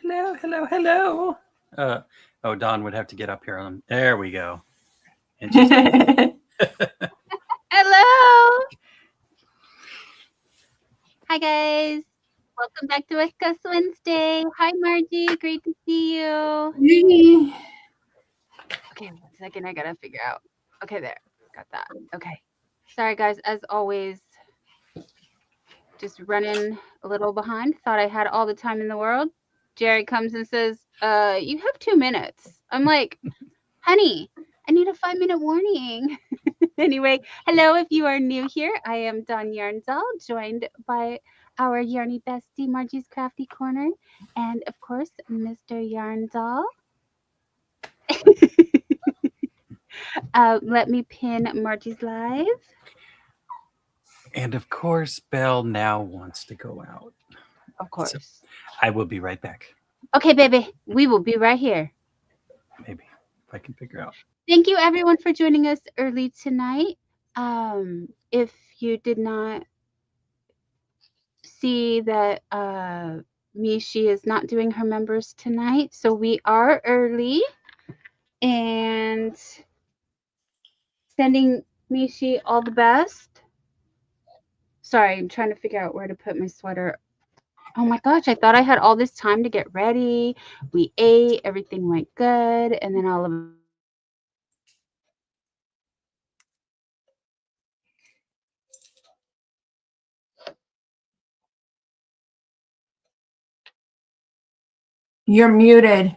Hello, hello, hello. Oh, Don would have to get up here. There we go. Hello. Hi, guys. Welcome back to West Coast Wednesday. Hi, Margie. Great to see you. Okay, 1 second. I gotta figure out. Okay, there. Got that. Okay. Sorry, guys. As always, just running a little behind. Thought I had all the time in the world. Jerry comes and says, you have 2 minutes. I'm like, honey, I need a 5-minute warning. Anyway, hello if you are new here. I am Dawn Yarnzall, joined by our Yarny bestie, Margie's Crafty Corner, and of course, Mr. Yarnzall. Let me pin Margie's live. And of course, Belle now wants to go out. Of course. So I will be right back. Okay, baby. We will be right here. Maybe, if I can figure out. Thank you, everyone, for joining us early tonight. If you did not see that Mishi is not doing her members tonight, so we are early and sending Mishi all the best. Sorry, I'm trying to figure out where to put my sweater. Oh my gosh, I thought I had all this time to get ready. We ate, everything went good, and then all of You're muted.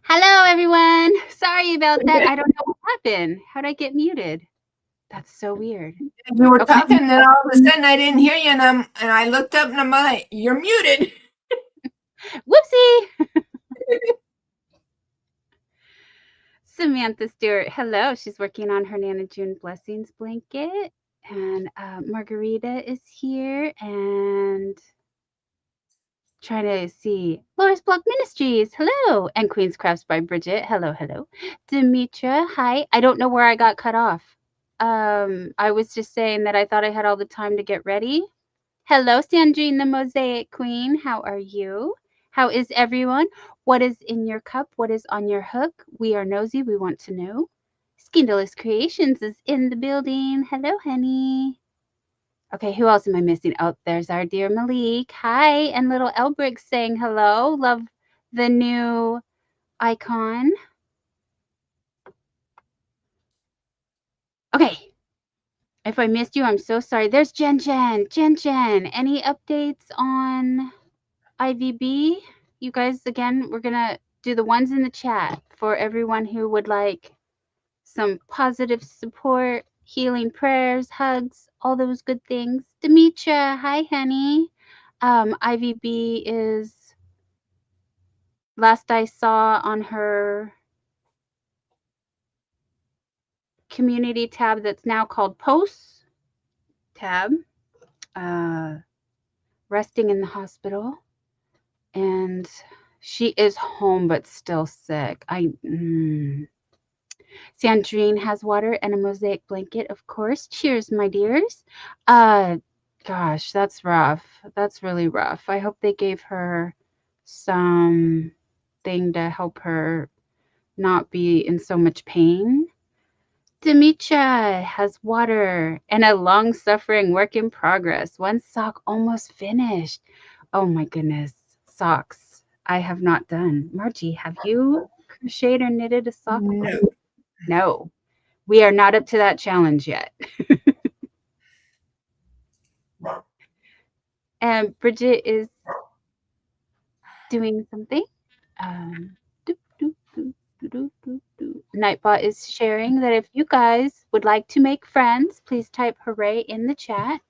Hello, everyone. Sorry about that. I don't know what happened. How'd I get muted? That's so weird. We were talking, and then all of a sudden I didn't hear you, and I looked up, and I'm like, "You're muted." Whoopsie. Samantha Stewart, hello. She's working on her Nana June Blessings blanket. And Margarita is here and trying to see. Loris Block Ministries, hello. And Queen's Crafts by Bridget, hello, hello. Demetra, hi. I don't know where I got cut off. I was just saying that I thought I had all the time to get ready. Hello, Sandrine, the Mosaic Queen. How are you? How is everyone? What is in your cup? What is on your hook? We are nosy. We want to know. Scandalous Creations is in the building. Hello, honey. Okay, who else am I missing? Oh, there's our dear Malik. Hi, and little Elbrick saying hello. Love the new icon. Okay. If I missed you, I'm so sorry. There's Jen Jen. Jen Jen, any updates on IVB? You guys, again, we're going to do the ones in the chat for everyone who would like some positive support, healing prayers, hugs, all those good things. Demetra, hi, honey. IVB is, last I saw on her community tab that's now called Posts tab, resting in the hospital. And she is home but still sick. Sandrine has water and a mosaic blanket, of course. Cheers, my dears. Gosh, that's rough. That's really rough. I hope they gave her something to help her not be in so much pain. Demetra has water and a long-suffering work in progress. One sock almost finished. Oh my goodness. Socks I have not done. Margie, have you crocheted or knitted a sock? No. We are not up to that challenge yet. And Bridget is doing something. Nightbot is sharing that if you guys would like to make friends, please type hooray in the chat.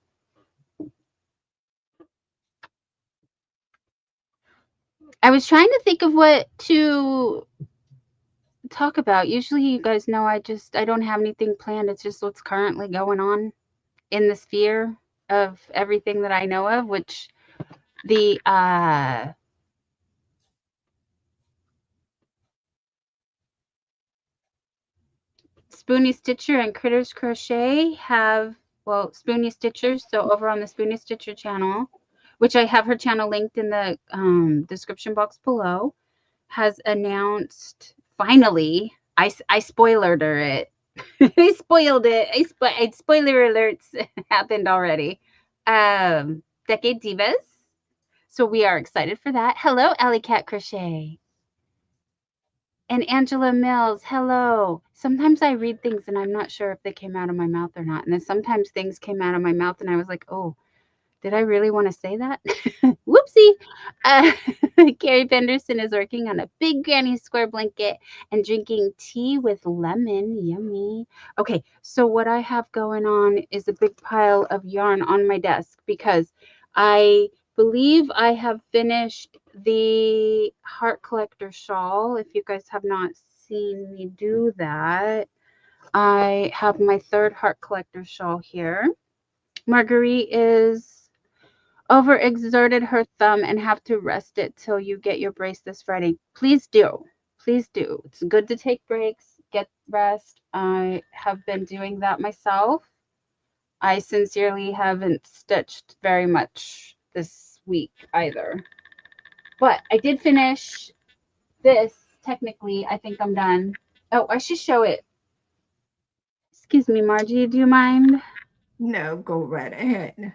I was trying to think of what to talk about. Usually you guys know I don't have anything planned. It's just what's currently going on in the sphere of everything that I know of, which the Spoonie Stitcher and Critters Crochet have well, Spoonie Stitchers. So over on the Spoonie Stitcher channel, which I have her channel linked in the description box below, has announced finally. I spoilered her it. I spoiled it. Spoiler alerts happened already. Decade Divas. So we are excited for that. Hello, Alley Cat Crochet. And Angela Mills, hello. Sometimes I read things and I'm not sure if they came out of my mouth or not. And then sometimes things came out of my mouth and I was like, oh, did I really want to say that? Whoopsie. Carrie Penderson is working on a big granny square blanket and drinking tea with lemon. Yummy. Okay, so what I have going on is a big pile of yarn on my desk because I believe I have finished the Heart Collector shawl. If you guys have not seen me do that, I have my third Heart Collector shawl here. Marguerite is overexerted her thumb and have to rest it till you get your brace this Friday. Please do. Please do. It's good to take breaks, get rest. I have been doing that myself. I sincerely haven't stitched very much this week either. But I did finish this technically. I think I'm done. Oh, I should show it. Excuse me, Margie, do you mind? No, go right ahead.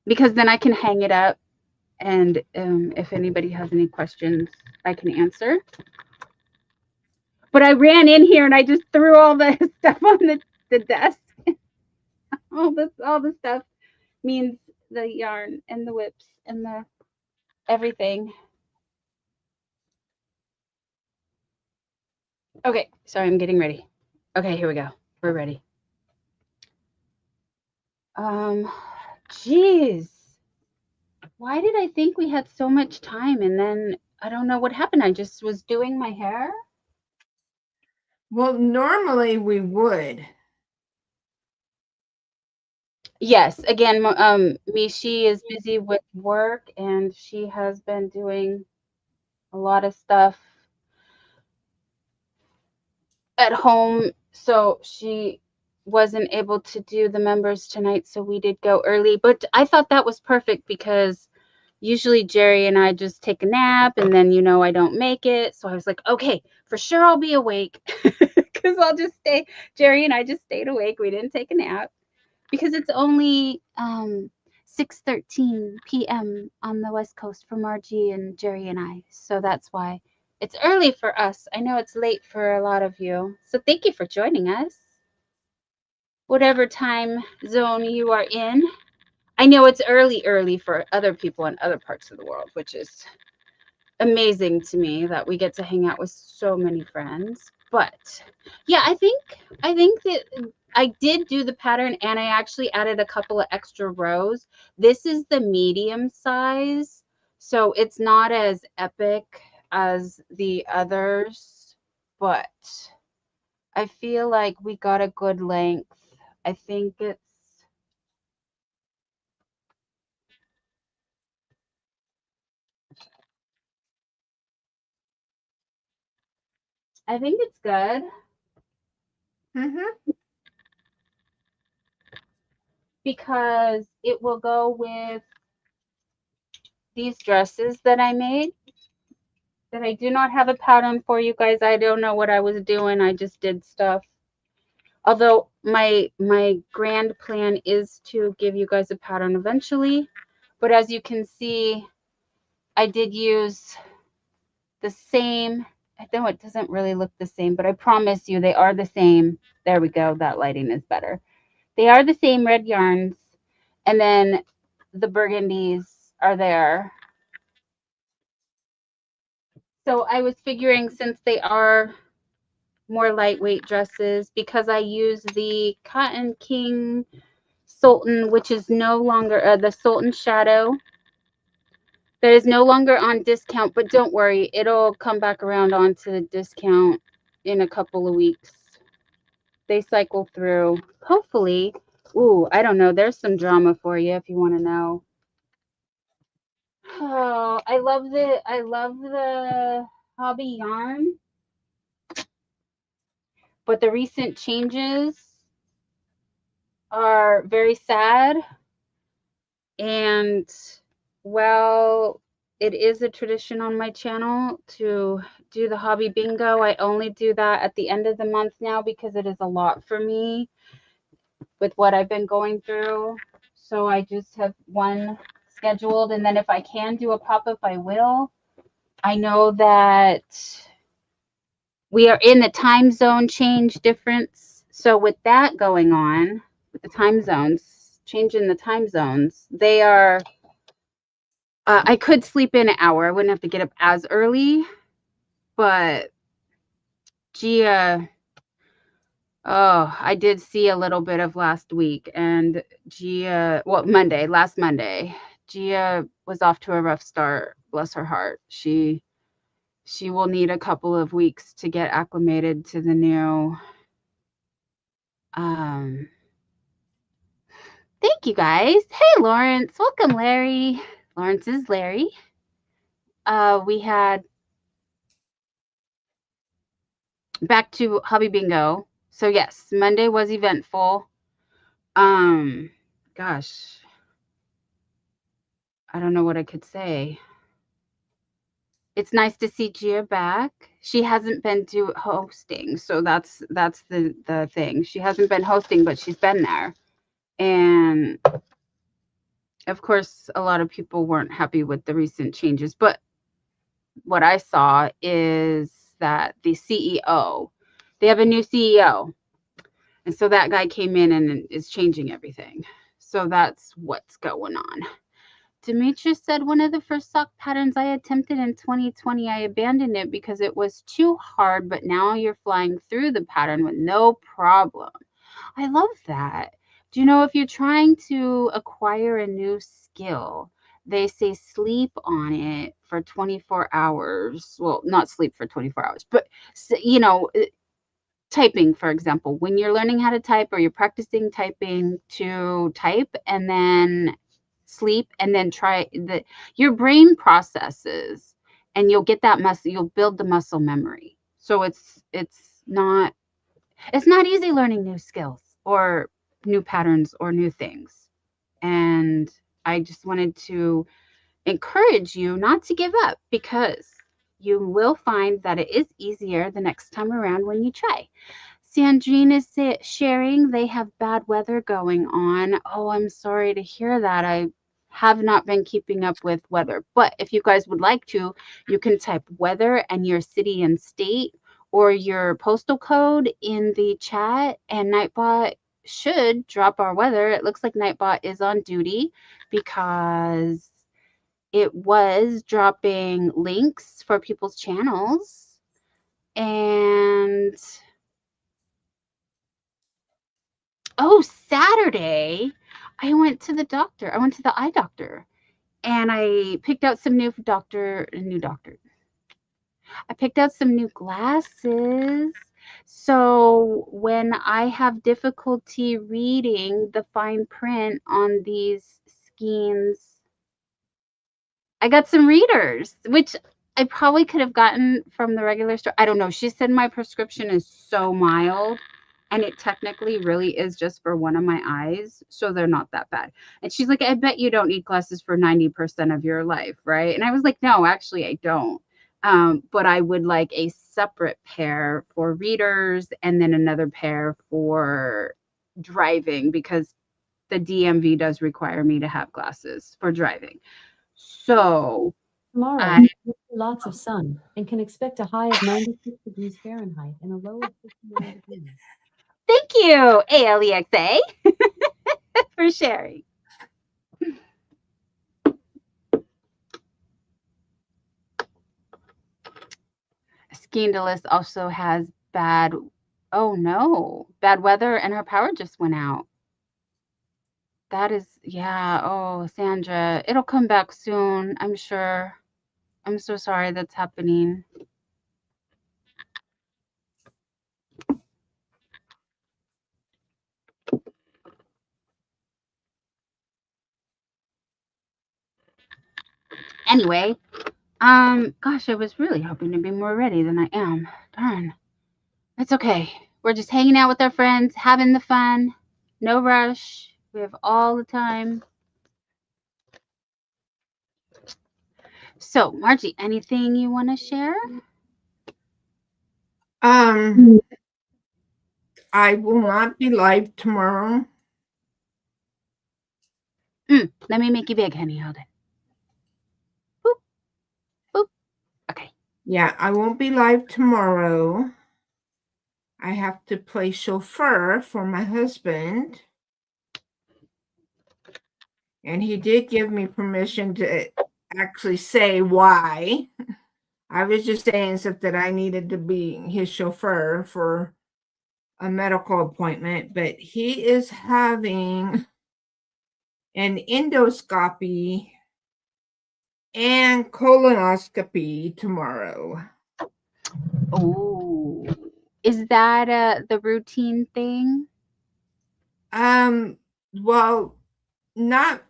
Because then I can hang it up. And if anybody has any questions, I can answer. But I ran in here and I just threw all the stuff on the desk. all the stuff means the yarn and the whips and the everything. Okay, sorry, I'm getting ready. Okay, here we go. We're ready. Geez. Why did I think we had so much time and then I don't know what happened. I just was doing my hair. Well, normally we would. Yes, again, Mishi is busy with work and she has been doing a lot of stuff at home, so she wasn't able to do the members tonight, so we did go early. But I thought that was perfect because usually Jerry and I just take a nap and then, you know, I don't make it. So I was like, okay, for sure I'll be awake because I'll just stay. Jerry and I just stayed awake. We didn't take a nap because it's only 6:13 p.m. on the West Coast for Margie and Jerry and I. So that's why it's early for us. I know it's late for a lot of you. So thank you for joining us. Whatever time zone you are in. I know it's early for other people in other parts of the world, which is amazing to me that we get to hang out with so many friends. But yeah, I think that I did do the pattern and I actually added a couple of extra rows. This is the medium size, so it's not as epic as the others, but I feel like we got a good length. I think it's good. Mm-hmm. Because it will go with these dresses that I made that I do not have a pattern for you guys. I don't know what I was doing. I just did stuff. Although my grand plan is to give you guys a pattern eventually. But as you can see, I did use the same. I know it doesn't really look the same, but I promise you they are the same. There we go. That lighting is better. They are the same red yarns. And then the burgundies are there. So I was figuring since they are more lightweight dresses, because I use the Cotton King Sultan, which is no longer the Sultan Shadow. That is no longer on discount, but don't worry, it'll come back around onto the discount in a couple of weeks. They cycle through. Hopefully. Ooh, I don't know. There's some drama for you if you want to know. Oh, I love the hobby yarn. But the recent changes are very sad. And well, it is a tradition on my channel to do the hobby bingo. I only do that at the end of the month now because it is a lot for me with what I've been going through. So I just have one scheduled, and then if I can do a pop-up, I will. I know that we are in the time zone change difference. So with that going on, with the time zones, changing the time zones, they are, I could sleep in an hour. I wouldn't have to get up as early, but Gia, oh, I did see a little bit of last week, and Gia, well, last Monday, Gia was off to a rough start. Bless her heart. She will need a couple of weeks to get acclimated to the new. Thank you guys. Hey, Lawrence. Welcome, Larry. Lawrence is Larry. We had back to Hobby Bingo. So yes, Monday was eventful. Gosh, I don't know what I could say. It's nice to see Gia back. She hasn't been hosting, so that's the thing. She hasn't been hosting, but she's been there. And of course, a lot of people weren't happy with the recent changes, but what I saw is that the CEO, they have a new CEO. And so that guy came in and is changing everything. So that's what's going on. Demetrius said, one of the first sock patterns I attempted in 2020, I abandoned it because it was too hard, but now you're flying through the pattern with no problem. I love that. Do you know, if you're trying to acquire a new skill, they say sleep on it for 24 hours. Well, not sleep for 24 hours, but, you know, typing, for example, when you're learning how to type or you're practicing typing, to type and then sleep and then try your brain processes and you'll get that muscle, you'll build the muscle memory. So it's not easy learning new skills or new patterns or new things. And I just wanted to encourage you not to give up, because you will find that it is easier the next time around when you try. Sandrine is sharing they have bad weather going on. Oh, I'm sorry to hear that. I have not been keeping up with weather, but if you guys would like to, you can type weather and your city and state or your postal code in the chat, and Nightbot should drop our weather. It looks like Nightbot is on duty because it was dropping links for people's channels. And oh, Saturday, I went to the doctor. I went to the eye doctor and I picked out some new I picked out some new glasses. So when I have difficulty reading the fine print on these skeins, I got some readers, which I probably could have gotten from the regular store. I don't know. She said my prescription is so mild, and it technically really is just for one of my eyes, so they're not that bad. And she's like, I bet you don't need glasses for 90% of your life, right? And I was like, no, actually, I don't. But I would like a separate pair for readers and then another pair for driving, because the DMV does require me to have glasses for driving. So tomorrow, lots of sun and can expect a high of 96 degrees Fahrenheit and a low of 59 degrees. Thank you, ALEXA, for sharing. Scandalous also has bad weather, and her power just went out. That is, yeah. Oh, Sandra, it'll come back soon, I'm sure. I'm so sorry that's happening. Anyway, gosh, I was really hoping to be more ready than I am. Darn. It's okay. We're just hanging out with our friends, having the fun. No rush. We have all the time. So, Margie, anything you want to share? I will not be live tomorrow. Let me make you big, honey. Hold it. Boop. Boop. Okay. Yeah, I won't be live tomorrow. I have to play chauffeur for my husband. And he did give me permission to actually say why. I was just saying stuff that I needed to be his chauffeur for a medical appointment, but he is having an endoscopy and colonoscopy tomorrow. Oh, is that the routine thing? Well, not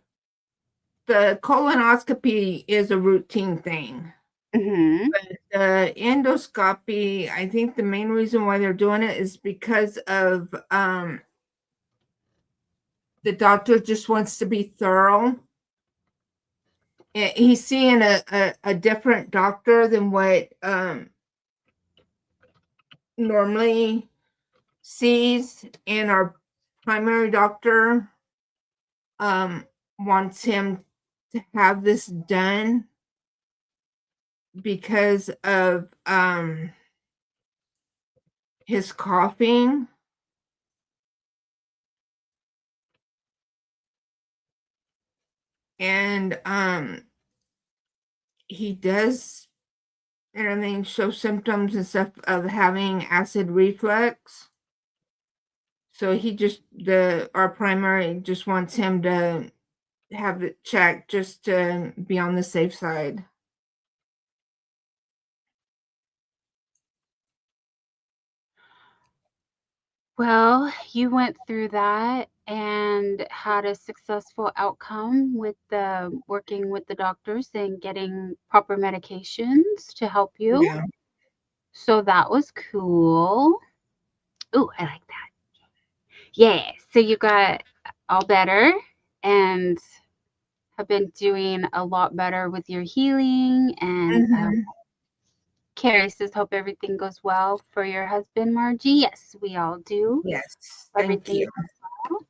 the colonoscopy is a routine thing. Mm-hmm. The endoscopy, I think the main reason why they're doing it is because of the doctor just wants to be thorough. He's seeing a different doctor than what normally sees, and our primary doctor wants him to have this done because of his coughing. And he does show symptoms and stuff of having acid reflux. So our primary just wants him to have it checked just to be on the safe side. Well, you went through that and had a successful outcome with working with the doctors and getting proper medications to help you. Yeah. So that was cool. Ooh, I like that. Yeah. So you got all better and have been doing a lot better with your healing. And Carrie says, hope everything goes well for your husband, Margie. Yes, we all do. Yes. Thank Everything you. goes well.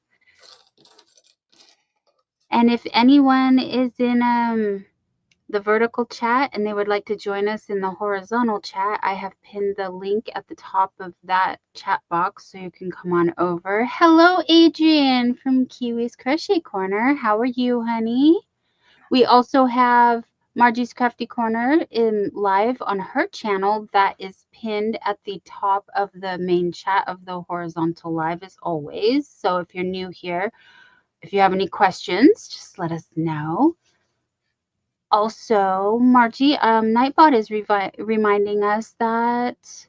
And if anyone is in the vertical chat and they would like to join us in the horizontal chat, I have pinned the link at the top of that chat box so you can come on over. Hello, Adrian from Kiwi's Crochet Corner. How are you, honey? We also have Margie's Crafty Corner in live on her channel that is pinned at the top of the main chat of the horizontal live as always. So if you're new here, if you have any questions, just let us know. Also, Margie, Nightbot is reminding us that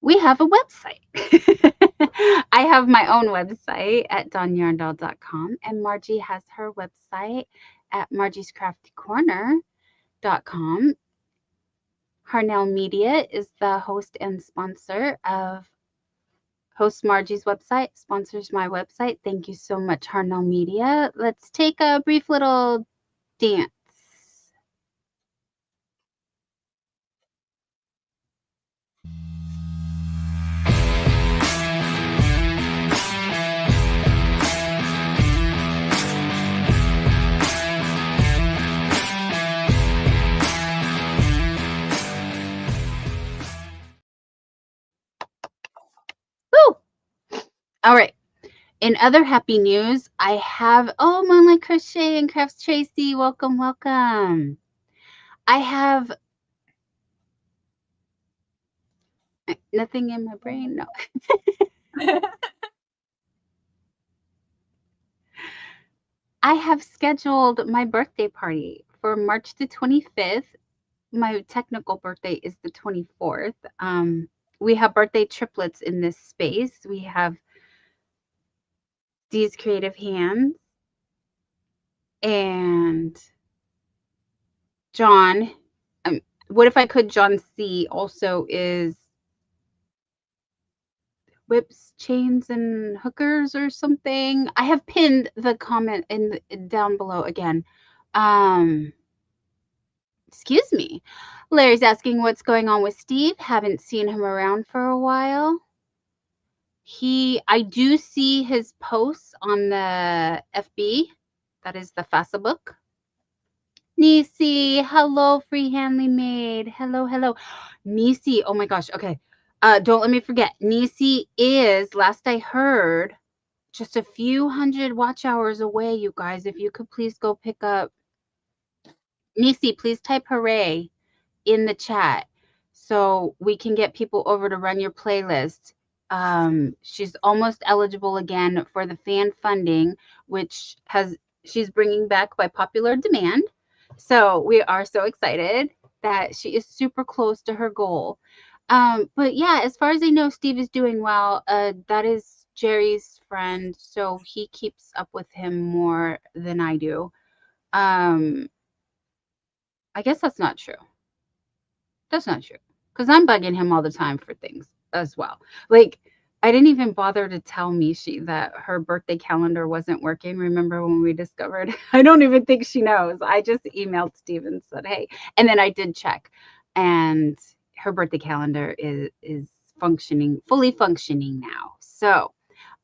we have a website. I have my own website at donyarndal.com, and Margie has her website at margiescraftycorner.com. Harnell Media is the host and sponsor of Host Margie's website, sponsors my website. Thank you so much, Harnell Media. Let's take a brief little dance. Woo! All right. In other happy news, I have, Moonlight Crochet and Crafts Tracy, welcome, welcome. I have nothing in my brain, no. I have scheduled my birthday party for March the 25th. My technical birthday is the 24th. We have birthday triplets in this space. We have Dee's Creative Hands and John. What if I could? John C. also is whips, chains, and hookers or something. I have pinned the comment down below again. Excuse me. Larry's asking what's going on with Steve. Haven't seen him around for a while. I do see his posts on the FB. That is the Facebook. Nisi, hello, free handly maid. Hello, hello. Nisi, oh my gosh. Okay. Don't let me forget. Nisi is, last I heard, just a few hundred watch hours away, you guys. If you could please go pick up. Nisi, please type hooray in the chat so we can get people over to run your playlist. She's almost eligible again for the fan funding, which she's bringing back by popular demand. So we are so excited that she is super close to her goal. But yeah, as far as I know, Steve is doing well. That is Jerry's friend, so he keeps up with him more than I do. I guess that's not true. That's not true. Because I'm bugging him all the time for things as well. Like, I didn't even bother to tell Mishi that her birthday calendar wasn't working. Remember when we discovered? I don't even think she knows. I just emailed Steve and said, hey. And then I did check. And her birthday calendar is functioning, fully functioning now. So,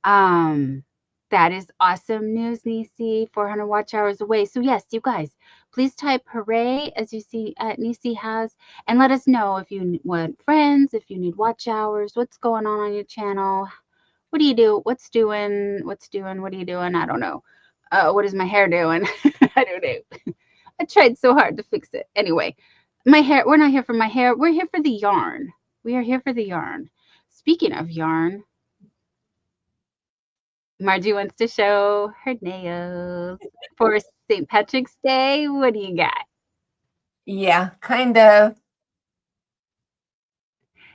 that is awesome news, Nisi. 400 watch hours away. So yes, you guys, please type hooray as you see Nisi has, and let us know if you want friends, if you need watch hours, what's going on your channel. What do you do? What's doing? What are you doing? I don't know. What is my hair doing? I don't know. I tried so hard to fix it. Anyway, my hair, we're not here for my hair. We're here for the yarn. We are here for the yarn. Speaking of yarn, Margie wants to show her nails for St. Patrick's Day. What do you got? Yeah, kind of.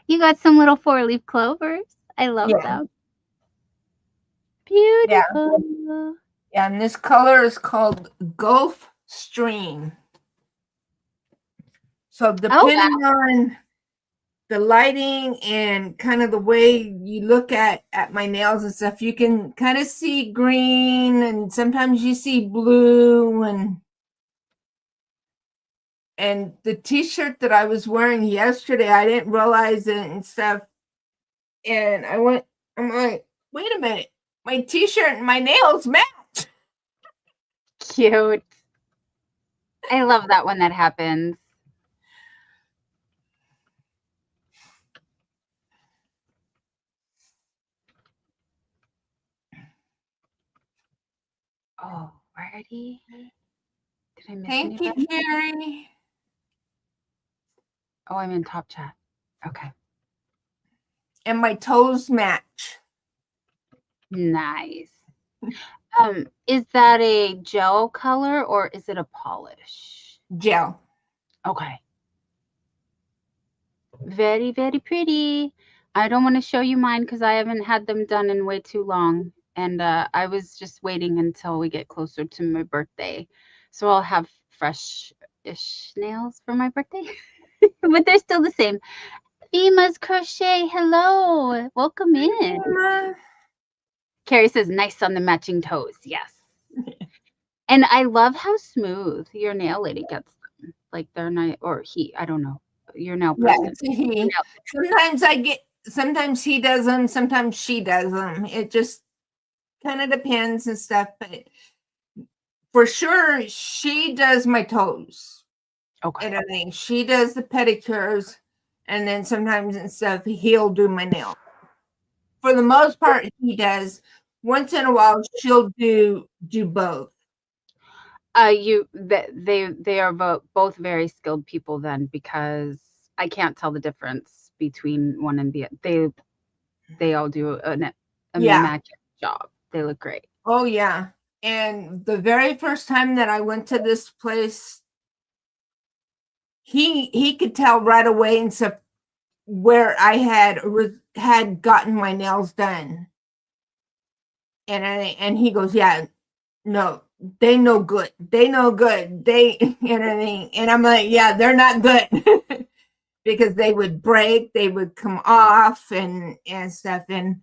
You got some little 4-leaf clovers. I love them. Beautiful. Yeah, and this color is called Gulf Stream. So depending on the lighting and kind of the way you look at my nails and stuff, you can kind of see green, and sometimes you see blue, and the t-shirt that I was wearing yesterday, I didn't realize it and stuff. And I'm like, wait a minute, my t-shirt and my nails match. Cute. I love that when that happens. Oh, already? Did I miss Thank you, anybody? Carrie. Oh, I'm in top chat. Okay. And my toes match. Nice. Is that a gel color or is it a polish? Gel. Okay. Very, very pretty. I don't want to show you mine because I haven't had them done in way too long. And I was just waiting until we get closer to my birthday. So I'll have fresh-ish nails for my birthday. But they're still the same. Ima's Crochet, hello. Welcome in. Carrie says, nice on the matching toes. Yes. And I love how smooth your nail lady gets them. Like they're not, or he, I don't know. Your nail person. Yeah, it's a he. Sometimes he does them, sometimes she does them. It just kind of depends and stuff. But for sure, she does my toes. Okay. And I mean, she does the pedicures, and then sometimes and stuff, he'll do my nail. For the most part, he does. Once in a while, she'll do both. They are both very skilled people then, because I can't tell the difference between one and the other. They all do an immaculate job. They look great. Oh yeah. And the very first time that I went to this place, he could tell right away and stuff where I had gotten my nails done. And he goes, yeah, no, they know good. They know good. They, you know what I mean? And I'm like, yeah, they're not good. Because they would break, they would come off and stuff. And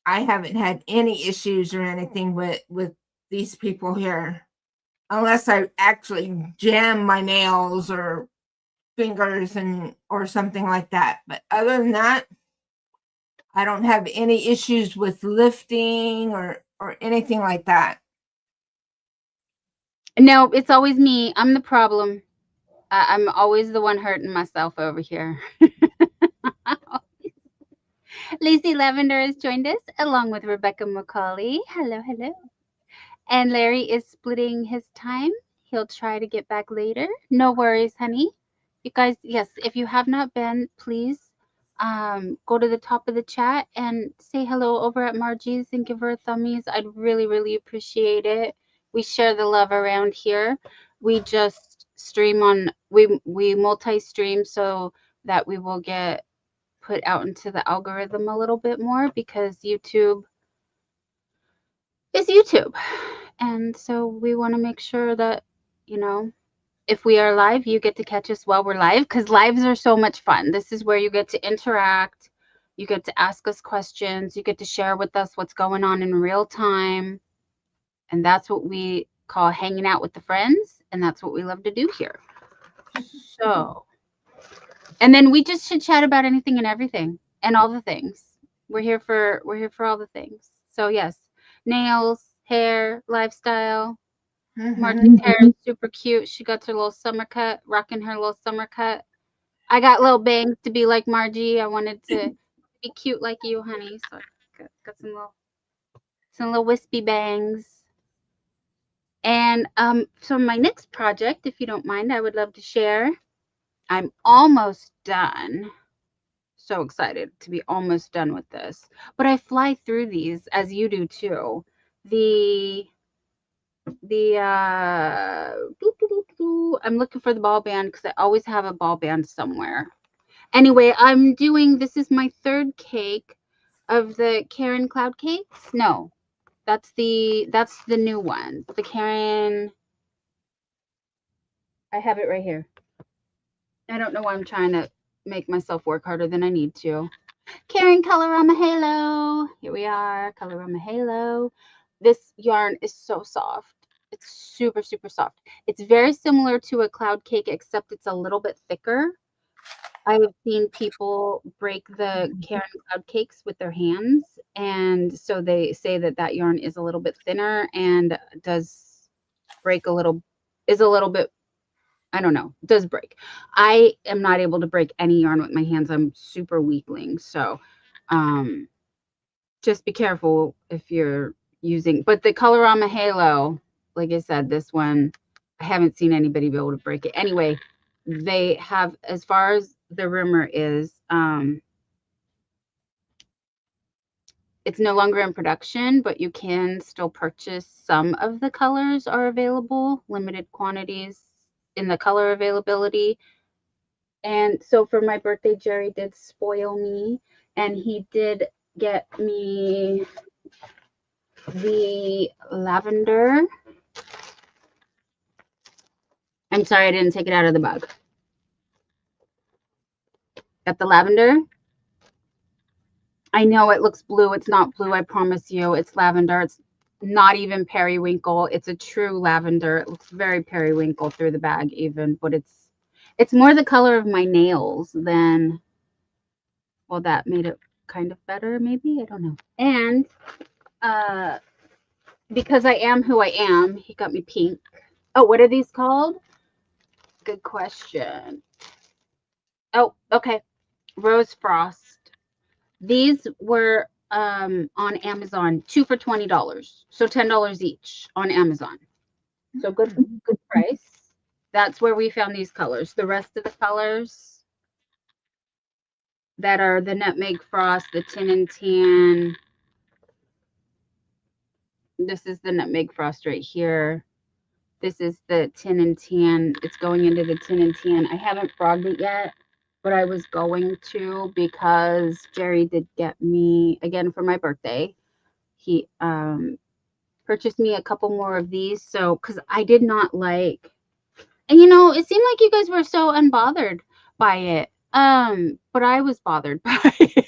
I haven't had any issues or anything with these people here, unless I actually jam my nails or fingers or something like that. But other than that, I don't have any issues with lifting or anything like that. No, it's always me. I'm the problem. I'm always the one hurting myself over here. Lacey Lavender has joined us along with Rebecca Macaulay. Hello, hello. And Larry is splitting his time. He'll try to get back later. No worries, honey. You guys, yes, if you have not been, please go to the top of the chat and say hello over at Margie's and give her a thummies. I'd really, really appreciate it. We share the love around here. We just stream on, we multi-stream so that we will get put out into the algorithm a little bit more, because YouTube is YouTube. And so we want to make sure that, you know, if we are live, you get to catch us while we're live, because lives are so much fun. This is where you get to interact. You get to ask us questions. You get to share with us what's going on in real time. And that's what we call hanging out with the friends. And that's what we love to do here. So, and then we just should chat about anything and everything and all the things. We're here for all the things. So yes, nails, hair, lifestyle. Margie's hair is super cute. She got her little summer cut, rocking her little summer cut. I got little bangs to be like Margie. I wanted to be cute like you, honey. So I got some little wispy bangs. And so my next project, if you don't mind, I would love to share. I'm almost done. So excited to be almost done with this. But I fly through these, as you do too. I'm looking for the ball band because I always have a ball band somewhere. Anyway, this is my third cake of the Karen Cloud Cakes. No, that's the new one. The Karen, I have it right here. I don't know why I'm trying to make myself work harder than I need to. Karen Colorama Halo. Here we are, Colorama Halo. This yarn is so soft. It's super, super soft. It's very similar to a cloud cake, except it's a little bit thicker. I have seen people break the Karen Cloud Cakes with their hands, and so they say that yarn is a little bit thinner and does break is a little bit, I don't know, does break. I am not able to break any yarn with my hands. I'm super weakling. So just be careful if you're using, but the Colorama Halo, like I said, this one, I haven't seen anybody be able to break it. Anyway, they have, as far as the rumor is, it's no longer in production, but you can still purchase. Some of the colors are available, limited quantities in the color availability. And so for my birthday, Jerry did spoil me, and he did get me the lavender. I'm sorry, I didn't take it out of the bag. Got the lavender. I know it looks blue. It's not blue, I promise you. It's lavender. It's not even periwinkle. It's a true lavender. It looks very periwinkle through the bag even, but it's more the color of my nails than, well, that made it kind of better, maybe. I don't know. And because I am who I am, he got me pink. Oh, what are these called? Good question. Oh, okay. Rose Frost. These were on Amazon, 2 for $20. So $10 each on Amazon. So good price. That's where we found these colors. The rest of the colors that are the Nutmeg Frost, the Tin and Tan. This is the Nutmeg Frost right here. This is the Tin and Tan. It's going into the Tin and Tan. I haven't frogged it yet, but I was going to, because Jerry did get me, again for my birthday, he purchased me a couple more of these. So, because I did not like, and you know, it seemed like you guys were so unbothered by it. But I was bothered by it.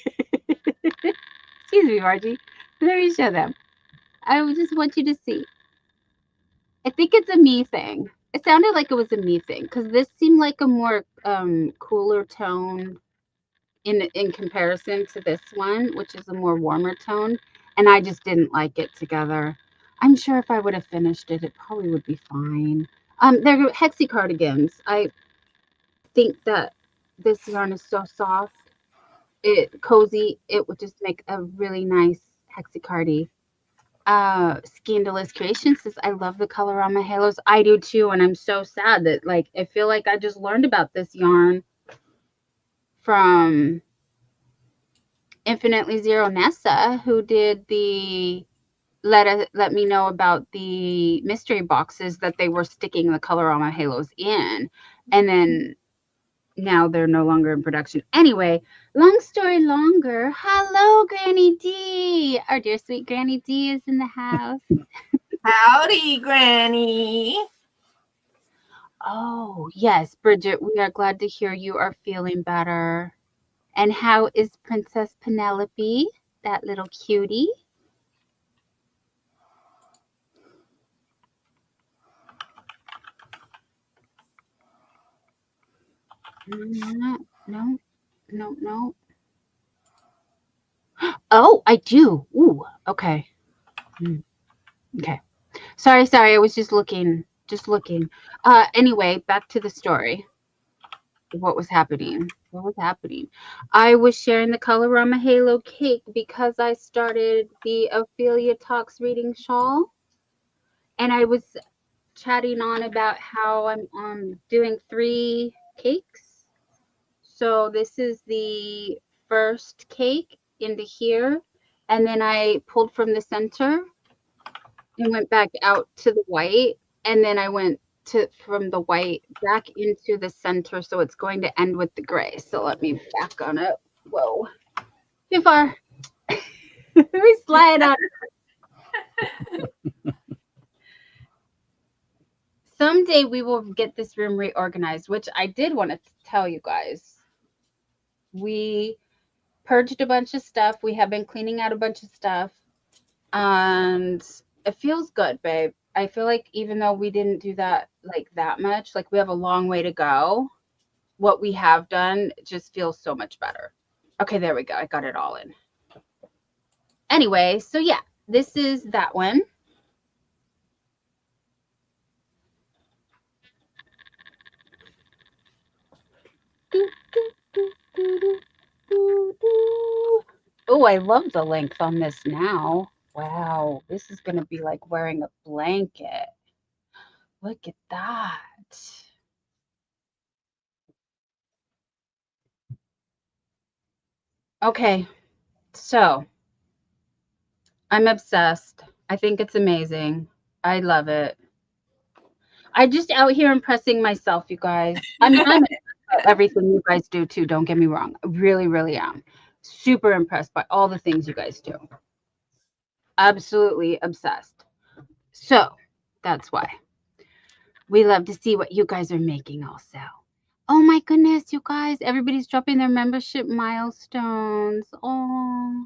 Excuse me, Margie. Let me show them. I just want you to see. I think it's a me thing. It sounded like it was a me thing because this seemed like a more cooler tone in comparison to this one, which is a more warmer tone. And I just didn't like it together. I'm sure if I would have finished it, it probably would be fine. They're Hexie cardigans. I think that this yarn is so soft, cozy. It would just make a really nice Hexie cardi. Scandalous Creation says, I love the Colorama Halos. I do too, and I'm so sad that like I feel like I just learned about this yarn from Infinitely Zero Nessa, who did the let me know about the mystery boxes that they were sticking the Colorama Halos in, and then now they're no longer in production. Anyway, long story longer. Hello, Granny D. Our dear sweet Granny D is in the house. Howdy, Granny. Oh, yes, Bridget, we are glad to hear you are feeling better. And how is Princess Penelope, that little cutie? No. Oh, I do. Ooh, okay. Okay. Sorry. I was just looking. Anyway, back to the story. What was happening? I was sharing the Colorama Halo cake because I started the Ophelia Talks reading shawl. And I was chatting on about how I'm doing 3 cakes. So this is the first cake into here. And then I pulled from the center and went back out to the white. And then I went from the white back into the center. So it's going to end with the gray. So let me back on it. Whoa. Too far. Let me slide on. Someday we will get this room reorganized, which I did want to tell you guys. We purged a bunch of stuff. We have been cleaning out a bunch of stuff. And it feels good, babe. I feel like even though we didn't do that like that much, like we have a long way to go, what we have done just feels so much better. Okay, there we go. I got it all in. Anyway, so yeah, this is that one. Oh, I love the length on this now. Wow, this is going to be like wearing a blanket. Look at that. Okay, so I'm obsessed. I think it's amazing. I love it. I'm just out here impressing myself, you guys. I mean, I'm everything you guys do too. Don't get me wrong. I really, really am. Super impressed by all the things you guys do. Absolutely obsessed. So that's why we love to see what you guys are making also. Oh my goodness, you guys. Everybody's dropping their membership milestones. Oh.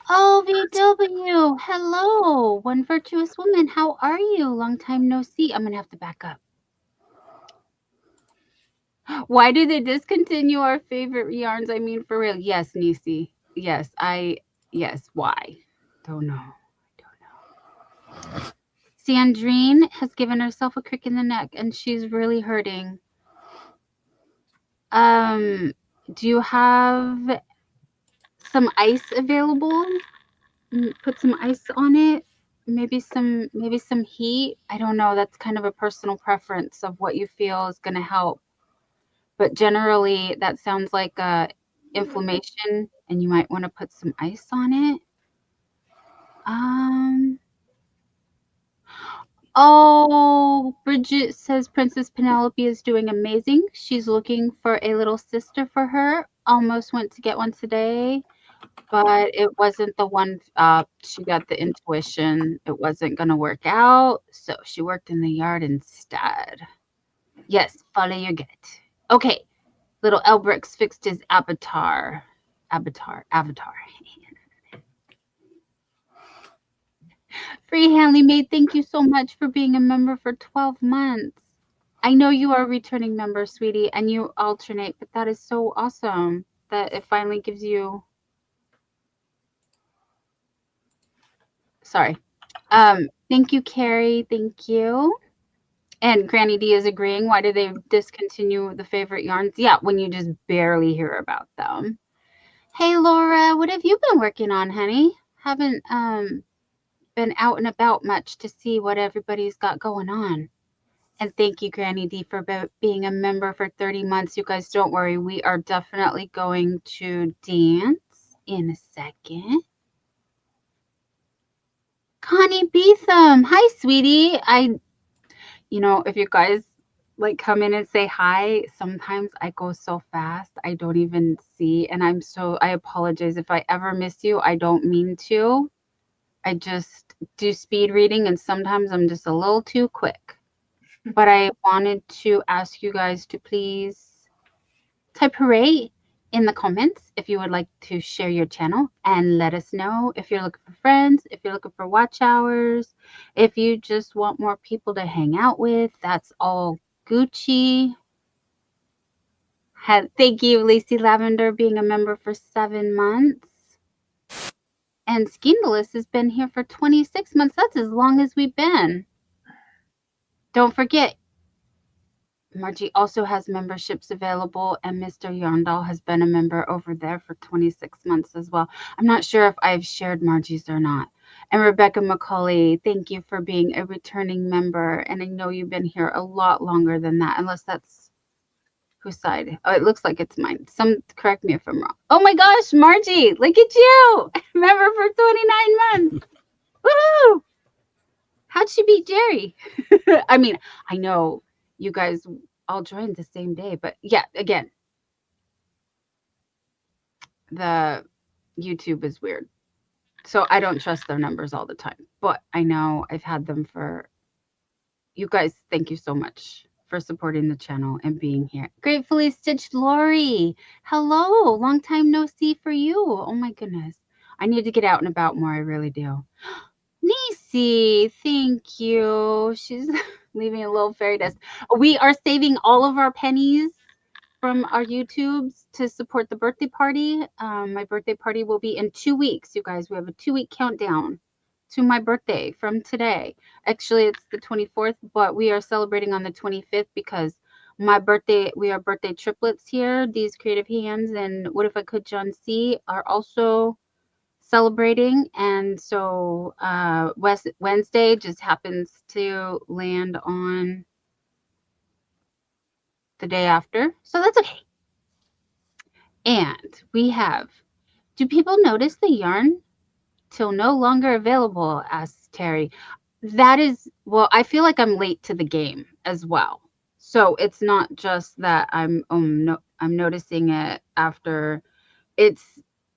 Oh, VW. Hello. One virtuous woman. How are you? Long time no see. I'm going to have to back up. Why do they discontinue our favorite yarns? I mean, for real. Yes, Nisi. Yes, why? Don't know. Sandrine has given herself a crick in the neck and she's really hurting. Do you have some ice available? Put some ice on it. Maybe some heat. I don't know. That's kind of a personal preference of what you feel is going to help. But generally, that sounds like inflammation, and you might want to put some ice on it. Oh, Bridget says Princess Penelope is doing amazing. She's looking for a little sister for her. Almost went to get one today, but it wasn't the one. She got the intuition it wasn't going to work out, so she worked in the yard instead. Yes, follow your gut. Okay, Little Elbrix fixed his avatar. Free Hanley Maid, thank you so much for being a member for 12 months. I know you are a returning member, sweetie, and you alternate, but that is so awesome that it finally gives you. Sorry. Thank you, Carrie. Thank you. And Granny D is agreeing. Why do they discontinue the favorite yarns? Yeah, when you just barely hear about them. Hey, Laura, what have you been working on, honey? Haven't been out and about much to see what everybody's got going on. And thank you, Granny D, for being a member for 30 months. You guys, don't worry. We are definitely going to dance in a second. Connie Beetham. Hi, sweetie. You know, if you guys like come in and say hi, sometimes I go so fast I don't even see, and I apologize if I ever miss you. I don't mean to. I just do speed reading, and sometimes I'm just a little too quick. But I wanted to ask you guys to please type hooray in the comments if you would like to share your channel, and let us know if you're looking for friends, if you're looking for watch hours, if you just want more people to hang out with. That's all Gucci. Thank you, Lacey Lavender, being a member for 7 months. And Skindalus has been here for 26 months. That's as long as we've been. Don't forget, Margie also has memberships available, and Mr. Yarndal has been a member over there for 26 months as well. I'm not sure if I've shared Margie's or not. And Rebecca McCauley, thank you for being a returning member. And I know you've been here a lot longer than that, unless that's whose side. Oh, it looks like it's mine. Correct me if I'm wrong. Oh my gosh, Margie, look at you. Member for 29 months. Woohoo! How'd she beat Jerry? I mean, I know you guys all joined the same day, but yeah, again, the YouTube is weird. So I don't trust their numbers all the time, but I know I've had them for you guys. Thank you so much for supporting the channel and being here. Gratefully Stitched Lori. Hello. Long time no see for you. Oh my goodness. I need to get out and about more. I really do. Nisi, thank you. She's leaving a little fairy dust. We are saving all of our pennies from our YouTubes to support the birthday party. My birthday party will be in 2 weeks, you guys. We have a 2-week countdown to my birthday from today. Actually, it's the 24th, but we are celebrating on the 25th because my birthday, we are birthday triplets here. These Creative Hands and What If I Could John C are also celebrating, and so Wednesday just happens to land on the day after, so that's okay. And we have, do people notice the yarn till no longer available? Asked Terry. That is, well, I feel like I'm late to the game as well, so it's not just that I'm noticing it after. It's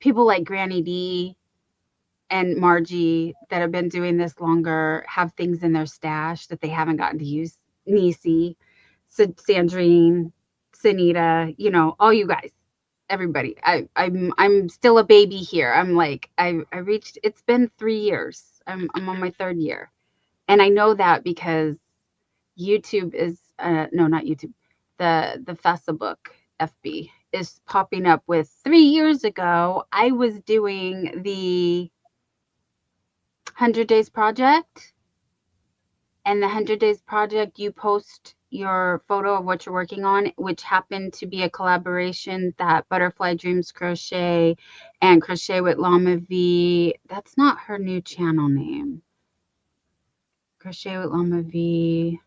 people like Granny D and Margie that have been doing this longer have things in their stash that they haven't gotten to use. Nisi, Sandrine, Sanita, you know, all you guys, everybody. I'm still a baby here. I'm like, I reached, it's been 3 years. I'm on my 3rd year. And I know that because YouTube is no, not YouTube. The Facebook FB is popping up with 3 years ago. I was doing the 100 Days Project, and the 100 Days Project, you post your photo of what you're working on, which happened to be a collaboration that Butterfly Dreams Crochet and Crochet with Llama V. That's not her new channel name. Crochet with Llama V.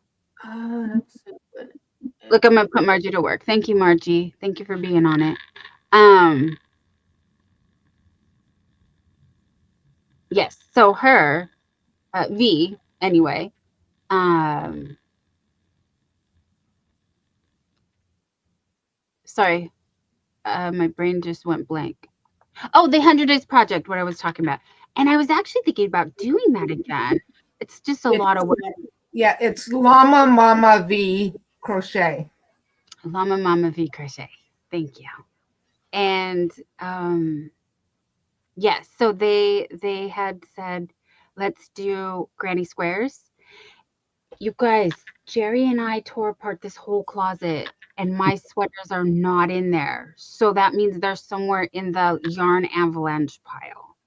Look, I'm gonna put Margie to work. Thank you, Margie. Thank you for being on it. Yes, so her V anyway. Sorry, my brain just went blank. Oh, the 100 Days Project, what I was talking about. And I was actually thinking about doing that again. It's just a lot of work. Yeah, it's Llama Mama V Crochet. Llama Mama V Crochet. Thank you. And yes, so they had said, let's do granny squares. You guys, Jerry and I tore apart this whole closet, and my sweaters are not in there. So that means they're somewhere in the yarn avalanche pile.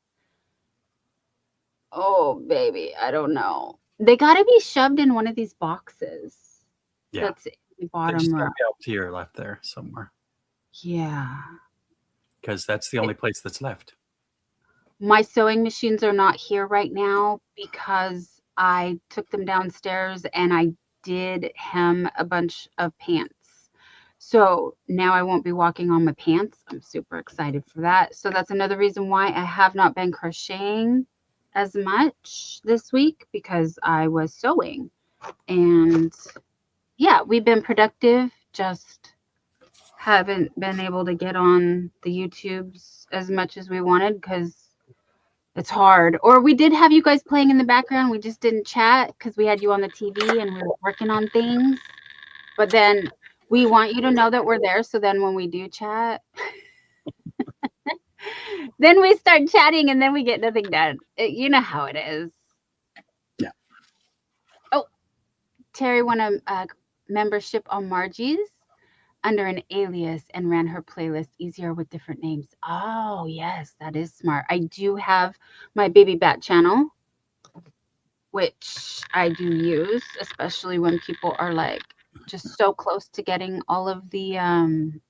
Oh, baby, I don't know. They got to be shoved in one of these boxes. Yeah. That's in the There's bottom still row. be up here left there somewhere Yeah. because that's the only place that's left. My sewing machines are not here right now because I took them downstairs and I did hem a bunch of pants. So now I won't be walking on my pants. I'm super excited for that. So that's another reason why I have not been crocheting as much this week, because I was sewing. And yeah, we've been productive, just haven't been able to get on the YouTubes as much as we wanted because it's hard. Or we did have you guys playing in the background. We just didn't chat because we had you on the TV and we were working on things. But then we want you to know that we're there. So then when we do chat, then we start chatting and then we get nothing done. You know how it is. Yeah. Oh, Terry won a membership on Margie's under an alias and ran her playlist easier with different names. Oh, yes, that is smart. I do have my Baby Bat channel, which I do use, especially when people are like just so close to getting all of the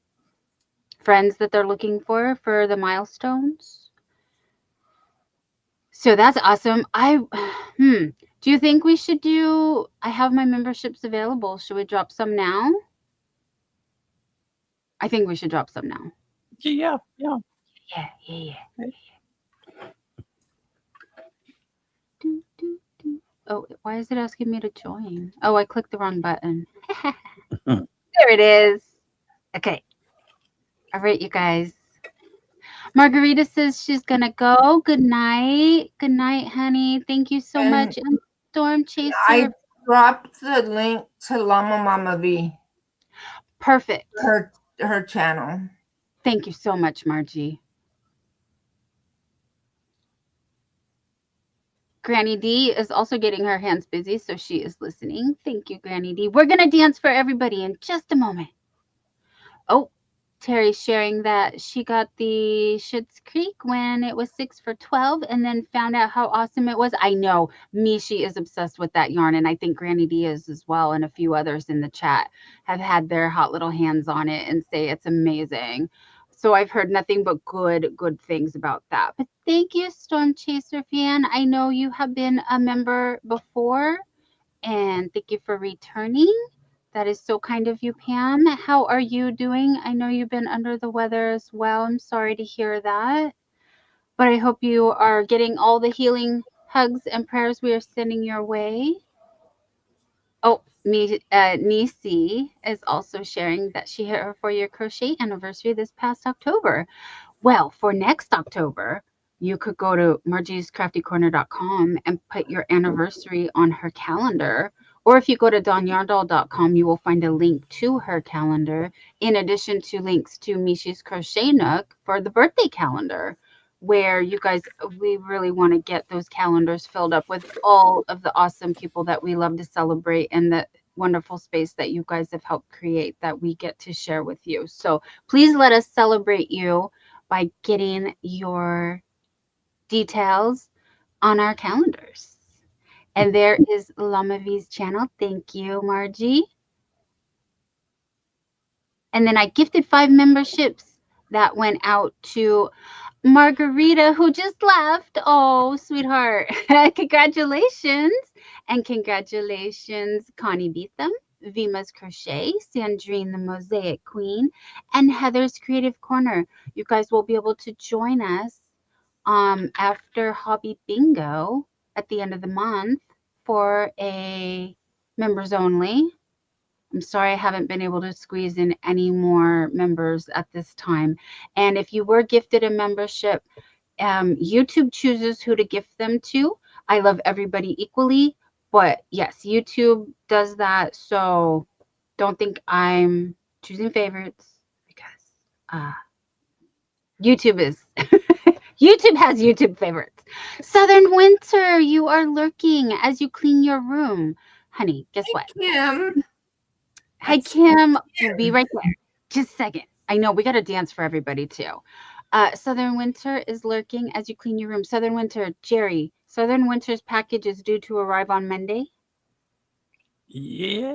friends that they're looking for the milestones. So that's awesome. Do you think we should do, I have my memberships available. Should we drop some now? I think we should drop some now. Yeah. Yeah. Oh, why is it asking me to join? Oh, I clicked the wrong button. There it is. Okay. All right, you guys. Margarita says she's going to go. Good night. Good night, honey. Thank you so And much. And Storm Chaser. I dropped the link to Llama Mama V, Perfect. her channel. Thank you so much, Margie. Granny D is also getting her hands busy, so she is listening. Thank you, Granny D. We're going to dance for everybody in just a moment. Oh, Terry's sharing that she got the Schitt's Creek when it was 6 for $12 and then found out how awesome it was. I know Mishi is obsessed with that yarn, and I think Granny D is as well, and a few others in the chat have had their hot little hands on it and say it's amazing. So I've heard nothing but good things about that. But thank you, Storm Chaser fan. I know you have been a member before, and thank you for returning. That is so kind of you, Pam. How are you doing? I know you've been under the weather as well. I'm sorry to hear that. But I hope you are getting all the healing hugs and prayers we are sending your way. Oh, Nisi is also sharing that she hit her 4-year crochet anniversary this past October. Well, for next October, you could go to margiescraftycorner.com and put your anniversary on her calendar. Or if you go to danyarndal.com, you will find a link to her calendar, in addition to links to Mishi's Crochet Nook for the birthday calendar, where you guys, we really want to get those calendars filled up with all of the awesome people that we love to celebrate and the wonderful space that you guys have helped create that we get to share with you. So please let us celebrate you by getting your details on our calendars. And there is Llama V's channel. Thank you, Margie. And then I gifted 5 memberships that went out to Margarita, who just left. Oh, sweetheart. Congratulations. And congratulations, Connie Beetham, Vima's Crochet, Sandrine the Mosaic Queen, and Heather's Creative Corner. You guys will be able to join us after Hobby Bingo at the end of the month for a members only. I'm sorry I haven't been able to squeeze in any more members at this time. And if you were gifted a membership, YouTube chooses who to gift them to. I love everybody equally, but yes, YouTube does that. So don't think I'm choosing favorites, because YouTube is YouTube has YouTube favorites. Southern Winter, you are lurking as you clean your room. Honey, guess what? Kim. Hi, Kim. We'll be right there. Just a second. I know we got to dance for everybody too. Southern Winter is lurking as you clean your room. Southern Winter, Jerry. Southern Winter's package is due to arrive on Monday. Yes.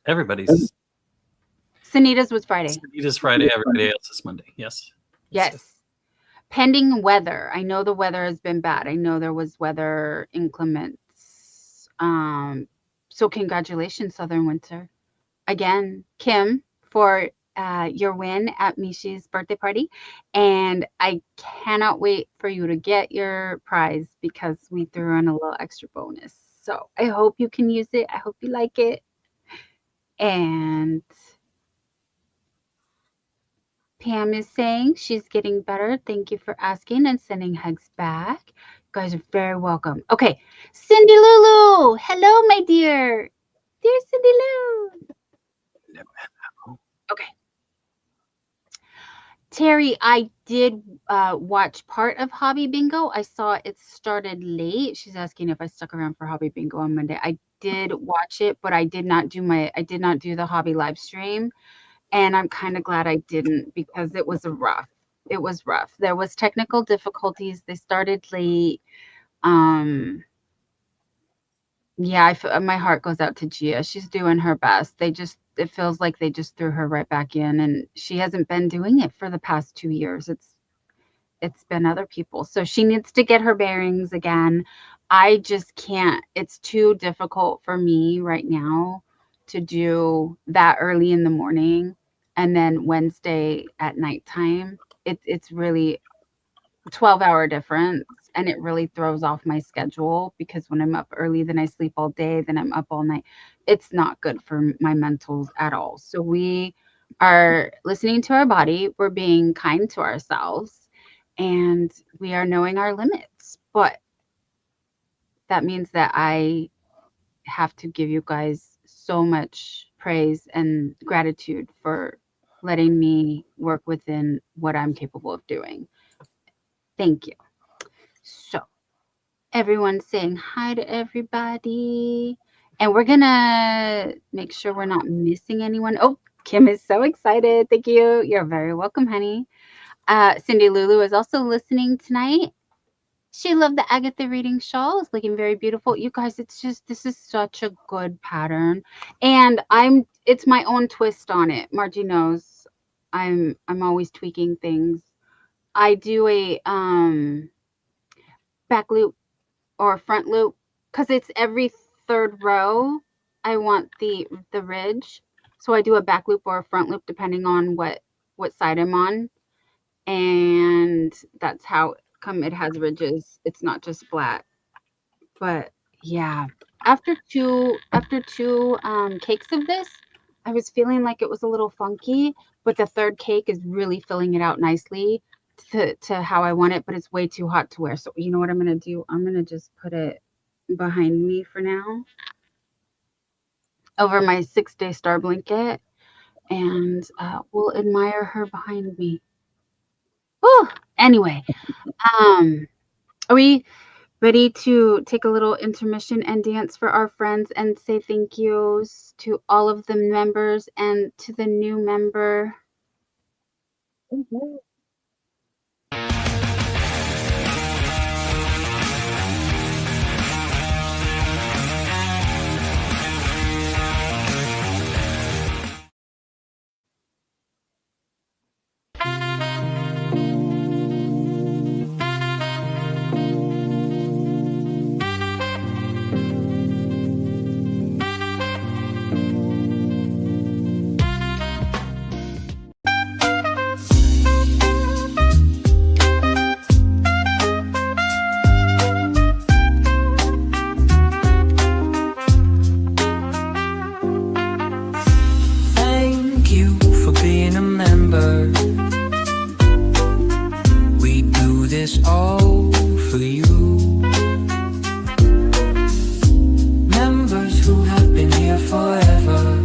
Everybody's. Sunita's was Friday. It is Friday. Everybody else is Monday. Yes. Yes. Pending weather. I know the weather has been bad. I know there was weather inclements. So congratulations, Southern Winter. Again, Kim, for your win at Mishi's birthday party. And I cannot wait for you to get your prize because we threw in a little extra bonus. So I hope you can use it. I hope you like it. And Pam is saying she's getting better. Thank you for asking and sending hugs back. You guys are very welcome. Okay, Cindy Lulu. Hello, my dear. Dear Cindy Lou. Okay. Terry, I did watch part of Hobby Bingo. I saw it started late. She's asking if I stuck around for Hobby Bingo on Monday. I did watch it, but I did not do the Hobby live stream. And I'm kind of glad I didn't because it was rough. It was rough. There was technical difficulties. They started late. Yeah, my heart goes out to Gia. She's doing her best. It feels like they just threw her right back in, and she hasn't been doing it for the past 2 years. It's been other people. So she needs to get her bearings again. I just can't. It's too difficult for me right now to do that early in the morning and then Wednesday at nighttime. It's really 12-hour difference, and it really throws off my schedule because when I'm up early, then I sleep all day, then I'm up all night. It's not good for my mentals at all. So we are listening to our body. We're being kind to ourselves, and we are knowing our limits. But that means that I have to give you guys so much praise and gratitude for letting me work within what I'm capable of doing. Thank you. So everyone's saying hi to everybody. And we're going to make sure we're not missing anyone. Oh, Kim is so excited. Thank you. You're very welcome, honey. Cindy Lulu is also listening tonight. She loved the Agatha reading shawl. It's looking very beautiful. You guys, this is such a good pattern. And it's my own twist on it. Margie knows I'm always tweaking things. I do a back loop or front loop because it's every third row. I want the ridge. So I do a back loop or a front loop depending on what side I'm on. And that's how it has ridges. It's not just flat. But yeah, after two cakes of this, I was feeling like it was a little funky, but the third cake is really filling it out nicely to how I want it, but it's way too hot to wear. So you know what I'm going to do? I'm going to just put it behind me for now over my 6-day star blanket, and we'll admire her behind me. Oh, anyway, are we ready to take a little intermission and dance for our friends and say thank yous to all of the members and to the new member? Thank you for being a member. We do this all for you. Members who have been here forever.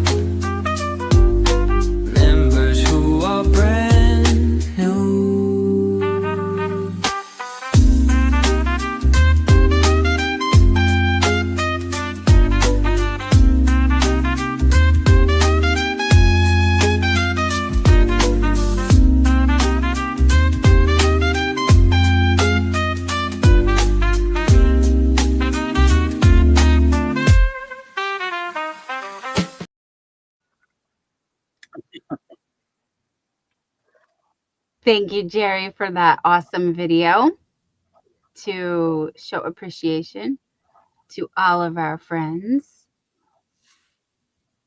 Members Thank you, Jerry, for that awesome video to show appreciation to all of our friends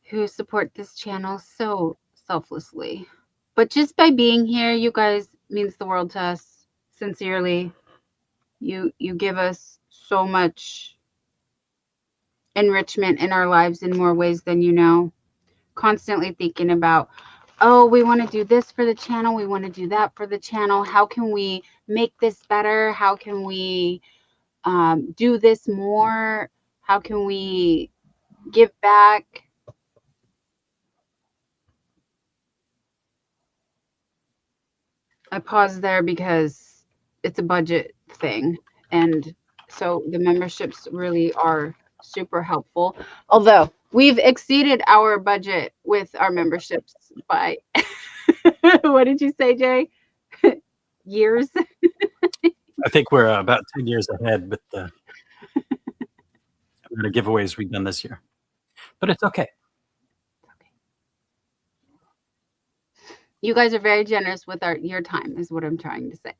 who support this channel so selflessly. But just by being here, you guys means the world to us. Sincerely, you give us so much enrichment in our lives in more ways than you know. Constantly thinking about, oh, we want to do this for the channel, we want to do that for the channel. How can we make this better? How can we do this more? How can we give back? I paused there because it's a budget thing. And so the memberships really are super helpful. Although we've exceeded our budget with our memberships by, what did you say, Jay? Years? I think we're about 10 years ahead with the amount of giveaways we've done this year. But it's okay. You guys are very generous with your time, is what I'm trying to say.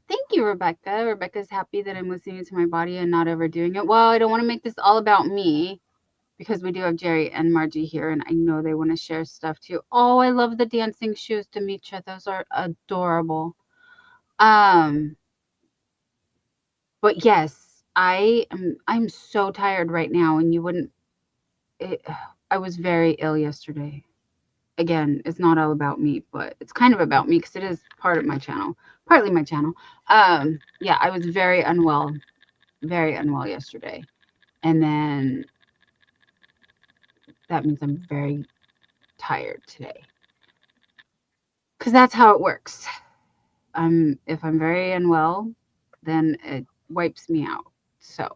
Thank you, Rebecca. Rebecca's happy that I'm listening to my body and not overdoing it. Well, I don't want to make this all about me because we do have Jerry and Margie here, and I know they want to share stuff too. Oh, I love the dancing shoes, Demetra. Those are adorable. But yes, I'm so tired right now, and you wouldn't. I was very ill yesterday. Again, it's not all about me, but it's kind of about me because it is part of my channel, partly my channel. Yeah, I was very unwell yesterday. And then that means I'm very tired today. Because that's how it works. If I'm very unwell, then it wipes me out. So,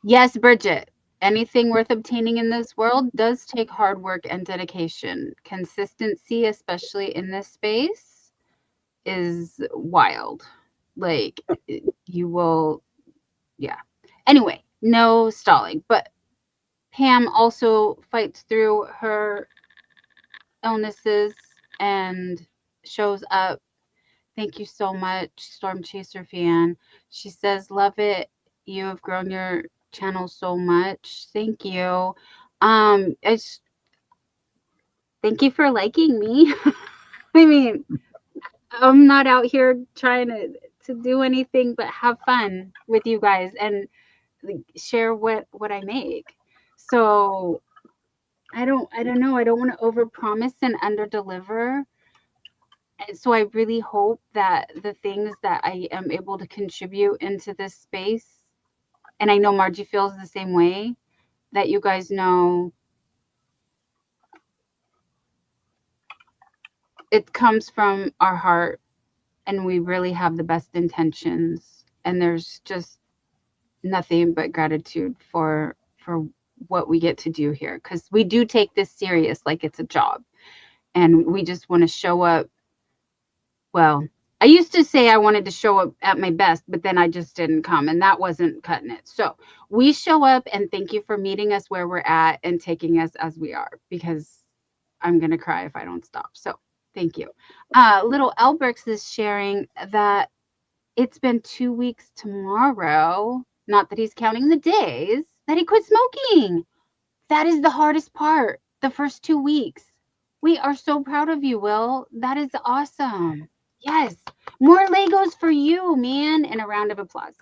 yes, Bridget. Anything worth obtaining in this world does take hard work and dedication. Consistency, especially in this space, is wild. Like, you will, yeah. Anyway, no stalling. But Pam also fights through her illnesses and shows up. Thank you so much, Storm Chaser fan. She says, love it. You have grown your channel so much. Thank you. Thank you for liking me. I mean, I'm not out here trying to do anything but have fun with you guys and share what I make. So I don't know. I don't want to overpromise and underdeliver. And so I really hope that the things that I am able to contribute into this space, and I know Margie feels the same way, that you guys know it comes from our heart and we really have the best intentions. And there's just nothing but gratitude for what we get to do here, because we do take this serious like it's a job. And we just want to show up. Well, I used to say I wanted to show up at my best, but then I just didn't come, and that wasn't cutting it. So we show up, and thank you for meeting us where we're at and taking us as we are, because I'm going to cry if I don't stop. So thank you. Little Elberks is sharing that it's been 2 weeks tomorrow, not that he's counting the days, that he quit smoking. That is the hardest part, the first 2 weeks. We are so proud of you, Will. That is awesome. Yes. More Legos for you, man. And a round of applause.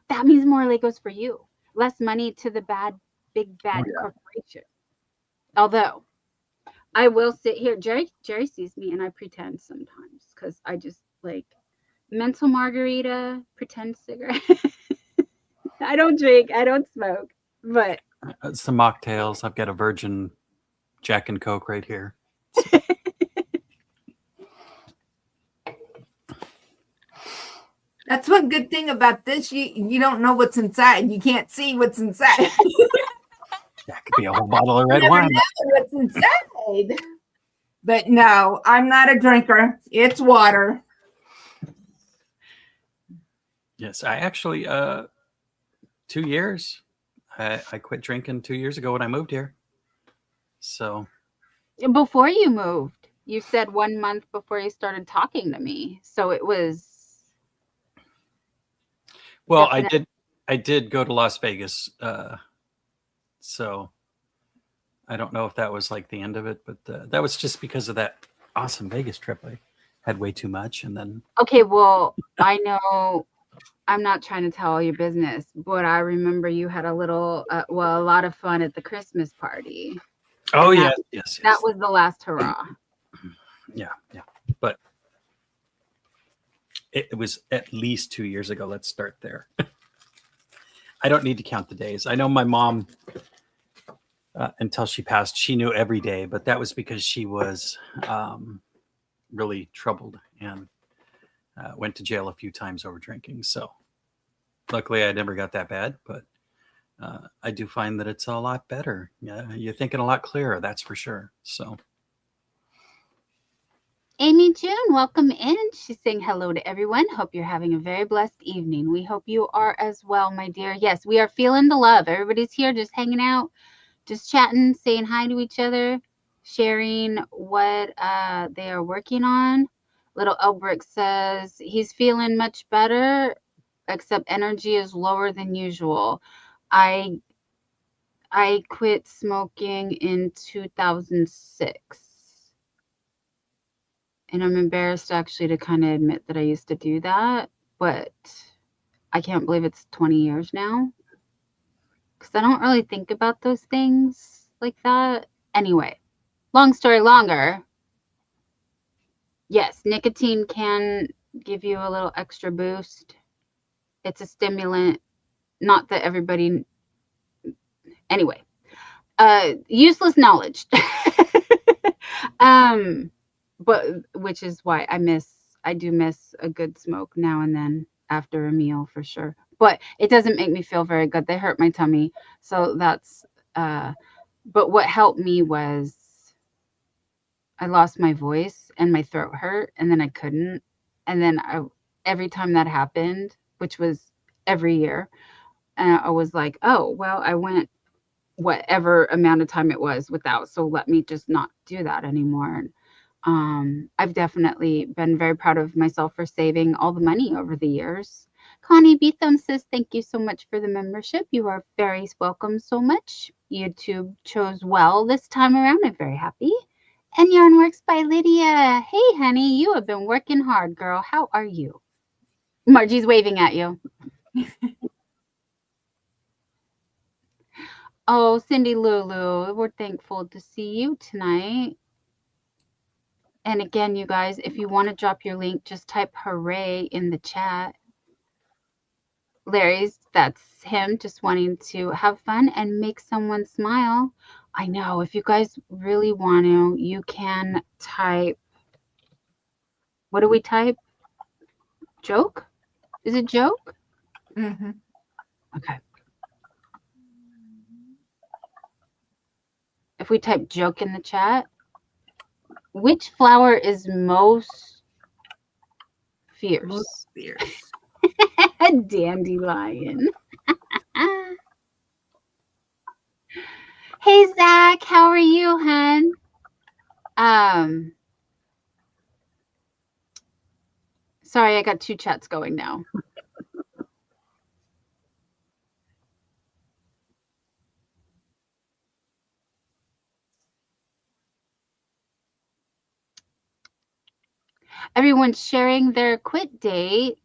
That means more Legos for you. Less money to the big bad corporation. Although I will sit here. Jerry sees me and I pretend sometimes because I just like mental margarita, pretend cigarette. I don't drink. I don't smoke. But Some mocktails. I've got a virgin Jack and Coke right here. That's one good thing about this. You don't know what's inside. You can't see what's inside. That could be a whole bottle of red You never wine. know what's inside. But no, I'm not a drinker. It's water. Yes, I actually 2 years. I quit drinking 2 years ago when I moved here. So Before you moved, you said 1 month before you started talking to me. So it was Well, definite. I did go to Las Vegas, so I don't know if that was like the end of it, but that was just because of that awesome Vegas trip. I had way too much, and then Okay, well, I know I'm not trying to tell all your business, but I remember you had a little, well, a lot of fun at the Christmas party. oh And yes, yes, that yes, was the last hurrah. yeah, yeah. But it was at least 2 years ago. Let's start there. I don't need to count the days. I know my mom, until she passed, she knew every day, but that was because she was really troubled and went to jail a few times over drinking. So luckily, I never got that bad, but I do find that it's a lot better. Yeah, you're thinking a lot clearer, that's for sure. So Amy June, welcome in. She's saying hello to everyone. Hope you're having a very blessed evening. We hope you are as well, my dear. Yes, we are feeling the love. Everybody's here just hanging out, just chatting, saying hi to each other, sharing what they are working on. Little Elbrick says he's feeling much better, except energy is lower than usual. I quit smoking in 2006. And I'm embarrassed actually to kind of admit that I used to do that, but I can't believe it's 20 years now because I don't really think about those things like that. Anyway, long story longer. Yes, nicotine can give you a little extra boost. It's a stimulant. Not that everybody. Anyway, useless knowledge. But which is why I do miss a good smoke now and then after a meal for sure. But it doesn't make me feel very good. They hurt my tummy. So that's but what helped me was I lost my voice and my throat hurt and then I couldn't. And then every time that happened, which was every year, I was like, "Oh, well, I went whatever amount of time it was without, so let me just not do that anymore." I've definitely been very proud of myself for saving all the money over the years. Connie Beetham says, "Thank you so much for the membership. You are very welcome so much. YouTube chose well this time around. I'm very happy." And Yarn Works by Lydia. "Hey, honey, you have been working hard, girl. How are you?" Margie's waving at you. Oh, Cindy Lulu, we're thankful to see you tonight. And again, you guys, if you want to drop your link, just type hooray in the chat. Larry's, that's him just wanting to have fun and make someone smile. I know, if you guys really want to, you can type, what do we type? Joke? Is it joke? Mm-hmm. Okay. If we type joke in the chat, which flower is most fierce? Most fierce. A dandelion. Hey, Zach, how are you, hun? Sorry, I got two chats going now. Everyone's sharing their quit date.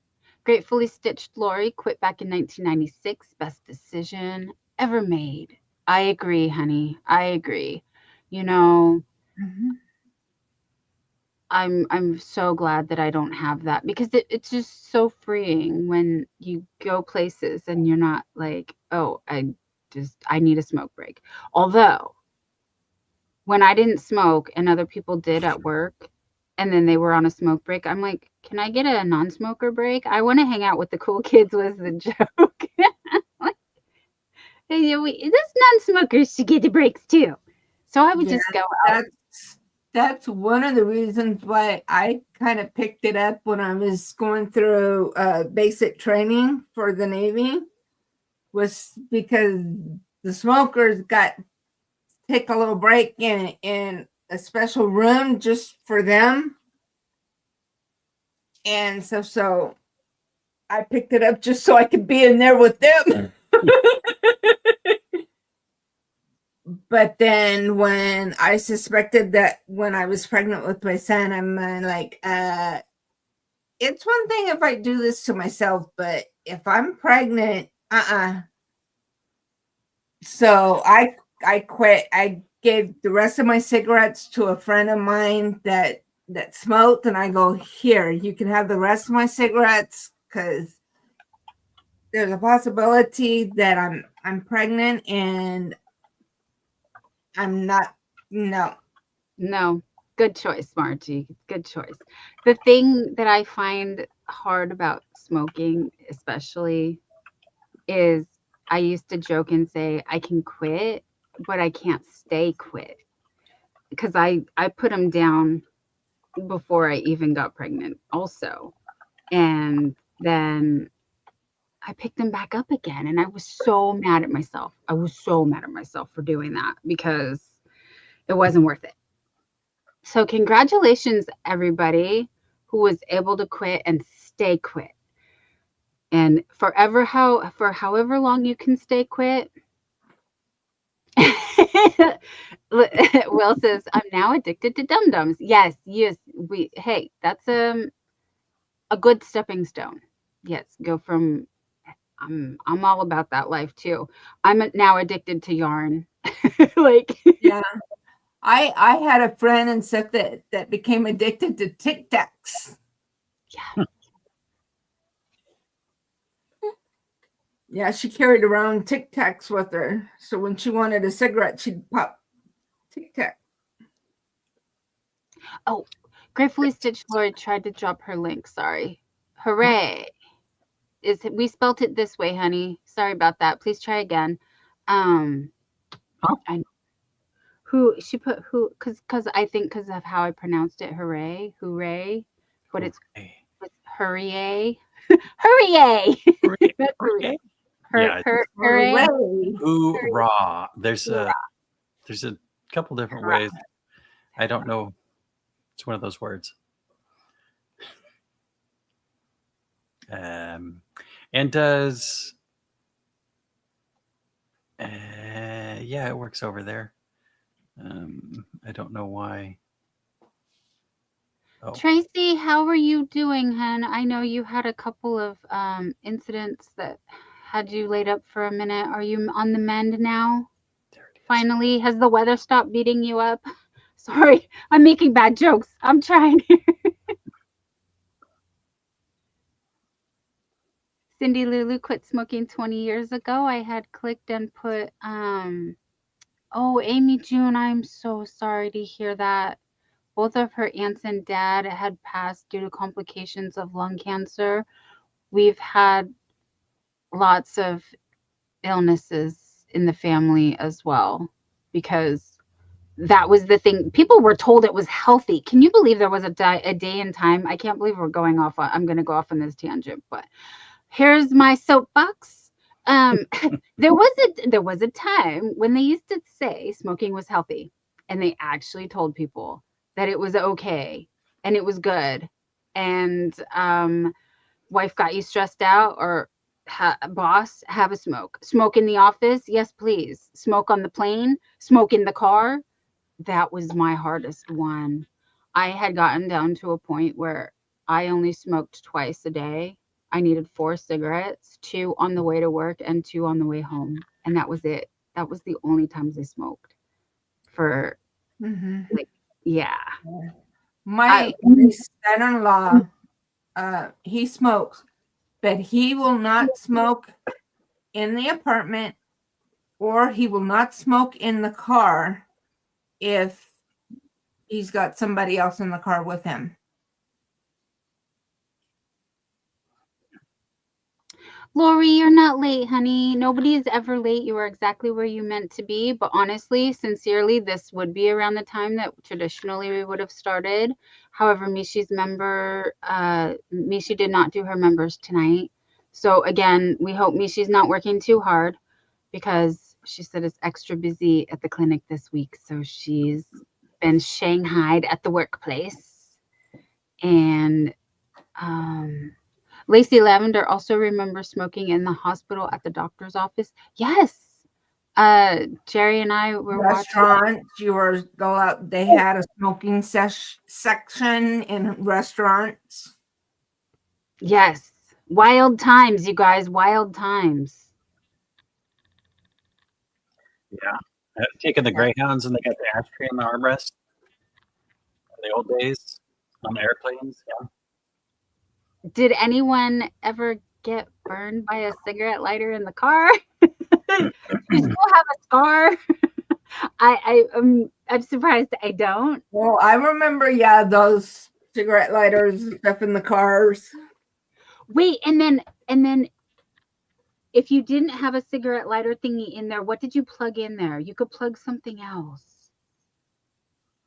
Gratefully Stitched Lori quit back in 1996. Best decision ever made. I agree, honey. I agree. You know, Mm-hmm. I'm so glad that I don't have that because it's just so freeing when you go places and you're not like, oh, I need a smoke break. Although when I didn't smoke and other people did at work and then they were on a smoke break, I'm like, can I get a non-smoker break? I want to hang out with the cool kids was the joke. Like, this non-smokers should get the breaks too. So I would just go out. That's one of the reasons why I kind of picked it up when I was going through basic training for the Navy, was because the smokers got take a little break and a special room just for them. And so I picked it up just so I could be in there with them. But then when I suspected that when I was pregnant with my son, I'm like, it's one thing if I do this to myself, but if I'm pregnant, So I quit. I gave the rest of my cigarettes to a friend of mine that smoked, and I go, here, you can have the rest of my cigarettes because there's a possibility that I'm pregnant and I'm not. No. No, good choice, Margie. Good choice. The thing that I find hard about smoking, especially, is I used to joke and say I can quit, but I can't stay quit because I put them down before I even got pregnant, also, and then I picked them back up again, and I was so mad at myself. I was so mad at myself for doing that because it wasn't worth it. So congratulations, everybody who was able to quit and stay quit. And for however long you can stay quit. Will says, I'm now addicted to dum-dums. Yes, hey, that's a good stepping stone. Yes, go from I'm all about that life too. I'm now addicted to yarn. Like, Yeah. I had a friend and stuff that became addicted to Tic Tacs. yeah. Yeah, she carried around Tic Tacs with her. So when she wanted a cigarette, she'd pop Tic Tac. Oh, Gratefully Stitched Lloyd tried to drop her link. Sorry. Hooray. We spelt it this way, honey. Sorry about that. Please try again. I who she put who because I think because of how I pronounced it, hooray, but it's hurry, hurry. That's Hooray. hooray. Yeah, Hooray. Hoorah. There's a couple different ways. I don't know. It's one of those words. And does yeah, it works over there. I don't know why. Oh. Tracy, how are you doing, hun? I know you had a couple of incidents that had you laid up for a minute. Are you on the mend now? Finally, has the weather stopped beating you up? Sorry, I'm making bad jokes. I'm trying. Cindy Lulu quit smoking 20 years ago. I had clicked and put, oh, Amy June, I'm so sorry to hear that. Both of her aunts and dad had passed due to complications of lung cancer. We've had lots of illnesses in the family as well because that was the thing. People were told it was healthy. Can you believe there was a day and time? I can't believe we're going off. I'm going to go off on this tangent, but here's my soapbox. There was a time when they used to say smoking was healthy, and they actually told people that it was okay and it was good. And wife got you stressed out, or boss, have a smoke. Smoke in the office, yes please. Smoke on the plane, smoke in the car. That was my hardest one. I had gotten down to a point where I only smoked twice a day. I needed 4 cigarettes, 2 on the way to work and 2 on the way home. And that was it. That was the only times I smoked for like, yeah. My son-in-law, he smokes, but he will not smoke in the apartment, or he will not smoke in the car if he's got somebody else in the car with him. Lori, you're not late, honey. Nobody is ever late. You are exactly where you meant to be. But honestly, sincerely, this would be around the time that traditionally we would have started. However, Mishi's Mishi did not do her members tonight. So again, we hope Mishi's not working too hard because she said it's extra busy at the clinic this week. So she's been shanghaied at the workplace. And Lacey Lavender also remembers smoking in the hospital at the doctor's office. Yes. Jerry and I were watching. Restaurants, you were allowed, they had a smoking section in restaurants. Yes. Wild times, you guys. Wild times. Yeah. Taking the Greyhounds and they got the ashtray in the armrest. In the old days on airplanes. Yeah. Did anyone ever get burned by a cigarette lighter in the car? You still have a scar? I'm surprised I don't. Well, I remember, yeah, those cigarette lighters and stuff in the cars. Wait, and then if you didn't have a cigarette lighter thingy in there, what did you plug in there? You could plug something else.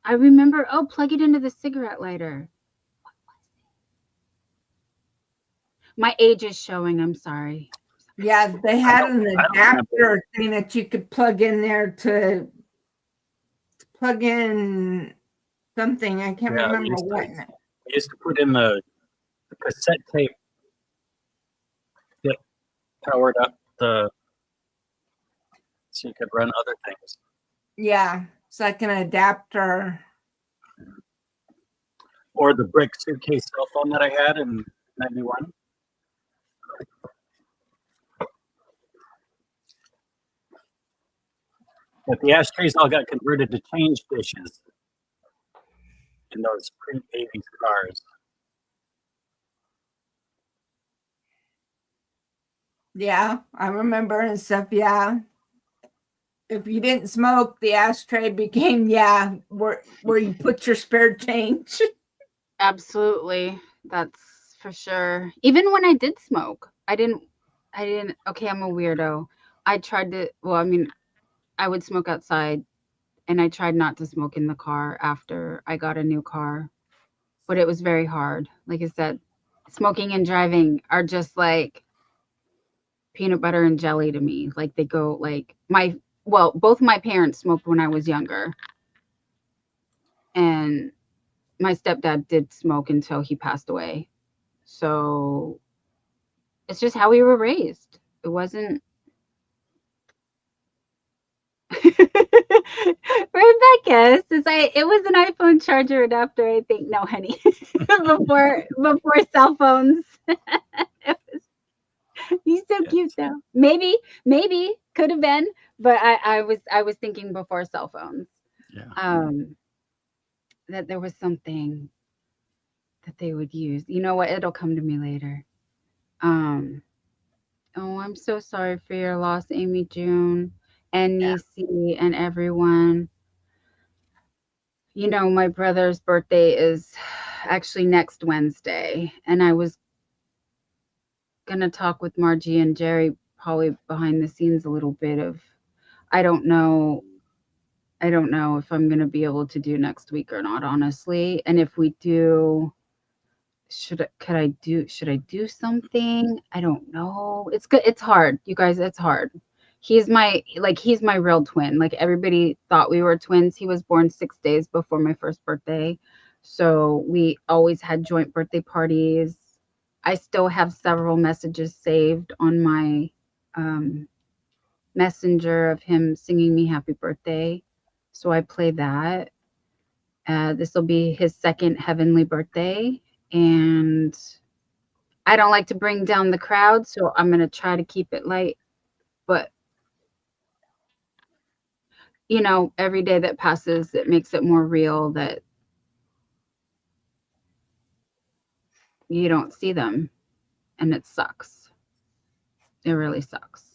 I remember, plug it into the cigarette lighter. What was it? My age is showing, I'm sorry. Yeah, they had an I don't adapter thing that you could plug in there to plug in something. I can't Yeah, we remember used to- what. We used to put in the cassette tape that powered up so you could run other things. Yeah, it's like an adapter. Or the brick suitcase cell phone that I had in 91. But the ashtrays all got converted to change dishes in those pre-80s cars. Yeah, I remember and stuff. Yeah. If you didn't smoke, the ashtray became, where you put your spare change. Absolutely. That's for sure. Even when I did smoke, I didn't, okay, I'm a weirdo. I tried to, I would smoke outside and I tried not to smoke in the car after I got a new car, but it was very hard. Like I said, smoking and driving are just like peanut butter and jelly to me. Like they go like both my parents smoked when I was younger. And my stepdad did smoke until he passed away. So it's just how we were raised. It wasn't. Rebecca says it was an iPhone charger adapter, I think. No, honey. before cell phones. He's so cute though. Maybe could have been, but I was thinking before cell phones. Yeah. That there was something that they would use. You know what? It'll come to me later. Oh, I'm so sorry for your loss, Amy June and Nisi and everyone. You know, my brother's birthday is actually next Wednesday, and I was gonna talk with Margie and Jerry probably behind the scenes a little bit of, I don't know if I'm gonna be able to do next week or not, honestly. And if we do, should I do something? I don't know. It's good. It's hard, you guys. It's hard. He's my real twin. Like everybody thought we were twins. He was born 6 days before my first birthday. So we always had joint birthday parties. I still have several messages saved on my messenger of him singing me happy birthday. So I play that. This will be his second heavenly birthday. And I don't like to bring down the crowd, so I'm going to try to keep it light. But, you know, every day that passes, it makes it more real that you don't see them. And it sucks. It really sucks.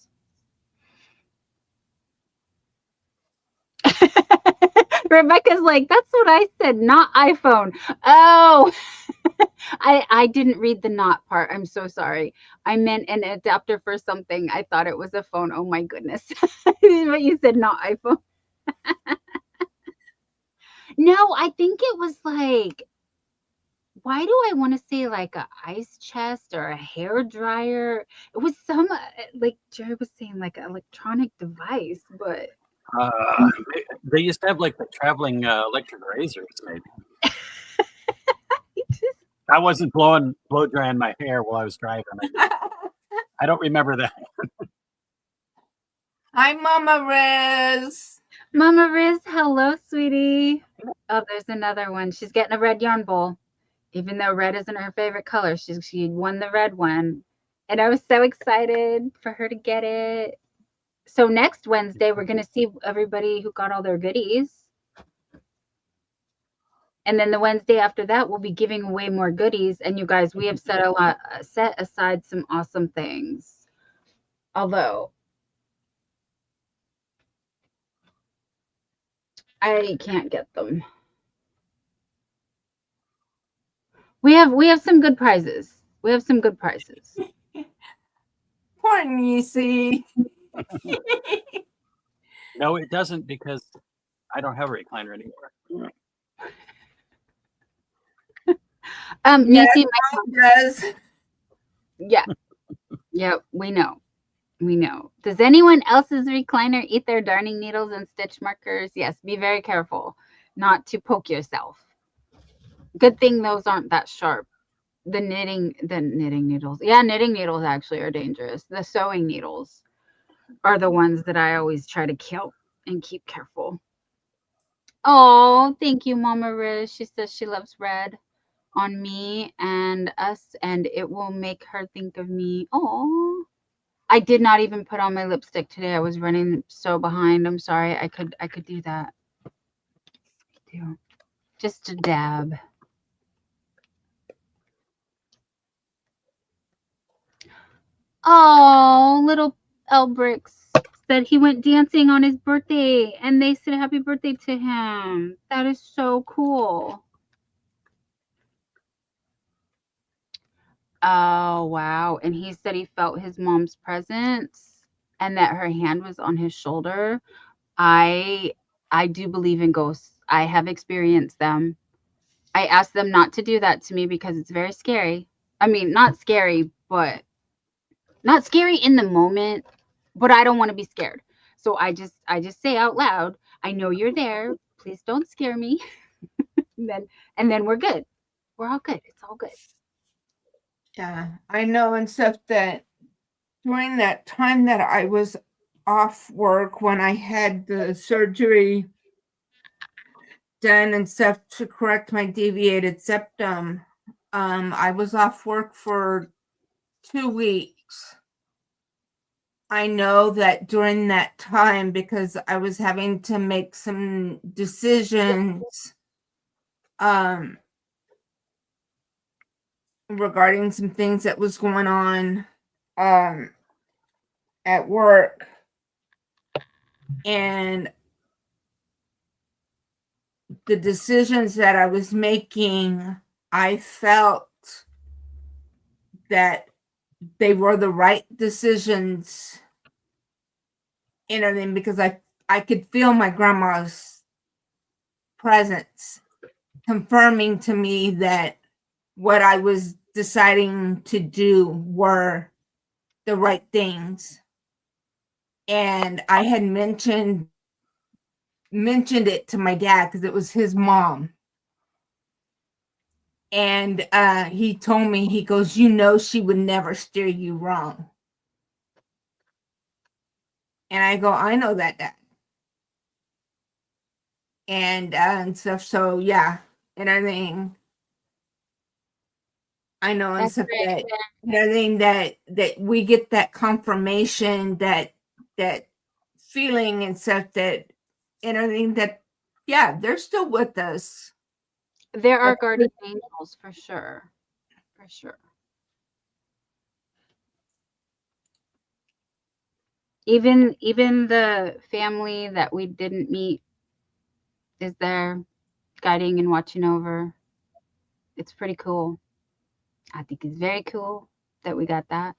Rebecca's like, that's what I said, not iPhone. Oh, I didn't read the not part. I'm so sorry. I meant an adapter for something. I thought it was a phone. Oh my goodness. But you said not iPhone. No, I think it was like, why do I want to say like a ice chest or a hair dryer? It was some, like Jerry was saying, like an electronic device, but They used to have like the traveling electric razors. Maybe I wasn't blow drying my hair while I was driving. I don't remember that. Hi, Mama Riz. Mama Riz, hello, sweetie. Oh, there's another one. She's getting a red yarn bowl. Even though red isn't her favorite color, she won the red one. And I was so excited for her to get it. So next Wednesday, we're going to see everybody who got all their goodies. And then the Wednesday after that, we'll be giving away more goodies. And you guys, we have set aside some awesome things. Although I can't get them. We have some good prizes. We have some good prizes. Poor Nisi. No, it doesn't because I don't have a recliner anymore. Nisi, Does. yeah. Yeah, we know. We know. Does anyone else's recliner eat their darning needles and stitch markers? Yes, be very careful not to poke yourself. Good thing those aren't that sharp. The knitting needles. Yeah, knitting needles actually are dangerous. The sewing needles are the ones that I always try to kill and keep careful. Oh, thank you, Mama Riz. She says she loves red on me and us, and it will make her think of me. Oh, I did not even put on my lipstick today. I was running so behind. I'm sorry. I could do that. Just a dab. Oh, little Elbrix said he went dancing on his birthday and they said happy birthday to him. That is so cool. Oh, wow. And he said he felt his mom's presence and that her hand was on his shoulder. I do believe in ghosts. I have experienced them. I asked them not to do that to me because it's very scary. I mean, not scary, but not scary in the moment, but I don't want to be scared. So I just say out loud, I know you're there. Please don't scare me. and then we're good. We're all good. It's all good. Yeah, I know and stuff that during that time that I was off work when I had the surgery done and stuff to correct my deviated septum, I was off work for 2 weeks. I know that during that time, because I was having to make some decisions regarding some things that was going on at work, and the decisions that I was making, I felt that they were the right decisions and everything, because I could feel my grandma's presence confirming to me that what I was deciding to do were the right things. And I had mentioned it to my dad because it was his mom. And he told me, he goes, you know, she would never steer you wrong. And I go, I know that, Dad. And stuff. So yeah, and everything. I know and That's stuff right. that everything that we get that confirmation, that feeling and stuff, that and everything that, yeah, they're still with us. There are guardian angels for sure. For sure. Even the family that we didn't meet is there guiding and watching over. It's pretty cool. I think it's very cool that we got that.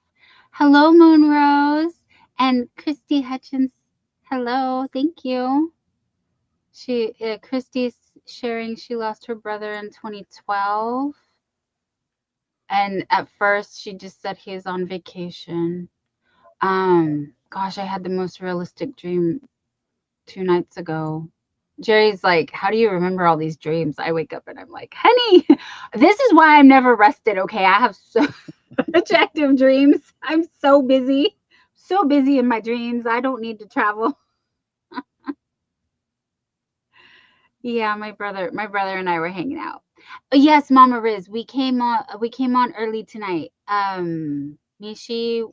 Hello, Moon Rose and Christy Hutchins. Hello, thank you. Christy's sharing she lost her brother in 2012, and at first she just said he is on vacation. Gosh, I had the most realistic dream 2 nights ago. Jerry's like, how do you remember all these dreams? I wake up and I'm like, honey, this is why I'm never rested. Okay. I have so much active dreams. I'm so busy in my dreams. I don't need to travel. Yeah, my brother and I were hanging out. Yes, Mama Riz, we came on early tonight. Mishi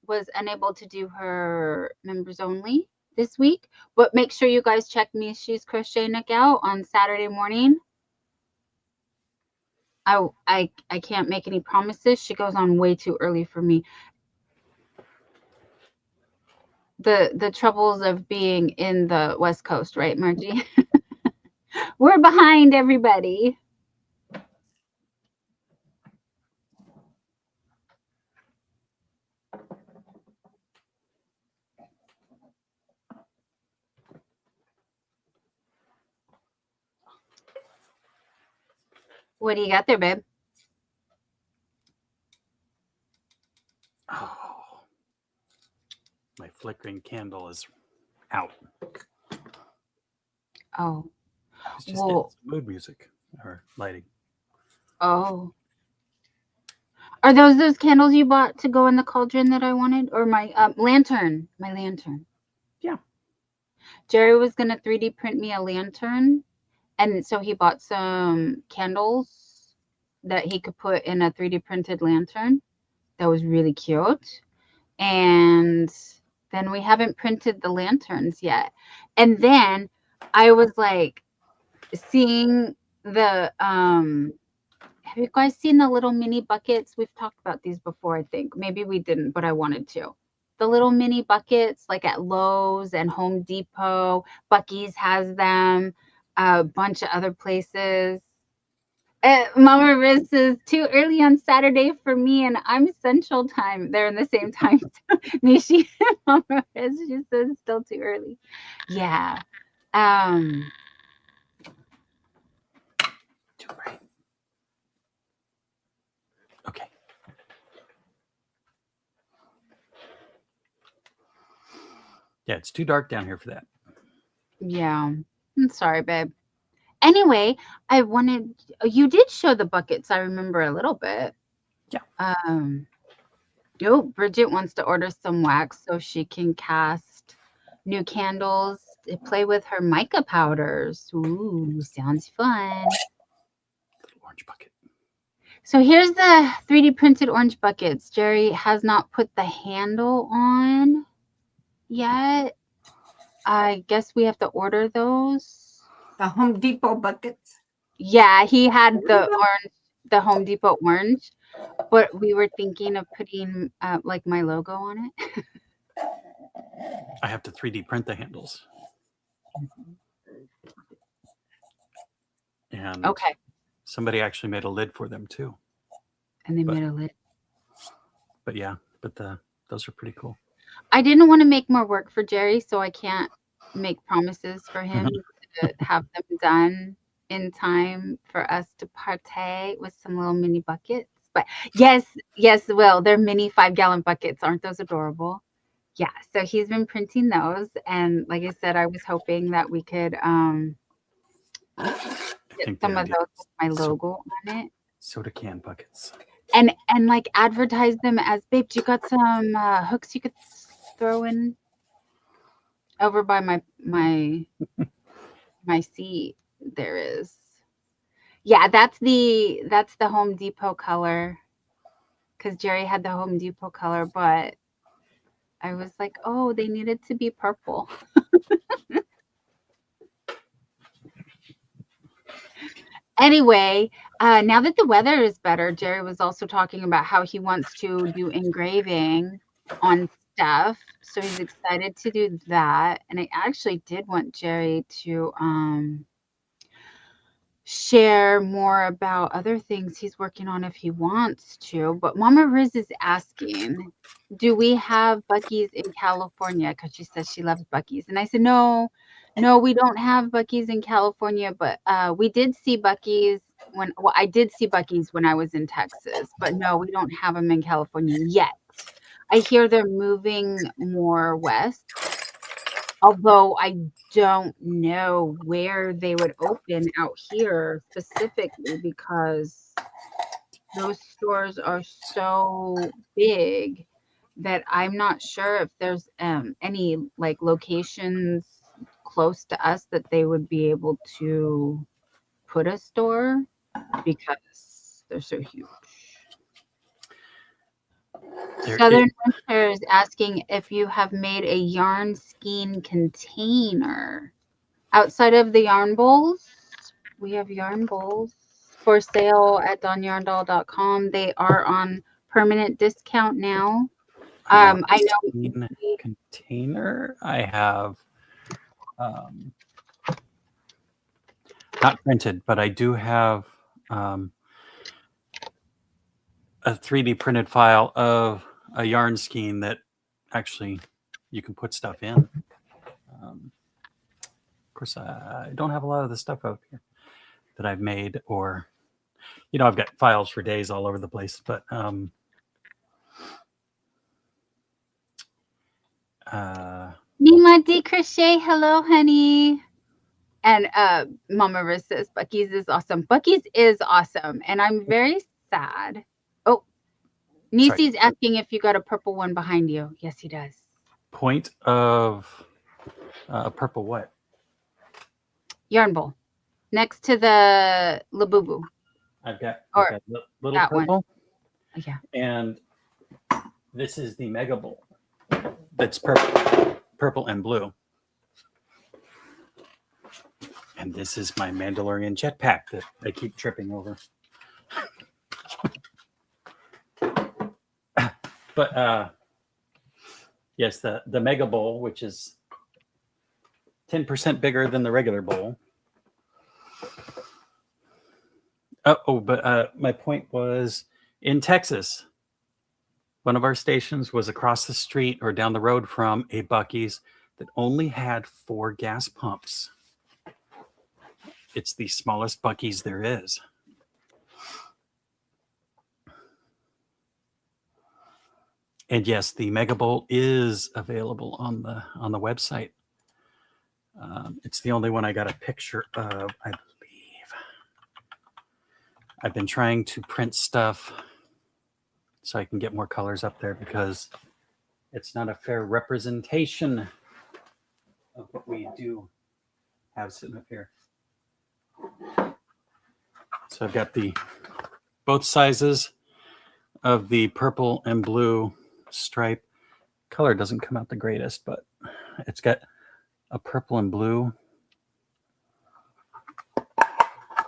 was unable to do her members only this week, but make sure you guys check Mishi's crochet nook out on Saturday morning. I can't make any promises. She goes on way too early for me. The troubles of being in the West Coast, right, Margie? We're behind everybody. What do you got there, babe? Oh, my flickering candle is out. Oh, It's just Well- getting some mood music or lighting. oh. Are those candles you bought to go in the cauldron that I wanted? Or my lantern? My lantern. Yeah. Jerry was going to 3D print me a lantern. And so he bought some candles that he could put in a 3D printed lantern. That was really cute. And then we haven't printed the lanterns yet. And then I was like seeing the have you guys seen the little mini buckets? We've talked about these before, I think. Maybe we didn't, but I wanted to. The little mini buckets, like at Lowe's and Home Depot. Buc-ee's has them. A bunch of other places. Mama Riz says, too early on Saturday for me, and I'm Central Time. They're in the same time. Mishi and Mama Riz, she says, still too early. Yeah. Too bright. Okay. Yeah, it's too dark down here for that. Yeah. I'm sorry, babe. Anyway, I wanted you did show the buckets, I remember a little bit. Yeah. Bridget wants to order some wax so she can cast new candles to play with her mica powders. Ooh, sounds fun. Little orange bucket. So here's the 3D printed orange buckets. Jerry has not put the handle on yet. I guess we have to order those. The Home Depot buckets. Yeah, he had the orange, the Home Depot orange, but we were thinking of putting like my logo on it. I have to 3D print the handles. And Okay. somebody actually made a lid for them too. And they But- made a lid. But yeah, those are pretty cool. I didn't want to make more work for Jerry, so I can't make promises for him to have them done in time for us to partay with some little mini buckets. But yes, Will, they're mini 5-gallon buckets. Aren't those adorable? Yeah, so he's been printing those. And like I said, I was hoping that we could I get think some the of idea- those with my so- logo on it. soda can buckets. And like advertise them as, babe, you got some hooks you could throw in over by my seat. There is. Yeah, that's the Home Depot color, because Jerry had the Home Depot color, but I was like, oh, they needed to be purple. Anyway, now that the weather is better, Jerry was also talking about how he wants to do engraving on stuff. So he's excited to do that. And I actually did want Jerry to share more about other things he's working on if he wants to. But Mama Riz is asking, do we have Buc-ee's in California? Because she says she loves Buc-ee's. And I said, no, we don't have Buc-ee's in California, but we did see Buc-ee's I did see Buc-ee's when I was in Texas, but no, we don't have them in California yet. I hear they're moving more west. Although I don't know where they would open out here specifically because those stores are so big that I'm not sure if there's any like locations close to us that they would be able to put a store because they're so huge. There Southern is- Winter is asking if you have made a yarn skein container. Outside of the yarn bowls, we have yarn bowls for sale at donyarndoll.com. They are on permanent discount now. I know skein container. I have not printed, but I do have a 3D printed file of a yarn skein that actually you can put stuff in. Of course, I don't have a lot of the stuff out here that I've made, or I've got files for days all over the place. But Nima D Crochet, hello, honey. And Mama Riz says Bucky's is awesome. Bucky's is awesome, and I'm very sad. Oh, Nisi's asking if you got a purple one behind you. Yes, he does. point of purple what? Yarn bowl next to the Labubu. I've got, Or little that one. purple. Yeah. And this is the Mega Bowl. That's purple and blue. And this is my Mandalorian jetpack that I keep tripping over. But yes, the Mega Bowl, which is 10% bigger than the regular bowl. But my point was, in Texas, one of our stations was across the street or down the road from a Buc-ee's that only had 4 gas pumps. It's the smallest Buc-ee's there is. And yes, the Mega Bowl is available on the website. It's the only one I got a picture of, I believe. I've been trying to print stuff so I can get more colors up there because it's not a fair representation of what we do have sitting up here. So I've got both sizes of the purple and blue stripe. Color doesn't come out the greatest, but it's got a purple and blue.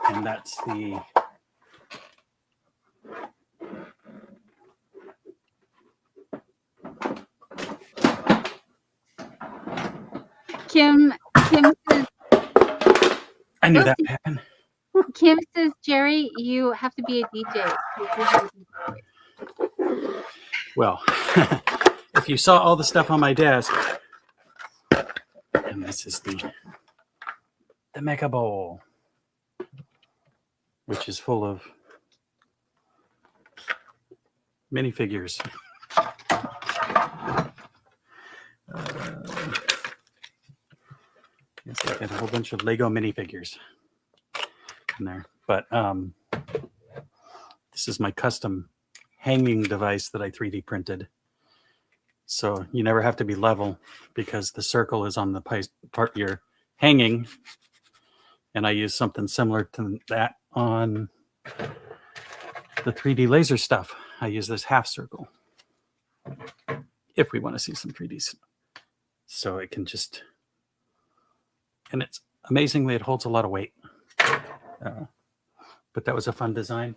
And that's the Kim says, I knew that would happen. Kim says, Jerry, you have to be a DJ. Well, if you saw all the stuff on my desk, and this is the Mega Bowl, which is full of minifigures. Yes, I got a whole bunch of Lego minifigures in there. But this is my custom hanging device that I 3D printed. So you never have to be level because the circle is on the part you're hanging. And I use something similar to that on the 3D laser stuff. I use this half circle if we want to see some 3D. So it can just, and it's amazingly, it holds a lot of weight. But that was a fun design.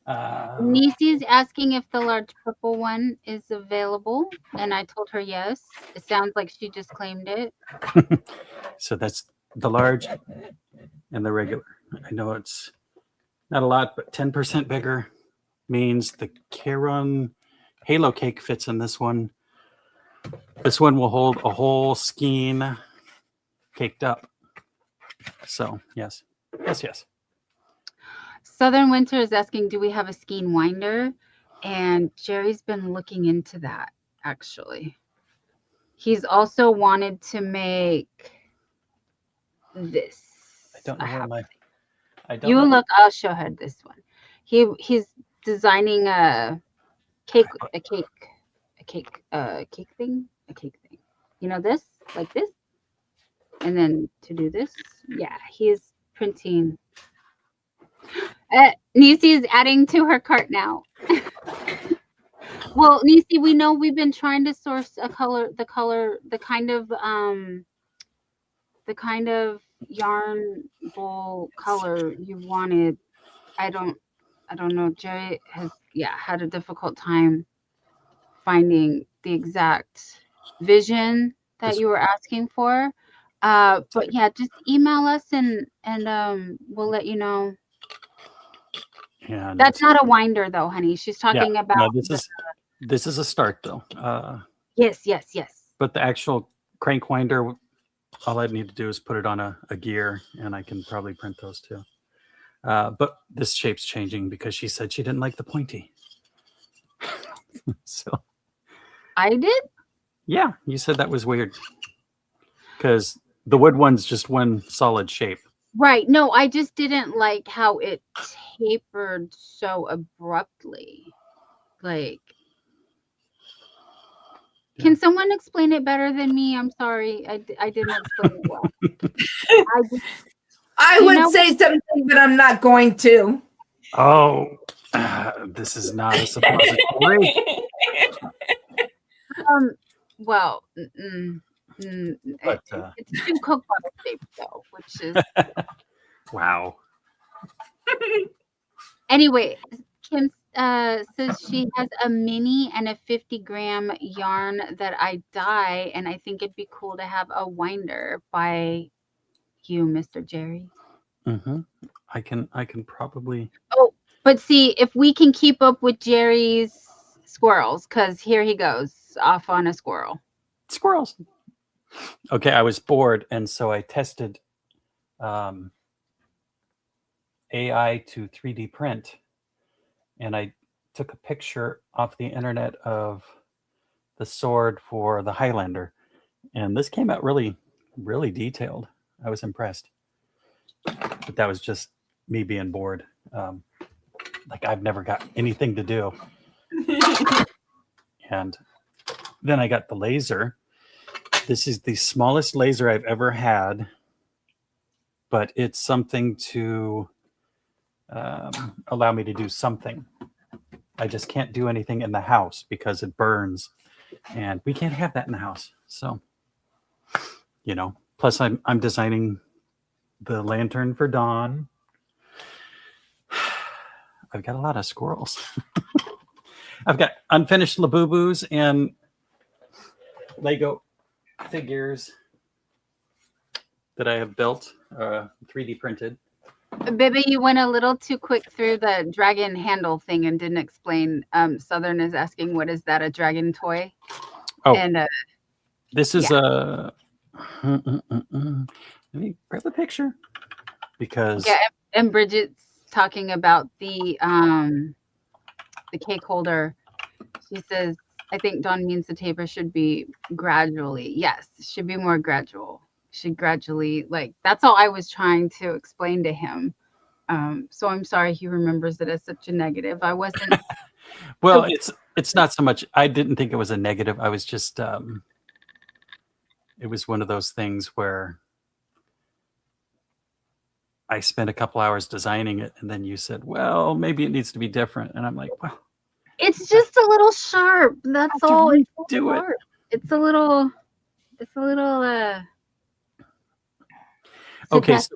Nisi's asking if the large purple one is available, and I told her yes. It sounds like she just claimed it. So that's the large and the regular. I know it's not a lot, but 10% bigger means the Caron Halo Cake fits in this one. This one will hold a whole skein caked up. So yes. Southern Winter is asking, do we have a skein winder? And Jerry's been looking into that, actually. He's also wanted to make this. I don't know where have- my. I don't You know. look. I'll show her this one. He's designing a cake thing. You know this, like this, and then to do this. Yeah, he's printing. Nisi is adding to her cart now. Well, Nisi, we know we've been trying to source the kind of yarn wool color you wanted. I don't know. Jerry has had a difficult time finding the exact vision that This- you were asking for. But yeah, just email us and we'll let you know. And That's not a winder though, honey. She's talking about no, this is a start though. yes. But the actual crank winder, all I need to do is put it on a gear, and I can probably print those too. But this shape's changing because she said she didn't like the pointy. So I did. yeah, you said that was weird because the wood one's just one solid shape. Right. No, I just didn't like how it tapered so abruptly. Like, can someone explain it better than me? I'm sorry. I didn't explain it well. I You would know- say something, but I'm not going to. Oh, this is not a suppository. Well, But it's two Coke bottle shaped though, which is wow. anyway. Kim says she has a mini and a 50-gram yarn that I dye, and I think it'd be cool to have a winder by you, Mr. Jerry. Mm-hmm. I can probably. But see, if we can keep up with Jerry's squirrels, because here he goes off on a squirrel. Squirrels. Okay, I was bored, and so I tested AI to 3D print, and I took a picture off the internet of the sword for the Highlander, and this came out really, really detailed. I was impressed, but that was just me being bored. Like I've never got anything to do, and then I got the laser. This is the smallest laser I've ever had, but it's something to allow me to do something. I just can't do anything in the house because it burns, and we can't have that in the house. So, plus I'm designing the lantern for Dawn. I've got a lot of squirrels. I've got unfinished Labubus and Lego figures that I have built, 3D printed. Baby, you went a little too quick through the dragon handle thing and didn't explain. Southern is asking, what is that, a dragon toy? Oh. And This is a. Let me grab a picture because yeah, and Bridget's talking about the cake holder. She says, I think Dawn means the taper should be gradually. Yes, it should be more gradual. Should gradually, like, that's all I was trying to explain to him. So I'm sorry he remembers it as such a negative. I wasn't. well, it's not so much. I didn't think it was a negative. I was just it was one of those things where I spent a couple hours designing it, and then you said, well, maybe it needs to be different, and I'm like, well, It's just a little sharp. That's have to all. It's redo it. sharp. It's a little. Okay, that's- so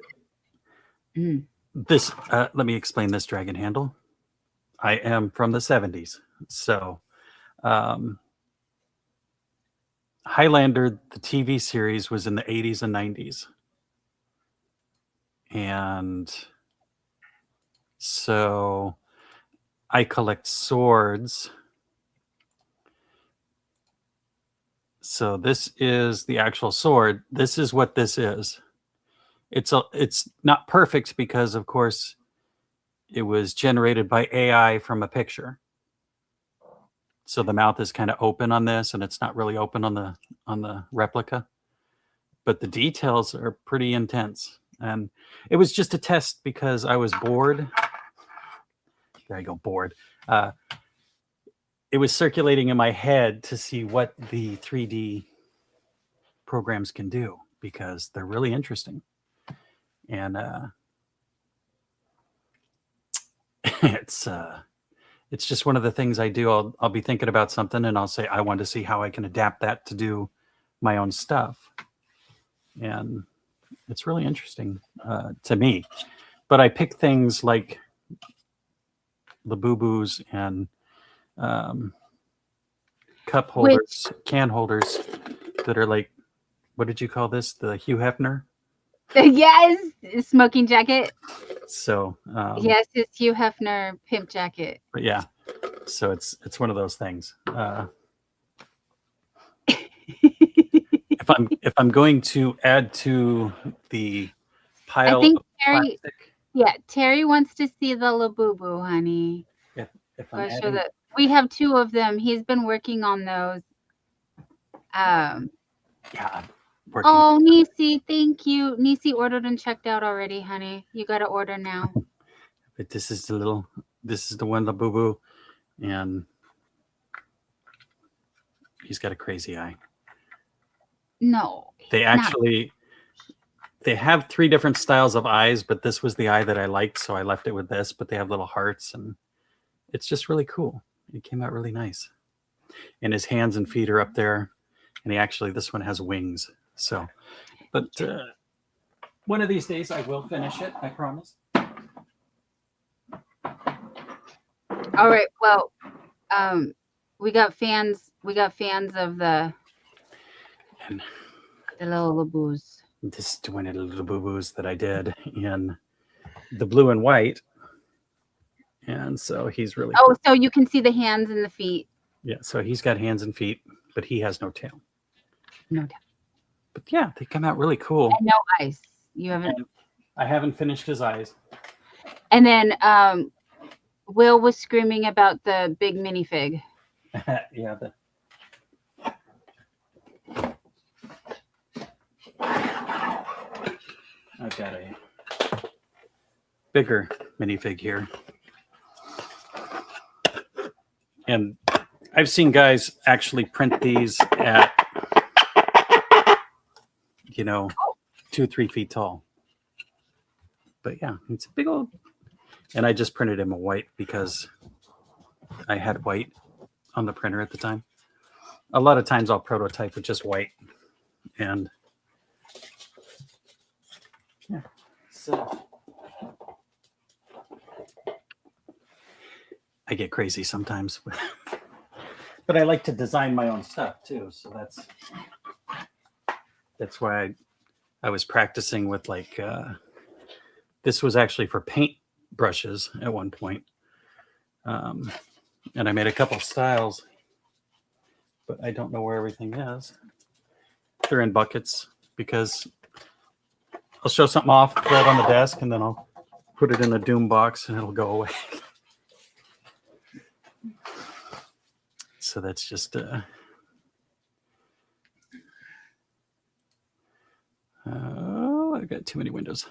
Mm. this let me explain this dragon handle. I am from the 70s, so Highlander, the TV series, was in the 80s and 90s, and so I collect swords. So this is the actual sword. This is what this is. It's not perfect because, of course, it was generated by AI from a picture. So the mouth is kind of open on this, and it's not really open on the replica. But the details are pretty intense. And it was just a test because I was bored. There I go, bored. It was circulating in my head to see what the 3D programs can do because they're really interesting. And it's just one of the things I do. I'll be thinking about something and I'll say I want to see how I can adapt that to do my own stuff. And it's really interesting to me. But I pick things like Labubu's and cup holders, can holders that are like, what did you call this? The Hugh Hefner? Yes, smoking jacket. So Yes, his Hugh Hefner pimp jacket. but yeah, so it's one of those things. If I'm going to add to the pile I think of Terry, plastic, Terry wants to see the Labubu, honey. if I'm I'll show adding, that. We have 2 of them. He's been working on those. yeah, I'm working. Oh, Nisi, thank you. Nisi ordered and checked out already, honey. You got to order now. But this is the one Labubu, and he's got a crazy eye. No. They have 3 different styles of eyes, but this was the eye that I liked, so I left it with this. But they have little hearts, and it's just really cool. It came out really nice. And his hands and feet are up there, and this one has wings. So, but one of these days I will finish it. I promise. All right. Well, we got fans. We got fans of the And little Labus. this is one of the little boo-boos that I did in the blue and white. And so he's really Oh, so you can see the hands and the feet. yeah. So he's got hands and feet, but he has no tail. No doubt. But yeah, they come out really cool. And no eyes. You haven't. I haven't finished his eyes. And then Will was screaming about the big minifig. Yeah. I've got a bigger minifig here. And I've seen guys actually print these at, 2-3 feet tall. But yeah, it's a big old, and I just printed him a white because I had white on the printer at the time. A lot of times I'll prototype with just white. And yeah, so I get crazy sometimes. But I like to design my own stuff too. So that's why I was practicing with this was actually for paint brushes at one point. And I made a couple styles, but I don't know where everything is. They're in buckets because I'll show something off, throw it on the desk, and then I'll put it in a doom box and it'll go away. So that's just I've got too many windows.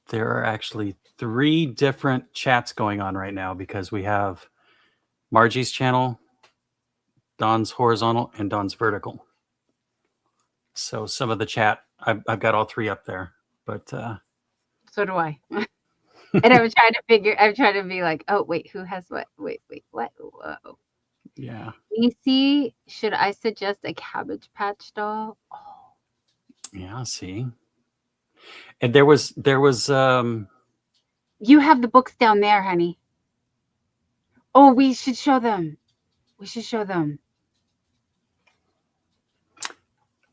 There are actually 3 different chats going on right now because we have Margie's channel, Don's horizontal, and Don's vertical. So some of the chat, I've got all 3 up there, but So do I. And I'm trying to be like, oh, wait, who has what? Wait, what? Whoa. yeah. Nisi, should I suggest a Cabbage Patch doll? Oh. Yeah, see. And there was You have the books down there, honey. Oh, we should show them.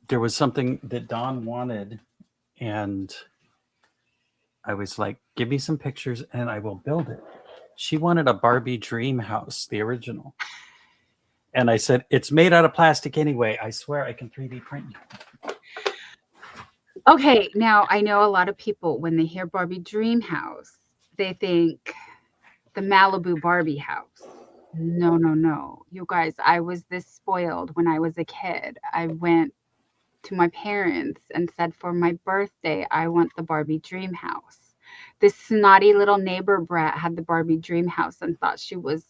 There was something that Dawn wanted, and I was like, give me some pictures and I will build it. She wanted a Barbie dream house, the original. And I said, it's made out of plastic anyway. I swear I can 3D print you. Okay, now I know a lot of people, when they hear Barbie Dream House, they think the Malibu Barbie house. No, no, no. You guys, I was this spoiled when I was a kid. I went to my parents and said, for my birthday, I want the Barbie Dream House. This snotty little neighbor brat had the Barbie Dream House and thought she was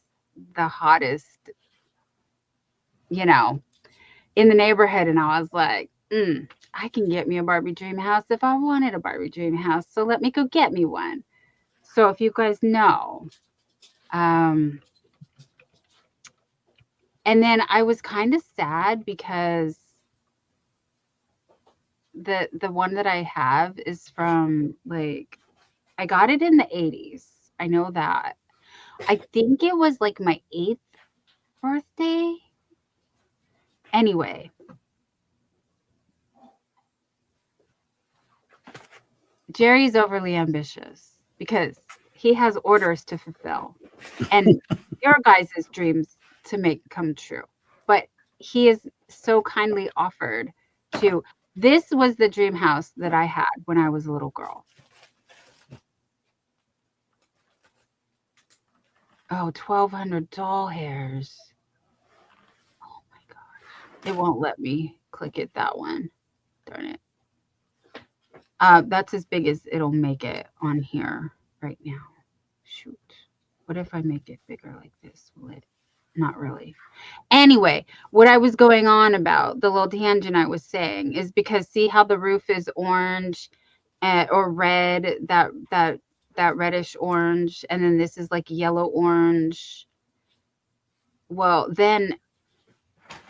the hottest, you know, in the neighborhood. And I was like, I can get me a Barbie Dream House if I wanted a Barbie Dream House. So let me go get me one. So if you guys know, and then I was kind of sad because the one that I have is from, like, I got it in the 80s. I know that. I think it was like my 8th birthday. Anyway, Jerry's overly ambitious because he has orders to fulfill and your guys' dreams to make come true. But he is so kindly offered to. This was the dream house that I had when I was a little girl. Oh, 1,200 doll hairs. Oh my gosh. It won't let me click it, that one. Darn it. That's as big as it'll make it on here right now. Shoot. What if I make it bigger like this? Will it? Not really. Anyway, what I was going on about, the little tangent I was saying, is because see how the roof is orange or red, that reddish orange, and then this is like yellow orange. Well, then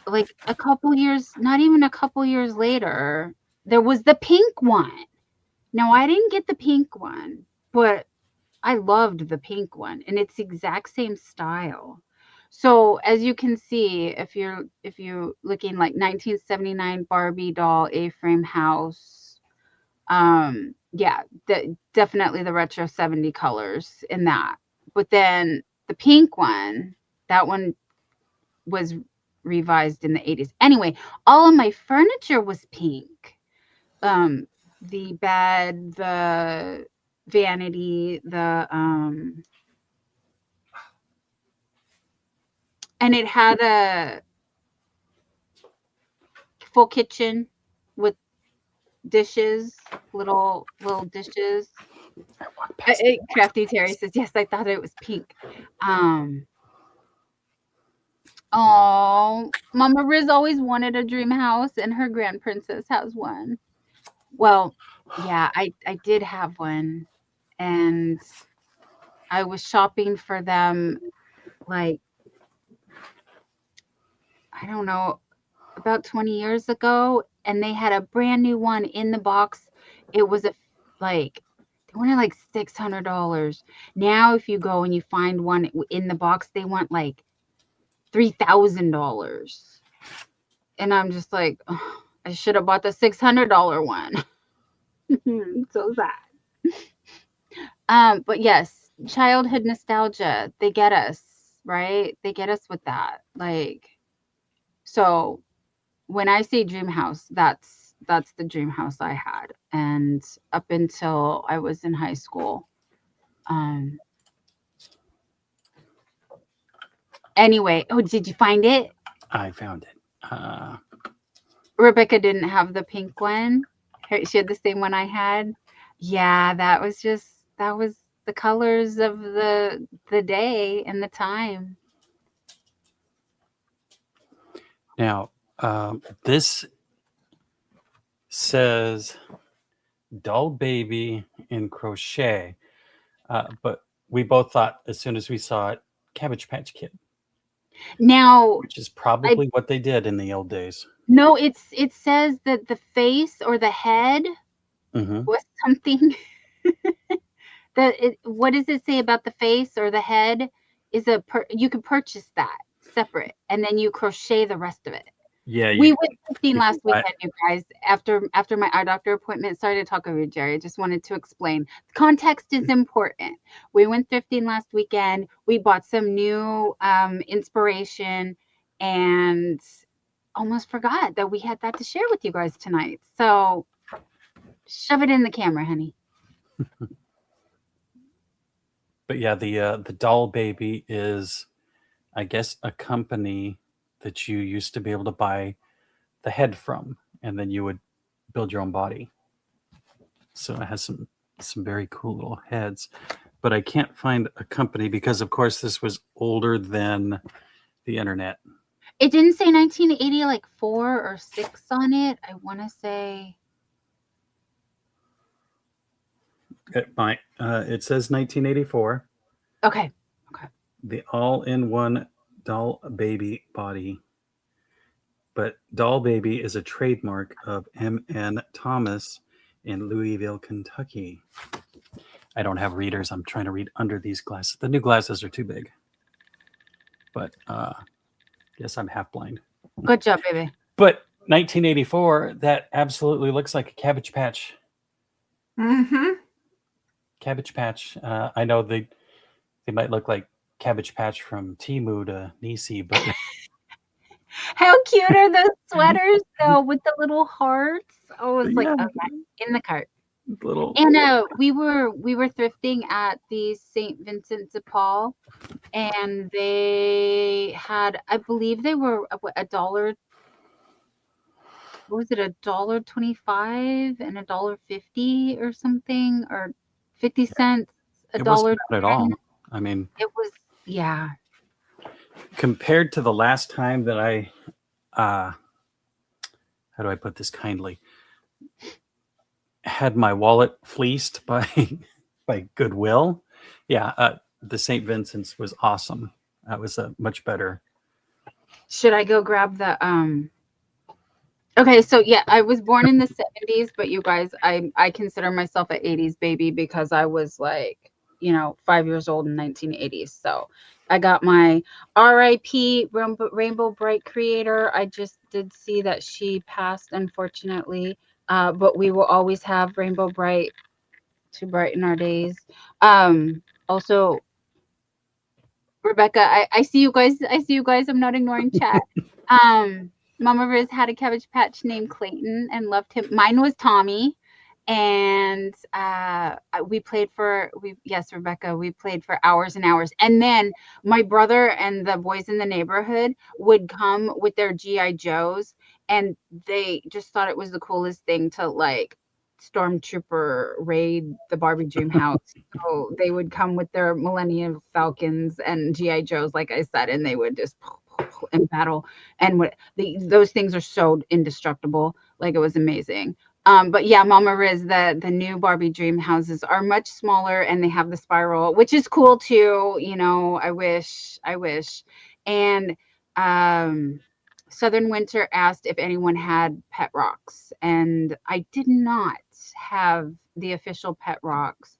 like a couple years, not even a couple years later, there was the pink one. Now, I didn't get the pink one, but I loved the pink one, and it's the exact same style. So as you can see, if you're looking like 1979 Barbie doll A-frame house, yeah, definitely the retro 70 colors in that. But then the pink one, that one was revised in the 80s. Anyway, all of my furniture was pink. The bed, the vanity, and it had a full kitchen with dishes, little dishes. I walked past Crafty Terry says, yes, I thought it was pink. Oh, Mama Riz always wanted a dream house, and her grand princess has one. Well, yeah, I did have one, and I was shopping for them, like, I don't know, about 20 years ago, and they had a brand new one in the box. It was they wanted like $600. Now, if you go and you find one in the box, they want like $3,000. And I'm just like, oh, I should have bought the $600 one. So sad. But yes, childhood nostalgia, they get us, right? They get us with that. Like, so when I say dream house, that's the dream house I had, and up until I was in high school. Anyway, oh, did you find it? I found it. Rebecca didn't have the pink one. She had the same one I had. Yeah, that was the colors of the day and the time. Now, this says doll baby in crochet, but we both thought as soon as we saw it, Cabbage Patch Kid, Now, which is probably what they did in the old days. no, it says that the face or the head was something. What does it say about the face or the head? Is you can purchase that separate, and then you crochet the rest of it. Yeah, We went thrifting you last can buy- weekend, you guys. After my eye doctor appointment, sorry to talk over you, Jerry. I just wanted to explain. Context is important. We went thrifting last weekend. We bought some new inspiration, and almost forgot that we had that to share with you guys tonight. So Shove it in the camera, honey. But yeah, the doll baby is, I guess, a company that you used to be able to buy the head from, and then you would build your own body. So it has some very cool little heads, but I can't find a company because, of course, this was older than the internet. It didn't say 1980, like 4 or 6 on it. I want to say. It says 1984. Okay. The all-in-one doll baby body. But doll baby is a trademark of M.N. Thomas in Louisville, Kentucky. I don't have readers. I'm trying to read under these glasses. The new glasses are too big. But yes, I'm half blind. Good job, baby. But 1984, that absolutely looks like a Cabbage Patch. Mm-hmm. Cabbage Patch. I know they might look like Cabbage Patch from Temu to Nisi, but How cute are those sweaters though, with the little hearts? Oh, it's like yeah, okay, in the cart. little. And we were thrifting at the St. Vincent de Paul, and they had, I believe they were a dollar. What was it, $1.25 and $1.50 or something, or 50 cents, a It dollar. wasn't bad at all. I mean, It was, yeah. compared to the last time that I, how do I put this kindly, had my wallet fleeced by by Goodwill. Yeah, the St. Vincent's was awesome. That was a much better. Should I go grab the Okay, so yeah, I was born in the 70s, but you guys, I consider myself an 80s baby because I was like, 5 years old in 1980s. So I got my RIP Rainbow Bright creator. I just did see that she passed, unfortunately. But we will always have Rainbow Bright to brighten our days. Also, Rebecca, I see you guys. I'm not ignoring chat. Mama Riz had a Cabbage Patch named Clayton and loved him. Mine was Tommy, and yes, Rebecca, we played for hours and hours. And then my brother and the boys in the neighborhood would come with their GI Joes, and they just thought it was the coolest thing to like stormtrooper raid the Barbie Dream house. So they would come with their Millennium Falcons and GI Joes, like I said, and they would just in battle. And those things are so indestructible. Like, it was amazing. But yeah, Mama Riz, the new Barbie Dream houses are much smaller, and they have the spiral, which is cool too. I wish. And Southern Winter asked if anyone had pet rocks, and I did not have the official pet rocks.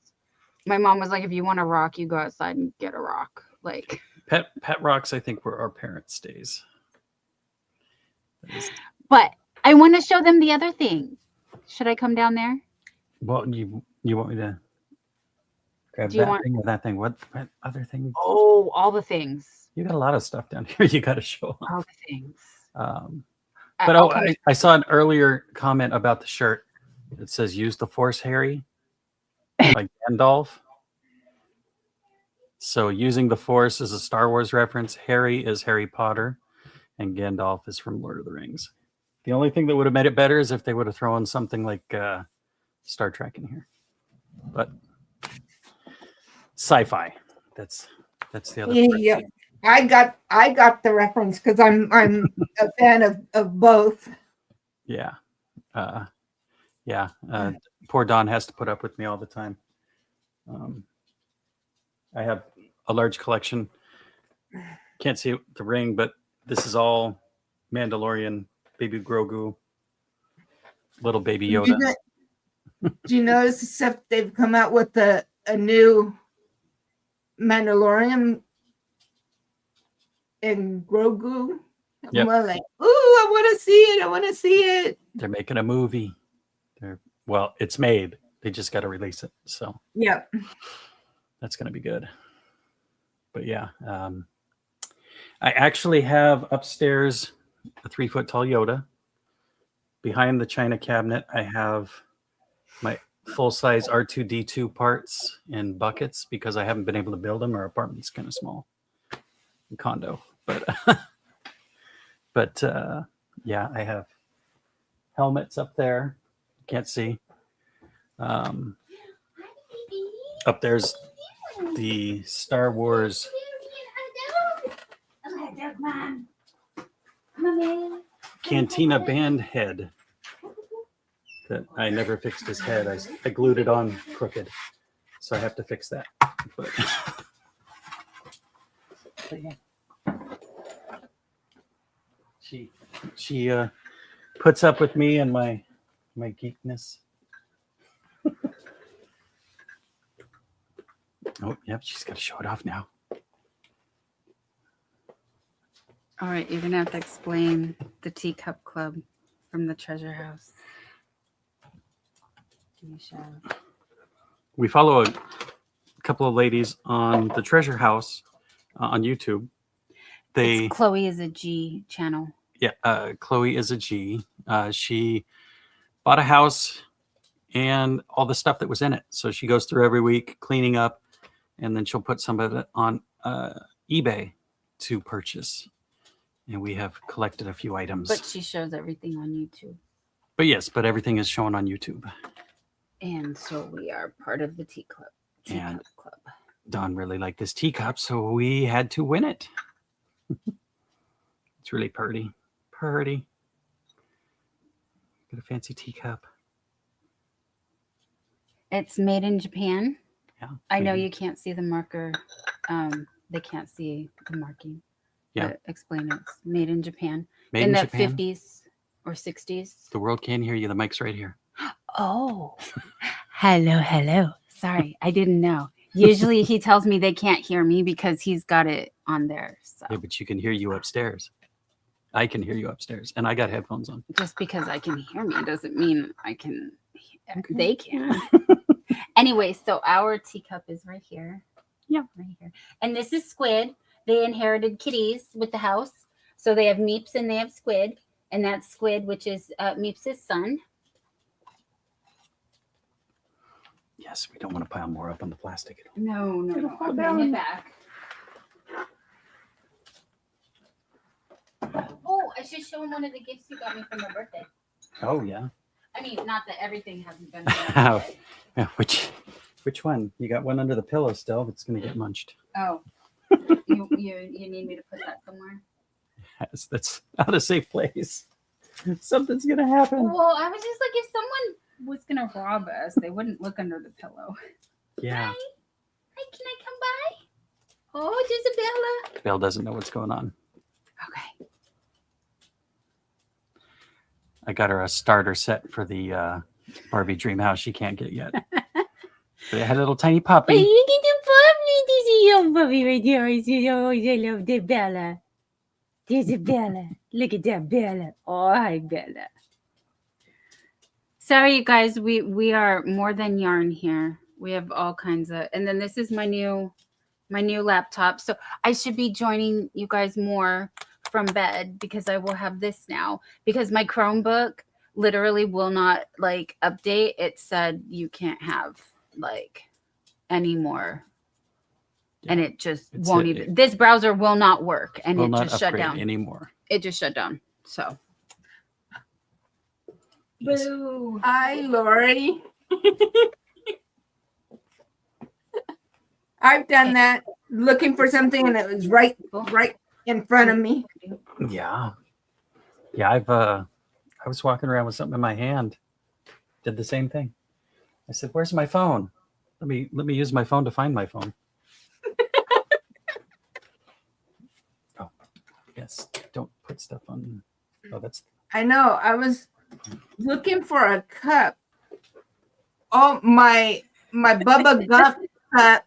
My mom was like, if you want a rock, you go outside and get a rock. Like, Pet rocks, I think, were our parents' days. but I want to show them the other thing. Should I come down there? Well, you want me to grab Do you that want- thing or that thing? What other thing? Oh, all the things. You got a lot of stuff down here. You got to show off. All the things. But I'll come- I saw an earlier comment about the shirt. It says "Use the Force, Harry," by Gandalf. So using the Force is a Star Wars reference. Harry is Harry Potter, and Gandalf is from Lord of the Rings. The only thing that would have made it better is if they would have thrown something like Star Trek in here. But sci-fi. That's the other part. Yeah, I got the reference because I'm a fan of both. Yeah. Poor Don has to put up with me all the time. I have a large collection. Can't see the ring, but this is all Mandalorian, Baby Grogu, little Baby Yoda. Do you notice except they've come out with a new Mandalorian and Grogu? Yep. I'm like, ooh, I want to see it. They're making a movie. Well, it's made. They just got to release it. So Yep. that's going to be good. But yeah, I actually have upstairs a 3-foot tall Yoda. Behind the china cabinet, I have my full-size R2D2 parts in buckets because I haven't been able to build them. Our apartment's kind of small, condo, but yeah, I have helmets up there. Can't see. Up there's the Star Wars Cantina band head that I never fixed his head. I glued it on crooked, so I have to fix that. But yeah. She puts up with me and my geekness. Oh, yep, she's got to show it off now. All right, you're gonna have to explain the Teacup Club from the Treasure House. Can you show? We follow a couple of ladies on the Treasure House on YouTube. They It's Chloe is a G channel. Chloe is a G. She bought a house and all the stuff that was in it. So she goes through every week cleaning up, and then she'll put some of it on eBay to purchase. And we have collected a few items. But she shows everything on YouTube. But yes, but everything is shown on YouTube. And so we are part of the Teacup Club. Don really liked this teacup, so we had to win it. It's really pretty. Pretty. Got a fancy teacup. It's made in Japan. Yeah. I know maybe. you can't see the marker. They can't see the marking. Yeah. But explain it. It's made in Japan. Made in in the Japan. 50s or 60s. The world can't hear you. The mic's right here. Oh. Hello. Sorry, I didn't know. Usually he tells me they can't hear me because he's got it on there. So Yeah, but you can hear you upstairs. I can hear you upstairs, and I got headphones on. just because I can hear me doesn't mean I can. They can. Anyway, so our teacup is right here. Yeah. Right here. And this is Squid. They inherited kitties with the house. So they have Meeps and they have Squid. And that's Squid, which is Meeps' son. Yes, we don't want to pile more up on the plastic. No. fall I'll bring down. it back. Oh, I should show him one of the gifts you got me for my birthday. Oh yeah. I mean, not that everything hasn't been. Oh. Yeah, which one? You got one under the pillow still. That's gonna get munched. Oh, you need me to put that somewhere? Yes, that's not a safe place. Something's gonna happen. Well, I was just like, if someone was gonna rob us, they wouldn't look under the pillow. Yeah. Hi, can I come by? Oh, Jisabella. Belle doesn't know what's going on. Okay. I got her a starter set for the Barbie Dream House she can't get yet. But it had a little tiny puppy. look at the puppy. This is your puppy right there. I love the Bella. There's a Bella. Look at that Bella. Oh, hi, Bella. Sorry, you guys. We are more than yarn here. We have all kinds of, and then this is my new laptop. So I should be joining you guys more from bed because I will have this now because my Chromebook literally will not like update. It said you can't have like any more. And it just won't even. This browser will not work, and Will it not just shut upgrade down. anymore. It just shut down. So. Yes. Boo. Hi, Lori. I've done that, looking for something, and it was right in front of me. Yeah. I was walking around with something in my hand. Did the same thing. I said, "Where's my phone? Let me use my phone to find my phone." Oh, yes. Don't put stuff on. Oh, that's I know. I was looking for a cup. Oh, my Bubba Gump cup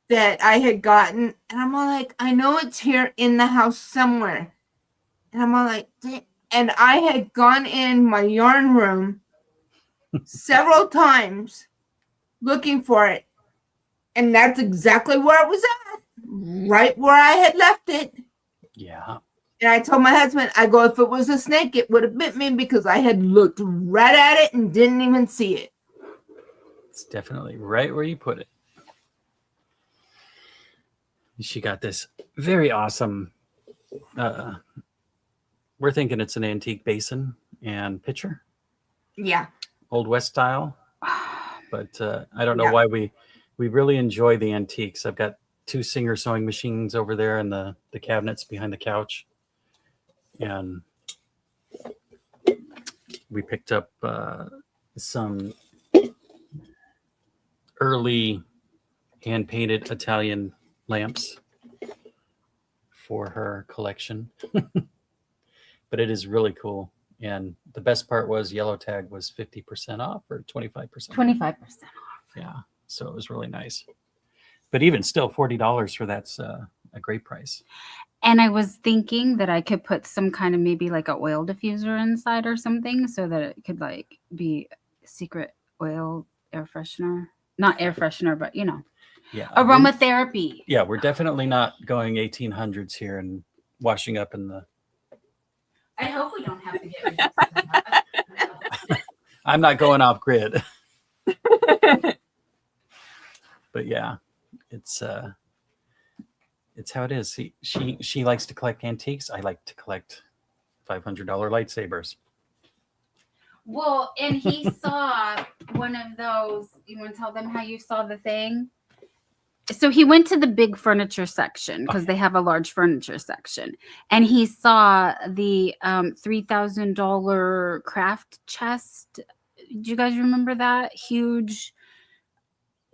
that I had gotten, and I'm all like, I know it's here in the house somewhere, and I'm all like, and I had gone in my yarn room several times looking for it, and that's exactly where it was at, right where I had left it. yeah. And I told my husband, I go, if it was a snake, it would have bit me because I had looked right at it and didn't even see it. It's definitely right where you put it. She got this very awesome. We're thinking it's an antique basin and pitcher, Yeah. Old West style. But I don't know Yeah. why we really enjoy the antiques. I've got 2 Singer sewing machines over there in the cabinets behind the couch, and we picked up some early hand painted Italian lamps for her collection. But it is really cool. And the best part was Yellow Tag was 50% off or 25%. 25%. Yeah. So it was really nice. But even still, $40 for that's a great price. And I was thinking that I could put some kind of maybe like a oil diffuser inside or something so that it could like be secret oil air freshener. Not air freshener, but you know, Yeah. aromatherapy. Yeah, we're definitely not going 1800s here and washing up in the. I hope we don't have to get rid of that. I'm not going off grid. But yeah, it's how it is. She likes to collect antiques. I like to collect $500 lightsabers. Well, and he saw one of those. You want to tell them how you saw the thing? So he went to the big furniture section because they have a large furniture section, and he saw the $3,000 craft chest. Do you guys remember that huge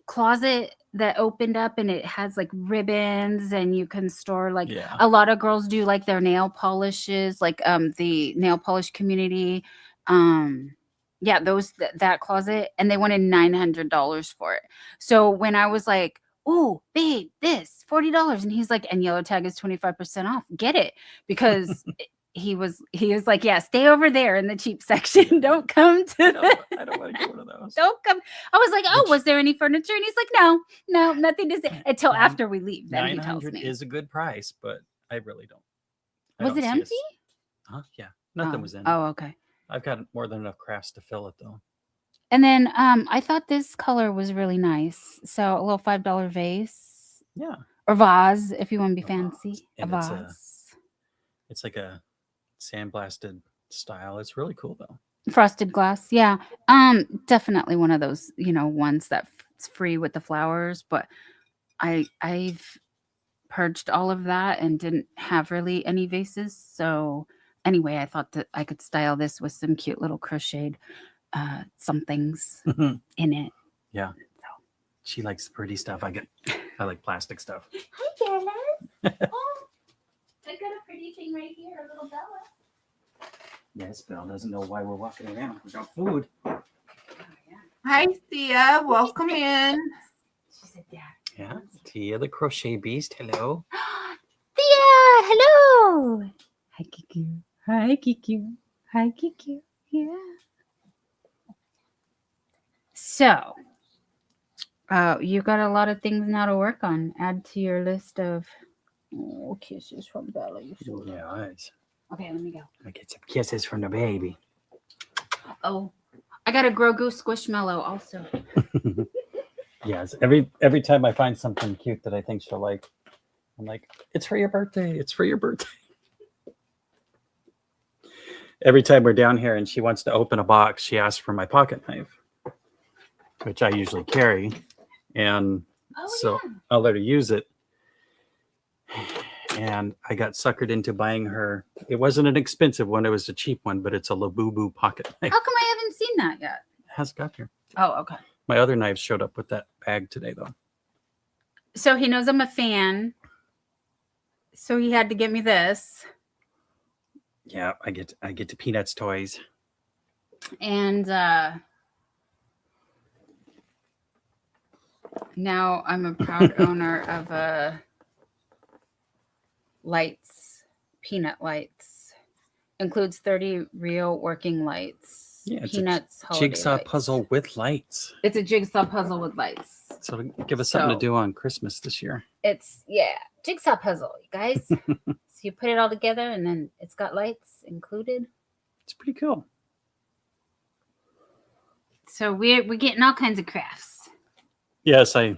closet that opened up and it has like ribbons and you can store like Yeah. a lot of girls do like their nail polishes, like the nail polish community. Yeah, that closet, and they wanted $900 for it. So when I was like, oh, babe, this $40. And he's like, and Yellow Tag is 25% off. Get it. Because he was like, yeah, stay over there in the cheap section. Don't come to I don't want to get one of those. don't come. I was like, oh, Which- was there any furniture? And he's like, no, nothing to say until Nine- after we leave. Then he tells 900 me. is a good price, but I really don't. I Was don't it see us- empty? Huh? Yeah. Nothing Oh. was in it. Oh, okay. I've got more than enough crafts to fill it though. And then I thought this color was really nice. So a little $5 vase Yeah. or vase if you want to be A fancy. vase. A And it's vase. It's like a sandblasted style. It's really cool though. Frosted glass. Yeah. Definitely one of those, ones that's free with the flowers, but I've purged all of that and didn't have really any vases. So anyway, I thought that I could style this with some cute little crocheted somethings in it. Yeah. She likes pretty stuff. I like plastic stuff. Hi, Bella. Oh, I got a pretty thing right here, a little Bella. Yes, Belle doesn't know why we're walking around without food. Oh, yeah. Hi, Thea. Welcome in. She said, Dad. Yeah. Tia the crochet beast. Hello. Thea, hello. Hi, Kiku. Hi, Kiku. Hi, Kiku. Yeah. So, you got a lot of things now to work on. Add to your list of kisses from Bella. You should. Yeah, eyes. Okay, let me go. I get some kisses from the baby. Oh, I got a Grogu Squishmallow also. Yes. Every time I find something cute that I think she'll like, I'm like, it's for your birthday. It's for your birthday. Every time we're down here and she wants to open a box, she asks for my pocket knife, which I usually carry. And Oh, so I'll let her use it. And I got suckered into buying her. It wasn't an expensive one. It was a cheap one, but it's a Labubu pocket knife. How come I haven't seen that yet? It has got here. Oh, okay. My other knives showed up with that bag today, though. So he knows I'm a fan. So he had to get me this. Yeah, I get to Peanuts toys. And now I'm a proud owner of lights, Peanut lights. Includes 30 real working lights. Yeah, it's Peanuts a holiday jigsaw lights. puzzle with lights. It's a jigsaw puzzle with lights. So to give us something to So- do on Christmas this year. It's jigsaw puzzle, you guys. you put it all together and then it's got lights included. It's pretty cool. So we're getting all kinds of crafts. Yes, I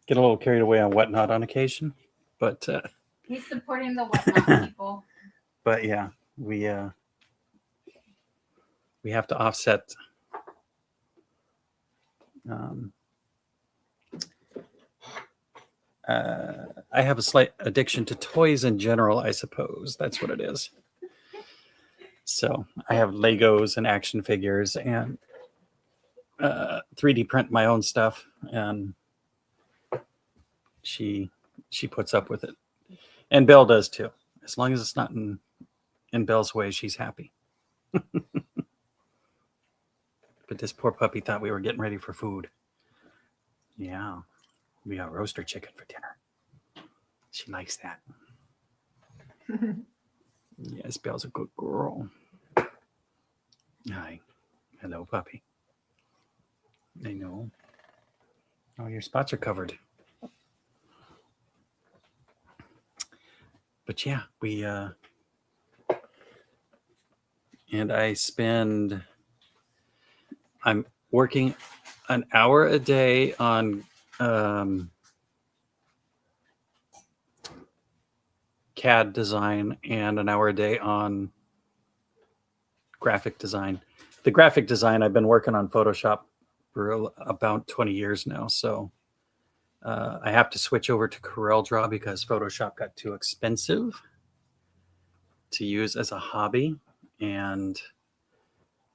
get a little carried away on Whatnot on occasion, but He's supporting the Whatnot people. but yeah, we have to offset. I have a slight addiction to toys in general, I suppose. That's what it is. So I have Legos and action figures and 3D print my own stuff, and she puts up with it, and Belle does too. As long as it's not in Belle's way, she's happy. But this poor puppy thought we were getting ready for food. Yeah, we got roaster chicken for dinner. She likes that. Yes, Belle's a good girl. Hi. Hello, puppy. I know. Oh, your spots are covered. But yeah, we and I'm working an hour a day on CAD design and an hour a day on graphic design. The graphic design, I've been working on Photoshop for about 20 years now. So I have to switch over to CorelDRAW because Photoshop got too expensive to use as a hobby. And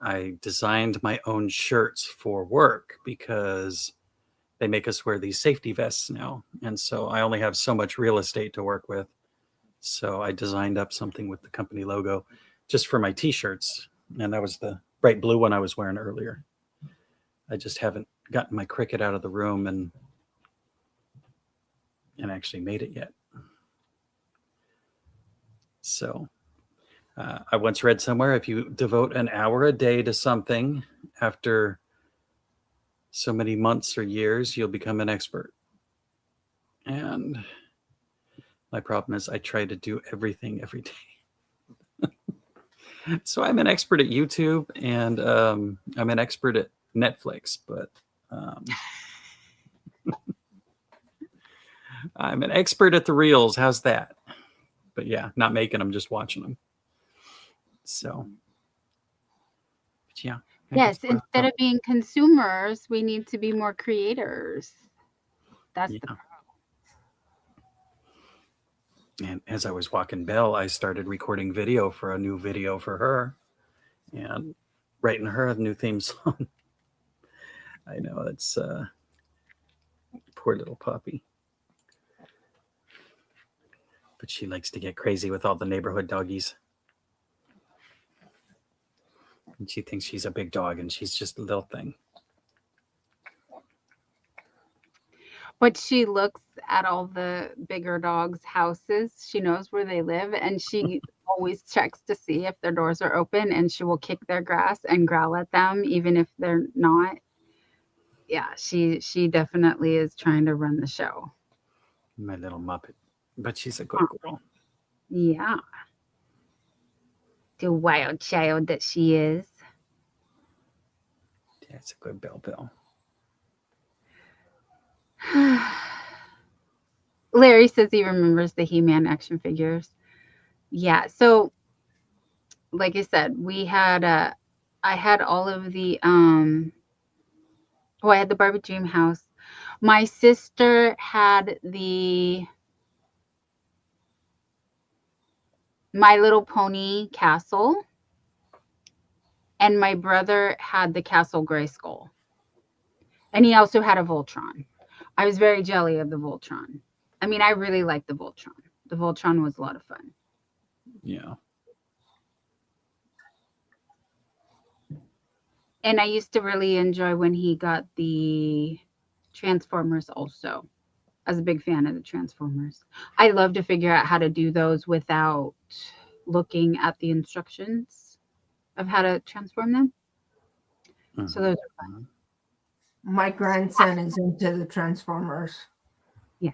I designed my own shirts for work because they make us wear these safety vests now. And so I only have so much real estate to work with. So I designed up something with the company logo just for my t-shirts. And that was the bright blue one I was wearing earlier. I just haven't gotten my Cricut out of the room and actually made it yet. So I once read somewhere, if you devote an hour a day to something, after so many months or years, you'll become an expert. And my problem is I try to do everything every day. So I'm an expert at YouTube, and I'm an expert at Netflix, but I'm an expert at the reels. How's that? But yeah, not making them, just watching them. So, but yeah. Yes, instead of being consumers, we need to be more creators. That's the problem. And as I was walking Belle, I started recording video for a new video for her and writing her a new theme song. I know, it's poor little puppy. But she likes to get crazy with all the neighborhood doggies. And she thinks she's a big dog and she's just a little thing. But she looks at all the bigger dogs' houses. She knows where they live, and she always checks to see if their doors are open, and she will kick their grass and growl at them, even if they're not. Yeah, she definitely is trying to run the show. My little Muppet. But she's a good girl. Yeah. The wild child that she is. Yeah, it's a good Belle. Larry says he remembers the He-Man action figures. Yeah, so like I said, I had all of the I had the Barbie Dream House. My sister had the My Little Pony castle, and my brother had the Castle Grayskull. And he also had a Voltron. I was very jelly of the Voltron. I mean, I really liked the Voltron. The Voltron was a lot of fun. Yeah. And I used to really enjoy when he got the Transformers also. I was a big fan of the Transformers. I love to figure out how to do those without looking at the instructions of how to transform them. So those are fun. My grandson is into the Transformers. Yeah.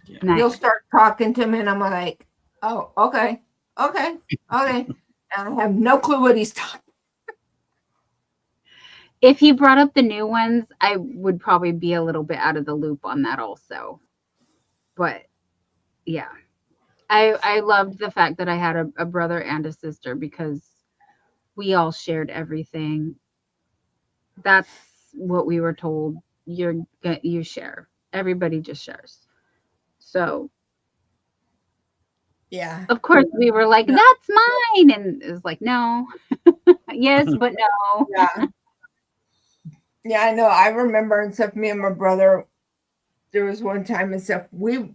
Yeah. He'll Nice. start talking to me, and I'm like, oh, okay. And I have no clue what he's talking. If he brought up the new ones, I would probably be a little bit out of the loop on that also. But yeah, I loved the fact that I had a brother and a sister because we all shared everything. That's what we were told. You share. Everybody just shares. So Yeah. of course we were like, Yeah. that's mine. And it was like, no. Yes, but no. Yeah. Yeah, I know. I remember and stuff, me and my brother, there was one time and stuff, we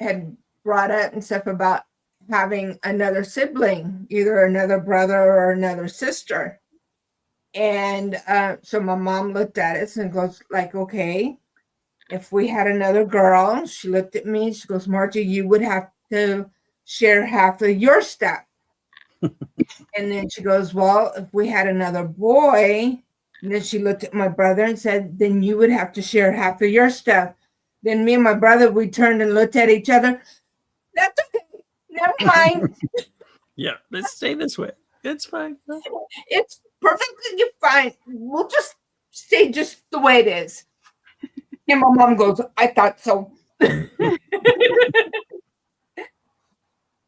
had brought up and stuff about having another sibling, either another brother or another sister. And so my mom looked at us and goes like, okay, if we had another girl, she looked at me, she goes, Margie, you would have to share half of your stuff. And then she goes, well, if we had another boy, and then she looked at my brother and said, then you would have to share half of your stuff. Then me and my brother, we turned and looked at each other. That's okay. Never mind. Yeah, let's stay this way. It's fine. It's perfectly fine. We'll just stay just the way it is. And my mom goes, I thought so.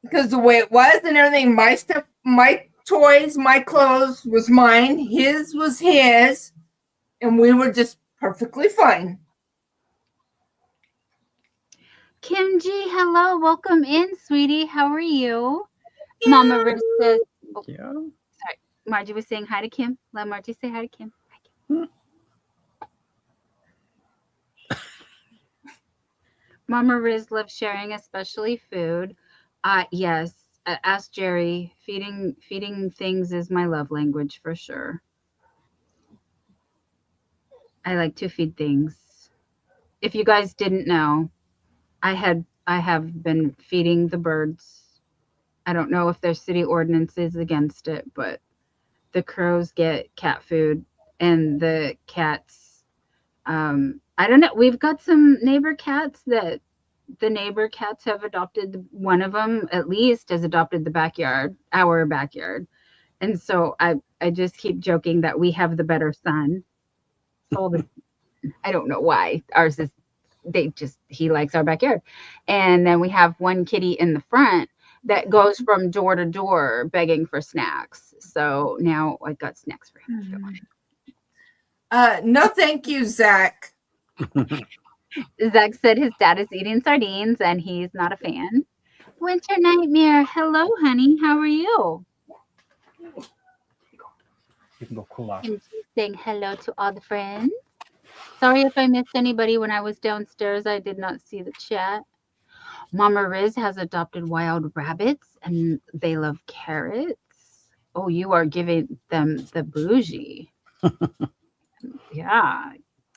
Because the way it was and everything, my stuff, my toys, my clothes was mine, his was his, and we were just perfectly fine. Kim G, hello. Welcome in, sweetie. How are you? Mama Riz says, Yeah. Margie was saying hi to Kim. Let Margie say hi to Kim. Hi, Kim. Mama Riz loves sharing, especially food. Yes. Ask Jerry. Feeding things is my love language for sure. I like to feed things. If you guys didn't know, I have been feeding the birds. I don't know if there's city ordinances against it, but the crows get cat food and the cats, I don't know. We've got some neighbor cats that the neighbor cats have adopted. One of them at least has adopted the backyard, our backyard. And so I just keep joking that we have the better son. I don't know why. Ours is he likes our backyard. And then we have one kitty in the front that goes from door to door begging for snacks. So now I got snacks for him if you want it. No, thank you, Zach. Zach said his dad is eating sardines and he's not a fan. Winter Nightmare, hello, honey. How are you? You can go cool off. And she's saying hello to all the friends. Sorry if I missed anybody when I was downstairs. I did not see the chat. Mama Riz has adopted wild rabbits and they love carrots. Oh, you are giving them the bougie. Yeah,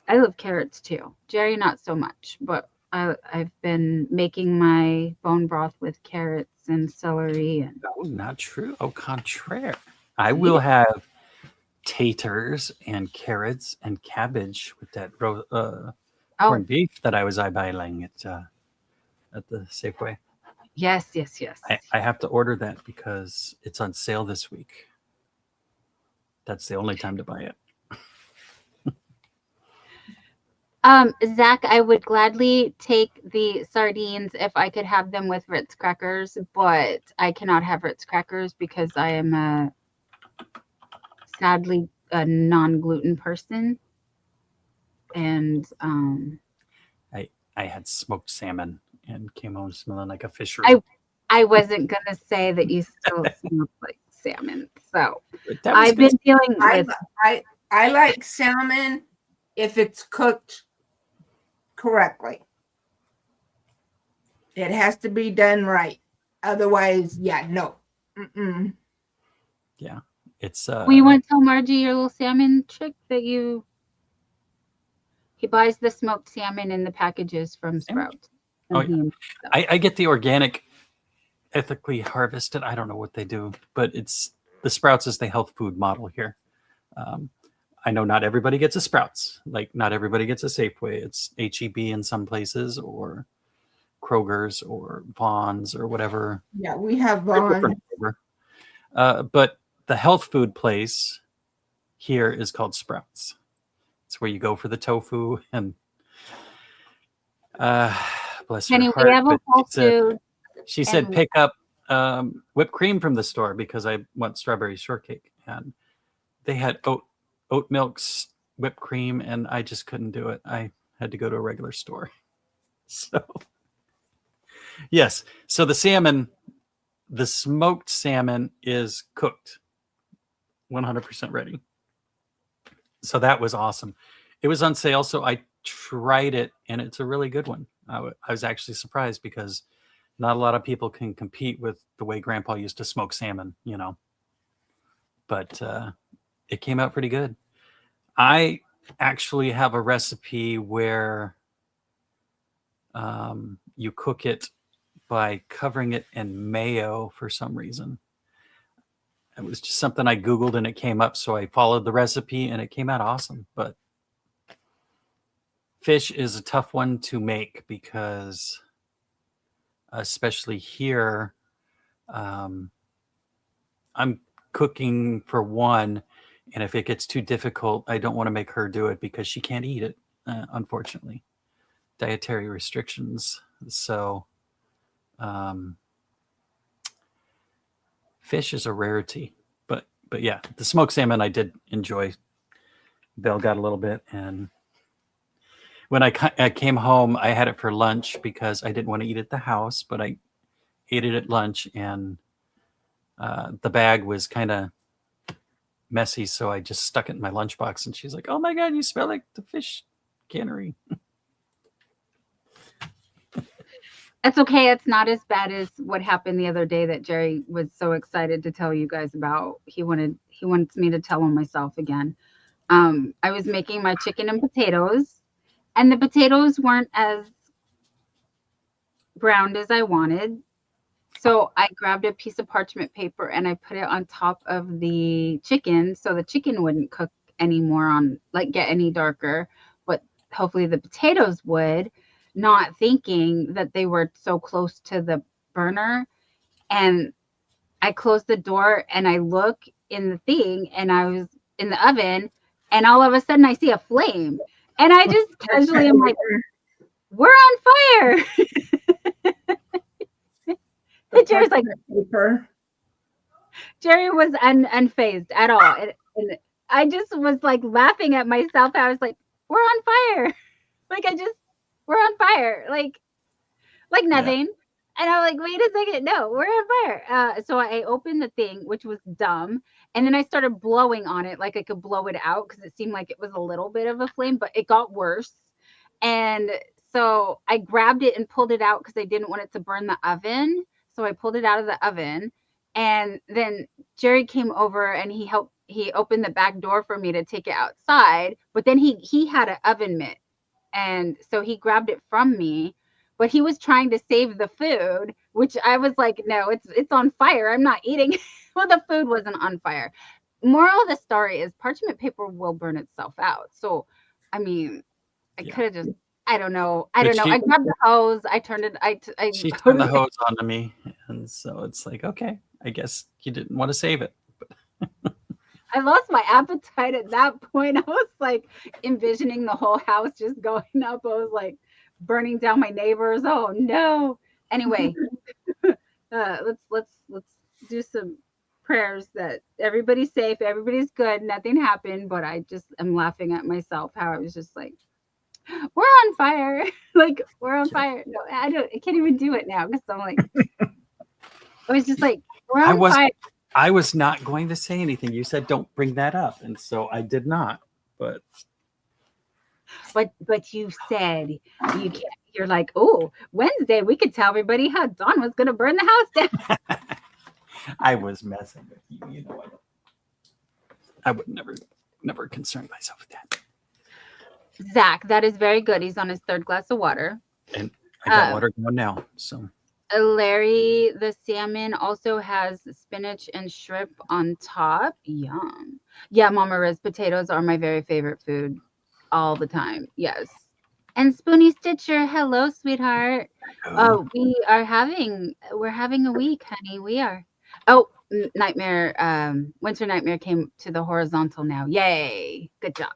I love carrots too. Jerry, not so much, but I've been making my bone broth with carrots and celery. And Oh, not true. Au contraire. I will have taters and carrots and cabbage with that corned beef that I was eyeballing at the Safeway. yes. I have to order that because it's on sale this week. That's the only time to buy it. Zach, I would gladly take the sardines if I could have them with Ritz crackers, but I cannot have Ritz crackers because I am sadly a non-gluten person. And I had smoked salmon and came home smelling like a fishery. I wasn't gonna say that you still smell like salmon. So That was I've good. been dealing with I like salmon if it's cooked correctly. It has to be done right. Otherwise, yeah, no. Mm-mm. It's Will you want to tell Margie your little salmon trick that he buys the smoked salmon in the packages from Sprouts. Oh, And I get the organic, ethically harvested. I don't know what they do, but it's the Sprouts is the health food model here. I know not everybody gets a Sprouts. Like not everybody gets a Safeway. It's HEB in some places or Kroger's or Vaughn's or whatever. Yeah, we have They're Vaughn. different Kroger. But the health food place here is called Sprouts. It's where you go for the tofu and bless her Penny, heart. we have a but Whole Foods. she said and- pick up whipped cream from the store because I want strawberry shortcake, and they had oat milk whipped cream, and I just couldn't do it. I had to go to a regular store. So yes, so the smoked salmon is cooked, 100% ready. So that was awesome. It was on sale, so I tried it, and it's a really good one. I was actually surprised because not a lot of people can compete with the way Grandpa used to smoke salmon, But it came out pretty good. I actually have a recipe where you cook it by covering it in mayo for some reason. It was just something I Googled and it came up, so I followed the recipe and it came out awesome. But fish is a tough one to make because, especially here, I'm cooking for one, and if it gets too difficult, I don't want to make her do it because she can't eat it, unfortunately. Dietary restrictions. So fish is a rarity, but yeah, the smoked salmon I did enjoy. Belle got a little bit, and when I came home, I had it for lunch because I didn't want to eat at the house, but I ate it at lunch, and the bag was kind of messy, so I just stuck it in my lunchbox, and she's like, "Oh my God, you smell like the fish cannery." It's okay. It's not as bad as what happened the other day that Jerry was so excited to tell you guys about. He wants me to tell him myself again. I was making my chicken and potatoes, and the potatoes weren't as browned as I wanted. So I grabbed a piece of parchment paper and I put it on top of the chicken so the chicken wouldn't cook anymore get any darker, but hopefully the potatoes would, not thinking that they were so close to the burner. And I closed the door and I look in the thing and I was in the oven and all of a sudden I see a flame and I just casually am like, we're on fire. Jerry's like, Paper. Jerry was unfazed at all. And I just was like laughing at myself. I was like, we're on fire. We're on fire. Like nothing. Yeah. And I'm like, wait a second. No, we're on fire. So I opened the thing, which was dumb. And then I started blowing on it like I could blow it out because it seemed like it was a little bit of a flame, but it got worse. And so I grabbed it and pulled it out because I didn't want it to burn the oven. So I pulled it out of the oven, and then Jerry came over and he opened the back door for me to take it outside. But then he had an oven mitt, and so he grabbed it from me. But he was trying to save the food, which I was like, no, it's on fire. I'm not eating. Well, the food wasn't on fire. Moral of the story is parchment paper will burn itself out. So, I mean, I could have just. I don't know. I grabbed the hose. I turned it. She turned the hose onto me, and so it's like, okay, I guess you didn't want to save it. I lost my appetite at that point. I was like envisioning the whole house just going up. I was like burning down my neighbors. Oh no. Anyway, let's do some prayers that everybody's safe, everybody's good, nothing happened. But I just am laughing at myself how I was just like, we're on fire. Like, we're on fire. No, I can't even do it now because I'm like, I was just like, we're on fire. I was not going to say anything. You said don't bring that up, and so I did not. But you said you can't. You're like, oh, Wednesday we could tell everybody how Dawn was going to burn the house down. I was messing with you. You know, I would never concern myself with that. Zach, that is very good. He's on his third glass of water. And I got water going now. So Larry, the salmon also has spinach and shrimp on top. Yum. Yeah, Mama Riz, potatoes are my very favorite food all the time. Yes. And Spoonie Stitcher, hello, sweetheart. Oh, we're having a week, honey. We are. Oh, Nightmare, Winter Nightmare came to the horizontal now. Yay. Good job.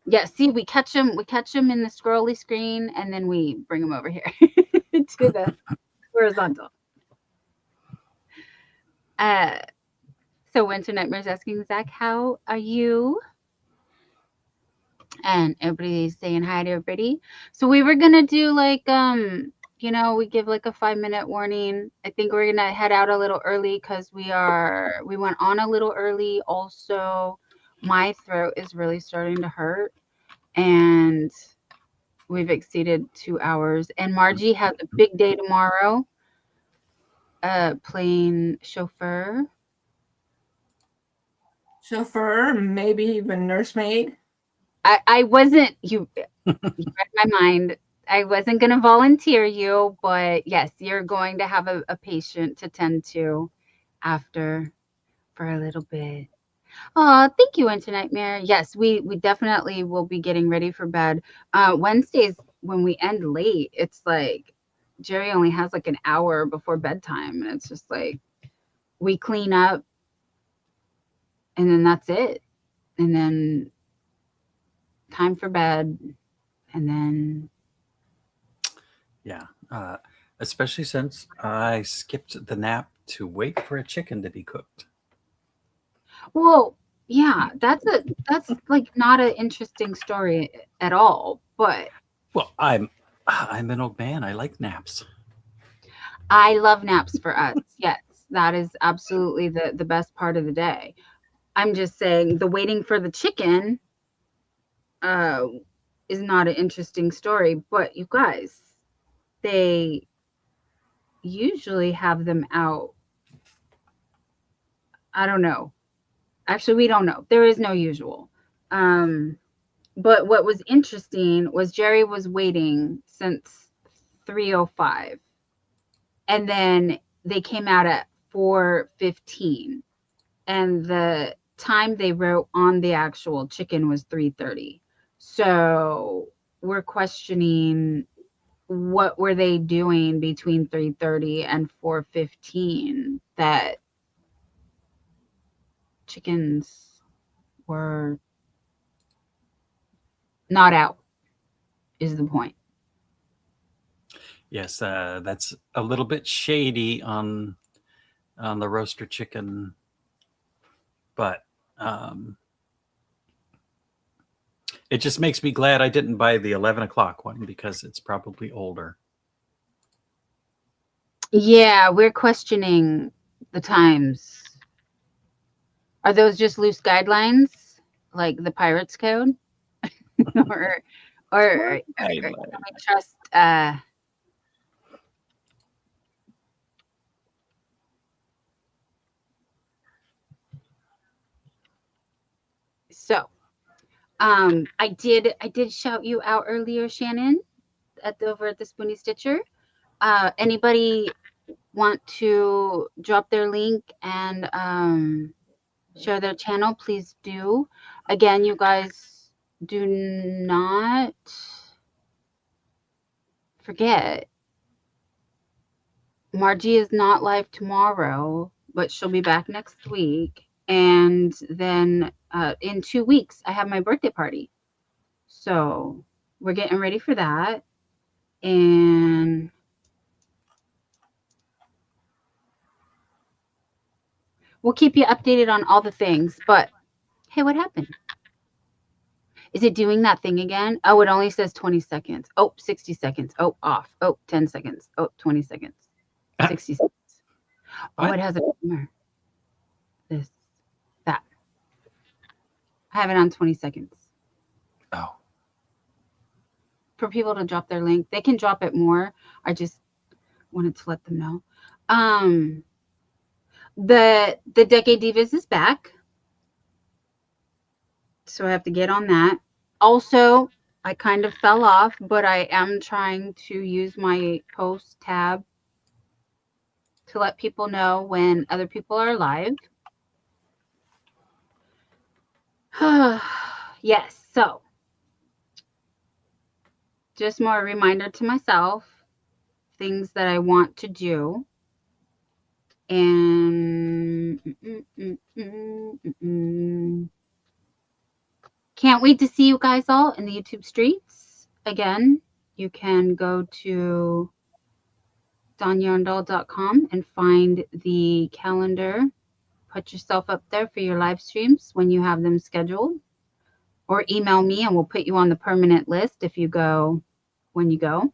Yeah, see, we catch them in the scrolly screen and then we bring them over here to the horizontal. So Winter Nightmare's asking Zach, how are you? And everybody's saying hi to everybody. So we were gonna do like we give like a 5-minute warning. I think we're gonna head out a little early because we went on a little early. Also, my throat is really starting to hurt, and we've exceeded 2 hours. And Margie has a big day tomorrow, playing chauffeur. Chauffeur, maybe even nursemaid. I wasn't you read my mind. I wasn't going to volunteer you, but yes, you're going to have a patient to tend to after for a little bit. Oh, thank you, Winter Nightmare. Yes, we definitely will be getting ready for bed. Wednesdays when we end late, it's like Jerry only has like an hour before bedtime, and it's just like we clean up, and then that's it, and then time for bed, and then Yeah. Especially since I skipped the nap to wait for a chicken to be cooked. well, yeah, that's like not an interesting story at all, but Well, I'm an old man. I like naps. I love naps for us. Yes, that is absolutely the best part of the day. I'm just saying the waiting for the chicken is not an interesting story, but you guys, they usually have them out. I don't know. Actually, we don't know. There is no usual. But what was interesting was Jerry was waiting since 3:05, and then they came out at 4:15, and the time they wrote on the actual chicken was 3:30. So we're questioning what were they doing between 3:30 and 4:15 that chickens were not out is the point. Yes, that's a little bit shady on the roaster chicken, but it just makes me glad I didn't buy the 11 o'clock one because it's probably older. Yeah, we're questioning the times. Are those just loose guidelines like the Pirates Code? or can we trust so I did shout you out earlier, Shannon, over at the Spoonie Stitcher. Anybody want to drop their link and share their channel, please do. Again, you guys, do not forget Margie is not live tomorrow, but she'll be back next week. And then in 2 weeks, I have my birthday party. So we're getting ready for that. And we'll keep you updated on all the things. But hey, what happened? Is it doing that thing again? Oh, it only says 20 seconds. Oh, 60 seconds. Oh, off. Oh, 10 seconds. Oh, 20 seconds. 60 seconds. Oh, What? it has a timer. This, that. I have it on 20 seconds. Oh, For people to drop their link. They can drop it more. I just wanted to let them know. The Decade Divas is back. So I have to get on that. Also, I kind of fell off, but I am trying to use my post tab to let people know when other people are live. Yes, so just more a reminder to myself, things that I want to do. And can't wait to see you guys all in the YouTube streets. Again, you can go to danyarndal.com and find the calendar. Put yourself up there for your live streams when you have them scheduled, or email me and we'll put you on the permanent list if you go when you go.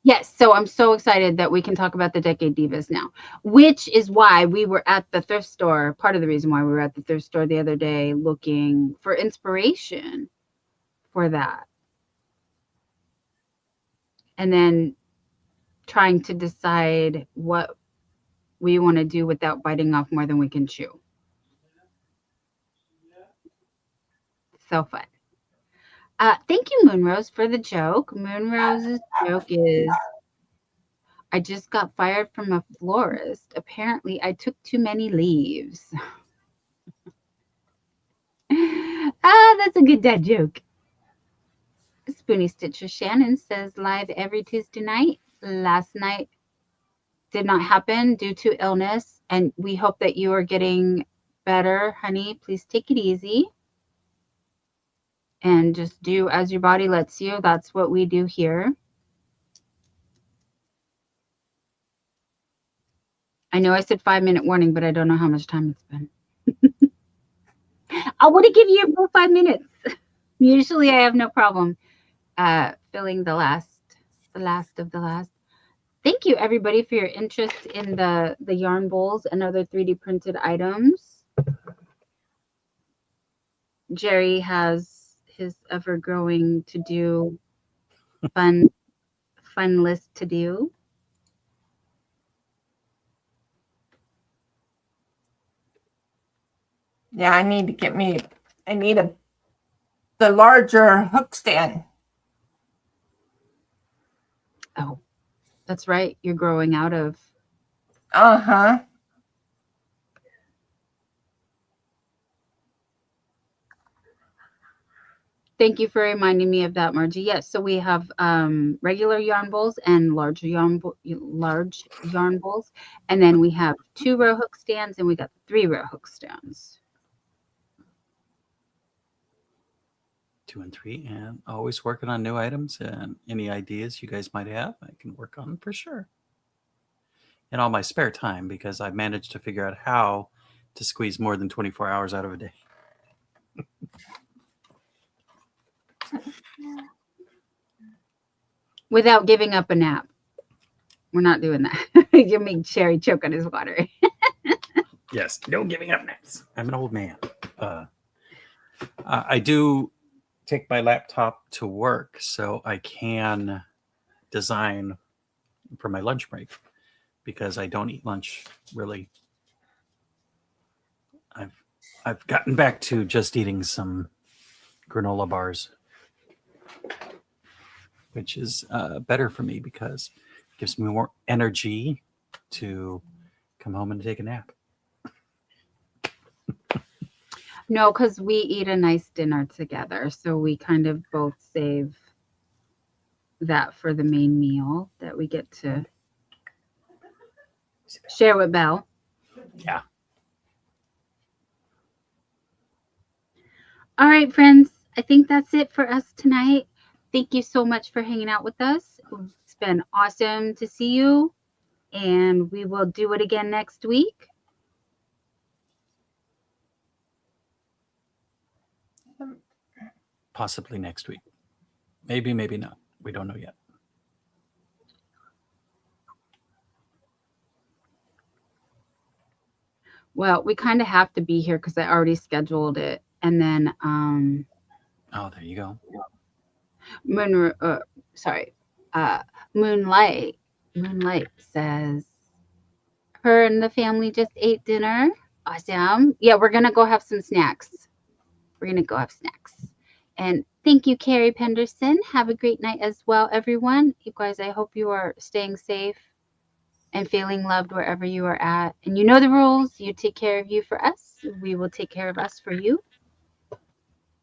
Yes, so I'm so excited that we can talk about the Decade Divas now, which is why we were at the thrift store. Part of the reason why we were at the thrift store the other day looking for inspiration for that. And then trying to decide what we want to do without biting off more than we can chew. So fun. Thank you, Moonrose, for the joke. Moonrose's joke is, I just got fired from a florist. Apparently, I took too many leaves. That's a good dad joke. Spoony Stitcher Shannon says, live every Tuesday night. Last night did not happen due to illness, and we hope that you are getting better, honey. Please take it easy. And just do as your body lets you. That's what we do here. I know I said 5-minute warning, but I don't know how much time it's been. I want to give you a full 5 minutes. Usually I have no problem filling the last of the last. Thank you, everybody, for your interest in the yarn bowls and other 3D printed items. Jerry has his ever-growing to-do fun list to do. Yeah, I need the larger hook stand. Oh, that's right. You're growing out of. Uh-huh. Thank you for reminding me of that, Margie. Yes, so we have regular yarn bowls and large yarn bowls, and then we have 2-row hook stands, and we got 3-row hook stands. 2 and 3, and always working on new items and any ideas you guys might have, I can work on for sure. In all my spare time, because I've managed to figure out how to squeeze more than 24 hours out of a day. Without giving up a nap. We're not doing that. You make Sherry choke on his water. Yes, no giving up naps. I'm an old man. I do take my laptop to work so I can design for my lunch break, because I don't eat lunch really. I've gotten back to just eating some granola bars, which is better for me because it gives me more energy to come home and take a nap. No, because we eat a nice dinner together. So we kind of both save that for the main meal that we get to share with Belle. Yeah. All right, friends. I think that's it for us tonight. Thank you so much for hanging out with us. It's been awesome to see you. And we will do it again next week. Possibly next week. Maybe, maybe not. We don't know yet. Well, we kind of have to be here because I already scheduled it. And then Oh, there you go. Moonlight says her and the family just ate dinner. Awesome. Yeah, we're gonna go have some snacks. And thank you, Carrie Penderson. Have a great night as well, everyone. You guys, I hope you are staying safe and feeling loved wherever you are at. And you know the rules. You take care of you for us. We will take care of us for you.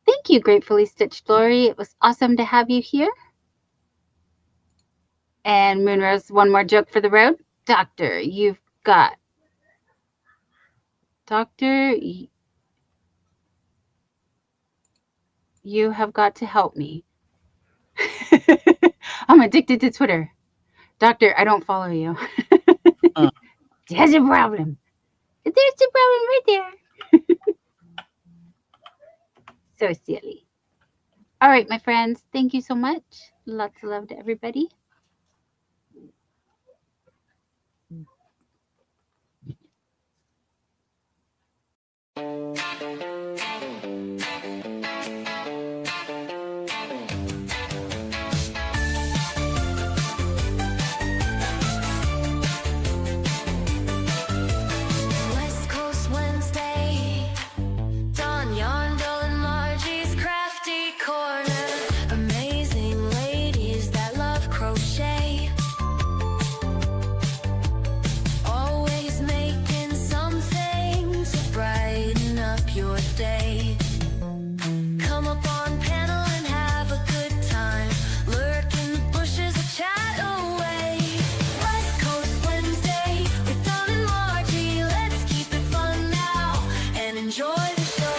Thank you, Gratefully Stitched Lori. It was awesome to have you here. And Moonrose, one more joke for the road. Doctor, you've got. Doctor, you have got to help me. I'm addicted to Twitter. Doctor, I don't follow you. There's a problem. There's a problem right there. So silly. All right, my friends. Thank you so much. Lots of love to everybody. West Coast Wednesday, Don Yarndale and Margie's crafty corner. Amazing ladies that love crochet. Always making something to brighten up your day. Come up on panel and have a good time. Lurk in the bushes or chat away. West Coast Wednesday with Don and Margie. Let's keep it fun now and enjoy the show.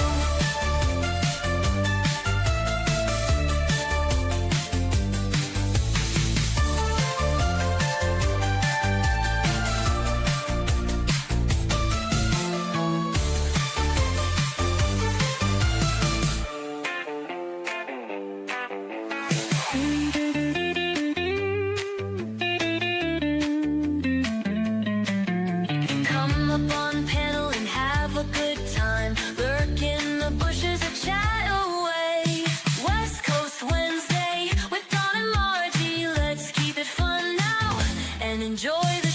Come up on panel and have a good time. Lurk in the bushes or chat away. West Coast Wednesday with Don and Margie. Let's keep it fun now and enjoy the